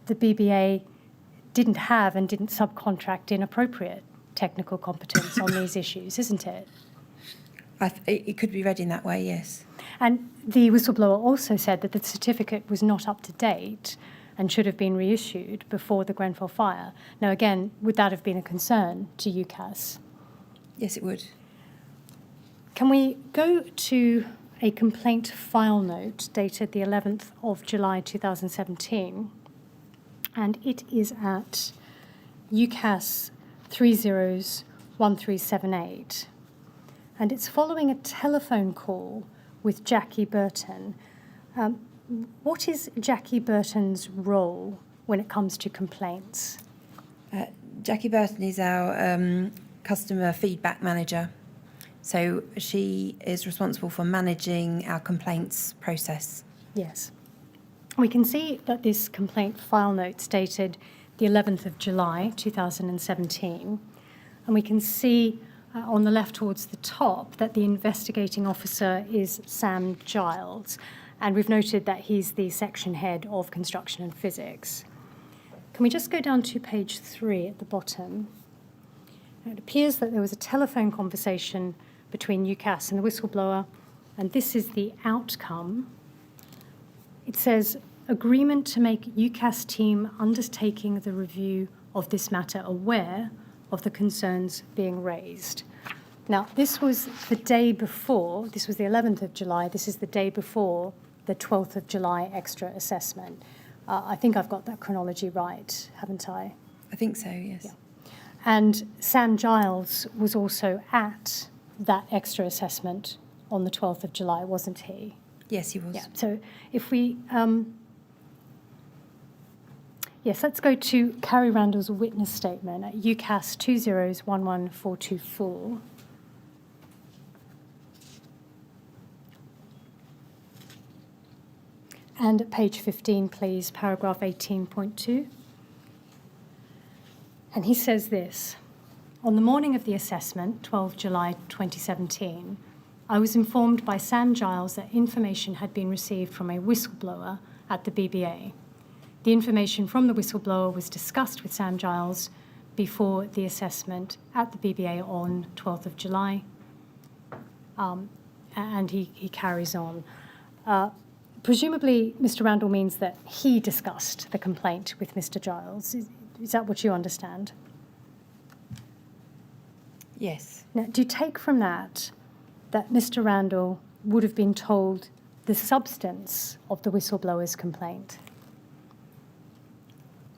the BBA didn't have and didn't subcontract inappropriate technical competence on these issues, isn't it? It could be read in that way, yes. And the whistleblower also said that the certificate was not up to date and should have been reissued before the Grenfell fire. Now, again, would that have been a concern to UCAS? Yes, it would. Can we go to a complaint file note dated the 11th of July 2017? And it is at UCAS 301378, and it's following a telephone call with Jackie Burton. What is Jackie Burton's role when it comes to complaints? Jackie Burton is our customer feedback manager. So she is responsible for managing our complaints process. Yes. We can see that this complaint file note dated the 11th of July 2017, and we can see on the left towards the top that the investigating officer is Sam Giles, and we've noted that he's the section head of construction and physics. Can we just go down to page 3 at the bottom? Now, it appears that there was a telephone conversation between UCAS and the whistleblower, and this is the outcome. It says, agreement to make UCAS team undertaking the review of this matter aware of the concerns being raised. Now, this was the day before, this was the 11th of July, this is the day before the 12th of July extra assessment. I think I've got that chronology right, haven't I? I think so, yes. Yeah. And Sam Giles was also at that extra assessment on the 12th of July, wasn't he? Yes, he was. Yeah. So if we, yes, let's go to Carrie Randall's witness statement at UCAS 2011424. And at page 15, please, paragraph 18.2. And he says this: on the morning of the assessment, 12 July 2017, I was informed by Sam Giles that information had been received from a whistleblower at the BBA. The information from the whistleblower was discussed with Sam Giles before the assessment at the BBA on 12th of July. And he carries on. Presumably, Mr. Randall means that he discussed the complaint with Mr. Giles. Is that what you understand? Yes. Now, do you take from that that Mr. Randall would have been told the substance of the whistleblower's complaint?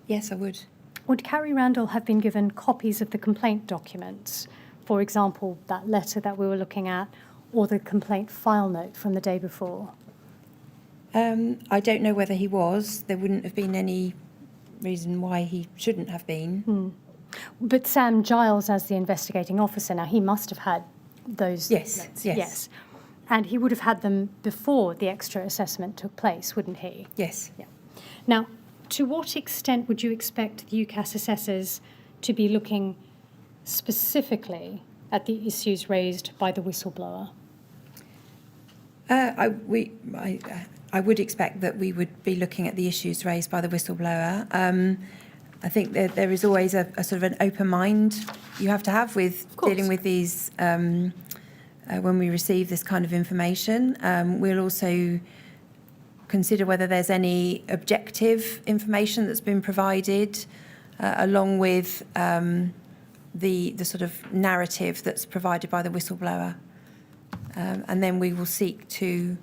Yes, I would. Would Carrie Randall have been given copies of the complaint documents, for example, that letter that we were looking at, or the complaint file note from the day before? I don't know whether he was. There wouldn't have been any reason why he shouldn't have been. But Sam Giles, as the investigating officer, now he must have had those Yes, notes. yes. And he would have had them before the extra assessment took place, wouldn't he? Yes. Yeah. Now, to what extent would you expect the UCAS assessors to be looking specifically at the issues raised by the whistleblower? I would expect that we would be looking at the issues raised by the whistleblower. I think that there is always a sort of an open mind you have to have with dealing with these when we receive this kind of information. We'll also consider whether there's any objective information that's been provided along with the sort of narrative that's provided by the whistleblower. And then we will seek to,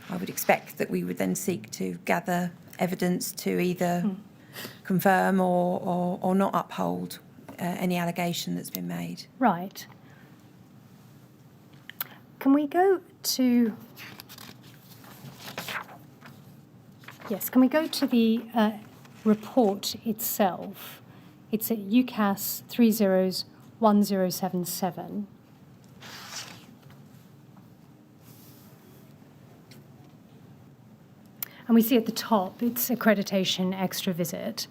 I would expect that we would then seek to gather evidence to either confirm or not uphold any allegation that's been made. Right. Can we go to... Yes, can we go to the report itself? It's at UCAS 301077. And we see at the top, it's accreditation extra visit.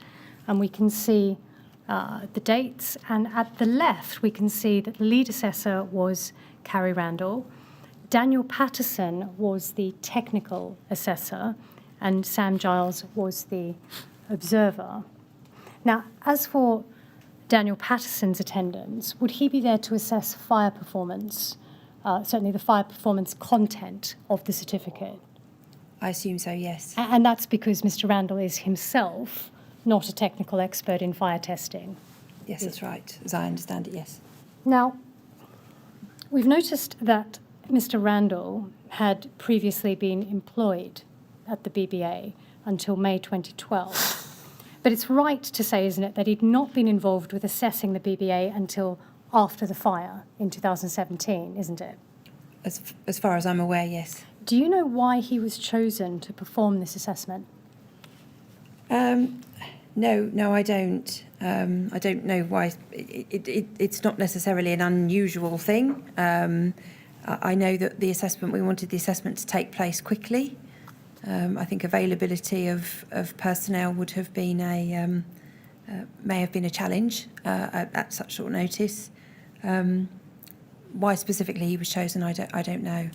And we can see the dates. And at the left, we can see that the lead assessor was Carrie Randall. Daniel Patterson was the technical assessor, and Sam Giles was the observer. Now, as for Daniel Patterson's attendance, would he be there to assess fire performance, certainly the fire performance content of the certificate? I assume so, yes. And that's because Mr. Randall is himself not a technical expert in fire testing. Yes, that's right, as I understand it, yes. Now, we've noticed that Mr. Randall had previously been employed at the BBA until May 2012. But it's right to say, isn't it, that he'd not been involved with assessing the BBA until after the fire in 2017, isn't it? As far as I'm aware, yes. Do you know why he was chosen to perform this assessment? No, I don't. I don't know why. It's not necessarily an unusual thing. I know that we wanted the assessment to take place quickly. I think availability of personnel would have been may have been a challenge at such short notice. Why specifically he was chosen, I don't know.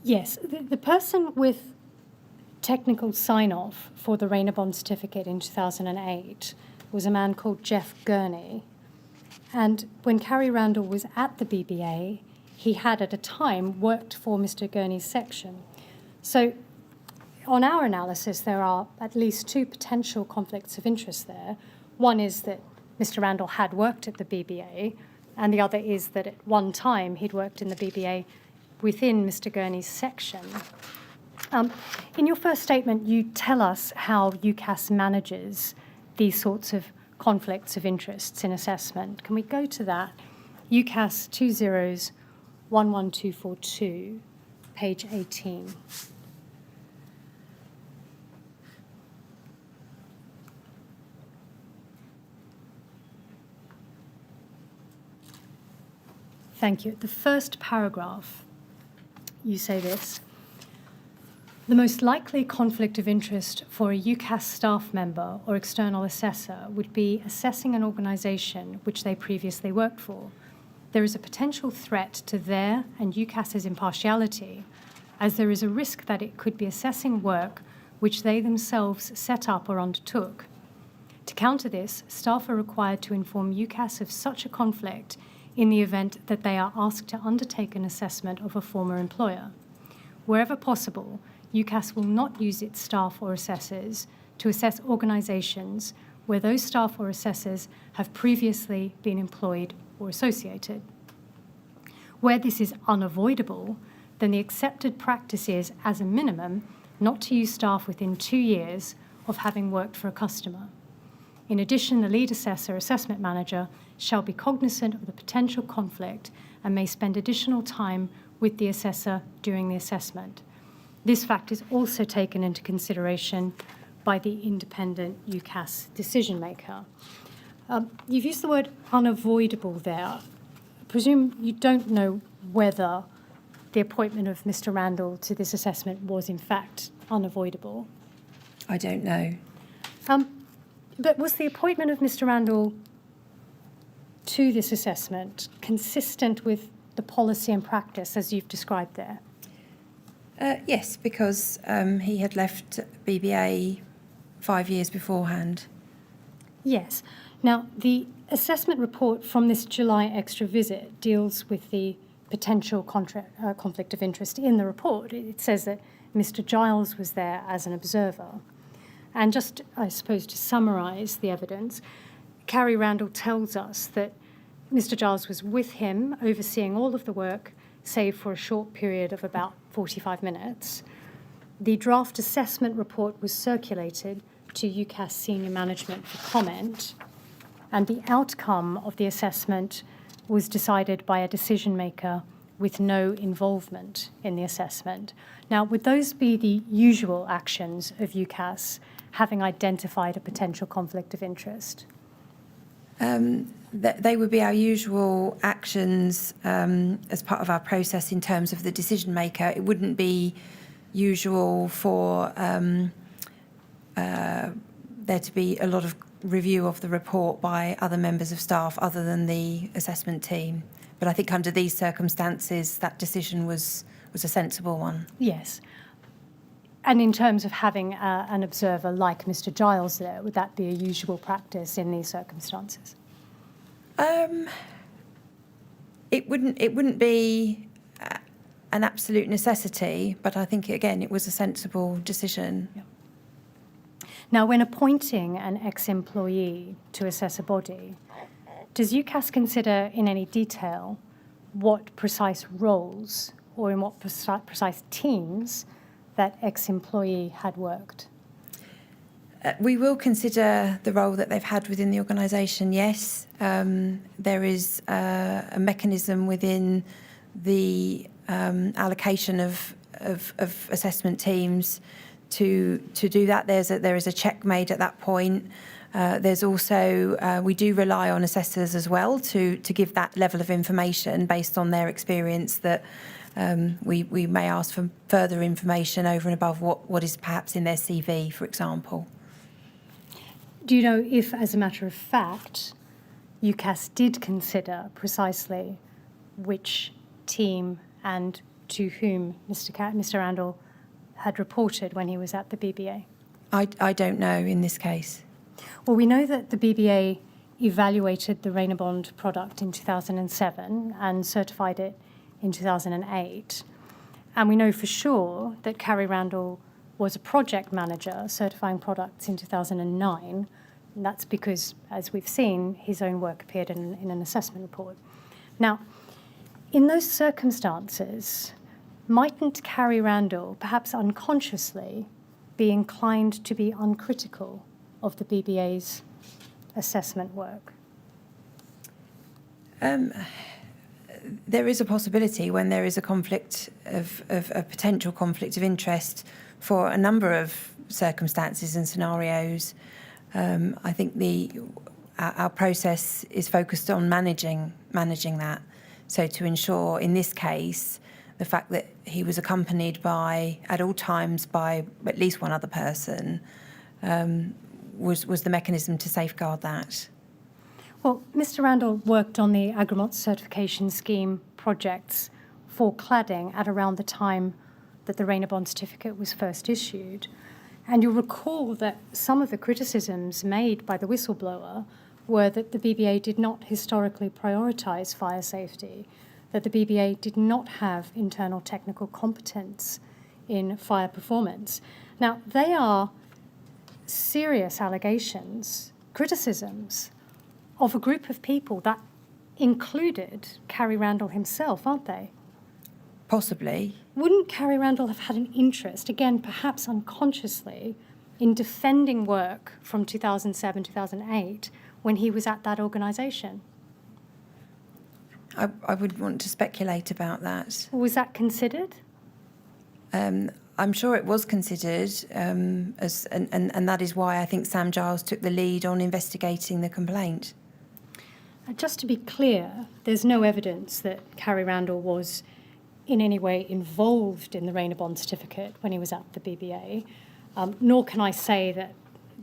Yes, the person with technical sign-off for the Rayner Bond certificate in 2008 was a man called Jeff Gurney. And when Carrie Randall was at the BBA, he had at a time worked for Mr. Gurney's section. So on our analysis, there are at least two potential conflicts of interest there. One is that Mr. Randall had worked at the BBA, and the other is that at one time he'd worked in the BBA within Mr. Gurney's section. In your first statement, you tell us how UCAS manages these sorts of conflicts of interests in assessment. Can we go to that? UCAS 20-11242, page 18. Thank you. The first paragraph, you say this: the most likely conflict of interest for a UCAS staff member or external assessor would be assessing an organisation which they previously worked for. There is a potential threat to their and UCAS's impartiality, as there is a risk that it could be assessing work which they themselves set up or undertook. To counter this, staff are required to inform UCAS of such a conflict in the event that they are asked to undertake an assessment of a former employer. Wherever possible, UCAS will not use its staff or assessors to assess organisations where those staff or assessors have previously been employed or associated. Where this is unavoidable, then the accepted practice is, as a minimum, not to use staff within 2 years of having worked for a customer. In addition, the lead assessor, assessment manager, shall be cognizant of the potential conflict and may spend additional time with the assessor during the assessment. This fact is also taken into consideration by the independent UCAS decision maker. You've used the word unavoidable there. I presume you don't know whether the appointment of Mr. Randall to this assessment was in fact unavoidable. I don't know. But was the appointment of Mr. Randall to this assessment consistent with the policy and practice as you've described there? Yes, because he had left BBA 5 years beforehand. Yes. Now, the assessment report from this July extra visit deals with the potential conflict of interest in the report. It says that Mr. Giles was there as an observer. And just, I suppose, to summarise the evidence, Carrie Randall tells us that Mr. Giles was with him, overseeing all of the work, save for a short period of about 45 minutes. The draft assessment report was circulated to UCAS senior management for comment, and the outcome of the assessment was decided by a decision maker with no involvement in the assessment. Now, would those be the usual actions of UCAS, having identified a potential conflict of interest? They would be our usual actions as part of our process in terms of the decision maker. It wouldn't be usual for there to be a lot of review of the report by other members of staff other than the assessment team. But I think under these circumstances, that decision was a sensible one. Yes. And in terms of having an observer like Mr. Giles there, would that be a usual practice in these circumstances? It wouldn't be an absolute necessity, but I think, again, it was a sensible decision. Yeah. Now, when appointing an ex-employee to assess a body, does UCAS consider in any detail what precise roles or in what precise teams that ex-employee had worked? We will consider the role that they've had within the organisation, yes. There is a mechanism within the allocation of assessment teams to do that. There is a check made at that point. There's also, we do rely on assessors as well to give that level of information based on their experience, that we may ask for further information over and above what is perhaps in their CV, for example. Do you know if, as a matter of fact, UCAS did consider precisely which team and to whom Mr. Randall had reported when he was at the BBA? I don't know in this case. Well, we know that the BBA evaluated the Rainer Bond product in 2007 and certified it in 2008. And we know for sure that Carrie Randall was a project manager certifying products in 2009. And that's because, as we've seen, his own work appeared in an assessment report. Now, in those circumstances, mightn't Carrie Randall, perhaps unconsciously, be inclined to be uncritical of the BBA's assessment work? There is a possibility when there is a conflict of a potential conflict of interest for a number of circumstances and scenarios. I think our process is focused on managing that. So to ensure, in this case, the fact that he was accompanied at all times by at least one other person was the mechanism to safeguard that. Well, Mr. Randall worked on the Agreement Certification Scheme projects for cladding at around the time that the Rainer Bond certificate was first issued. And you'll recall that some of the criticisms made by the whistleblower were that the BBA did not historically prioritise fire safety, that the BBA did not have internal technical competence in fire performance. Now, they are serious allegations, criticisms of a group of people that included Carrie Randall himself, aren't they? Possibly. Wouldn't Carrie Randall have had an interest, again, perhaps unconsciously, in defending work from 2007, 2008, when he was at that organisation? I wouldn't want to speculate about that. Was that considered? I'm sure it was considered, and that is why I think Sam Giles took the lead on investigating the complaint. Just to be clear, there's no evidence that Carrie Randall was in any way involved in the Rainer Bond certificate when he was at the BBA, nor can I say that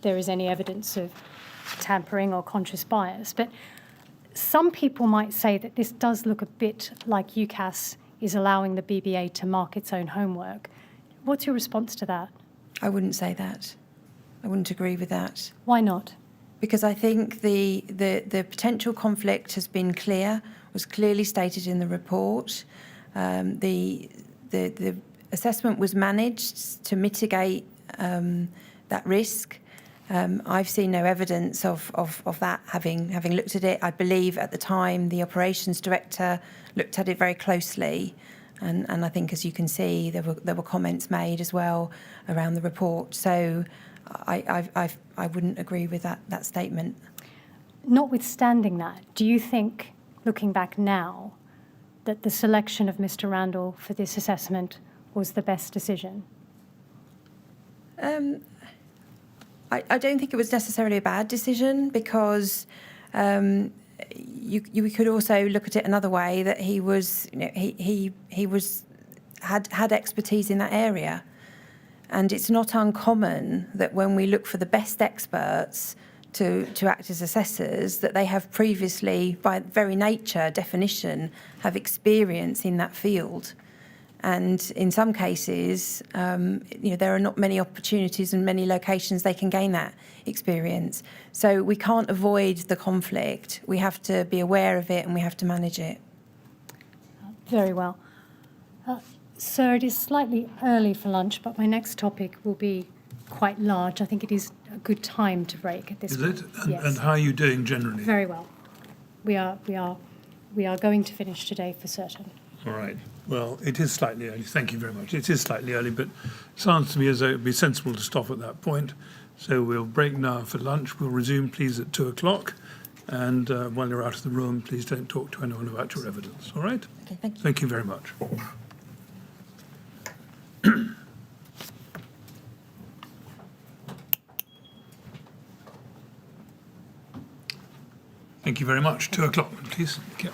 there is any evidence of tampering or conscious bias. But some people might say that this does look a bit like UCAS is allowing the BBA to mark its own homework. What's your response to that? I wouldn't say that. I wouldn't agree with that. Why not? Because I think the potential conflict has been clear, was clearly stated in the report. The assessment was managed to mitigate that risk. I've seen no evidence of that having looked at it. I believe at the time the operations director looked at it very closely, and I think, as you can see, there were comments made as well around the report. So I wouldn't agree with that statement. Notwithstanding that, do you think, looking back now, that the selection of Mr. Randall for this assessment was the best decision? I don't think it was necessarily a bad decision, because you could also look at it another way, that he was, had expertise in that area. And it's not uncommon that when we look for the best experts to act as assessors, that they have previously, by very nature, definition, have experience in that field. And in some cases, there are not many opportunities and many locations they can gain that experience. So we can't avoid the conflict. We have to be aware of it and we have to manage it. Very well. Sir, it is slightly early for lunch, but my next topic will be quite large. I think it is a good time to break at this point. Is it? Yes. And how are you doing generally? Very well. We are going to finish today for certain. All right. Well, it is slightly early. Thank you very much. It is slightly early, but it sounds to me as though it would be sensible to stop at that point. So we'll break now for lunch. We'll resume, please, at 2 o'clock. And while you're out of the room, please don't talk to anyone about your evidence. All right? Okay, thank you. Thank you very much. Thank you very much. 2 o'clock, please. Thank you.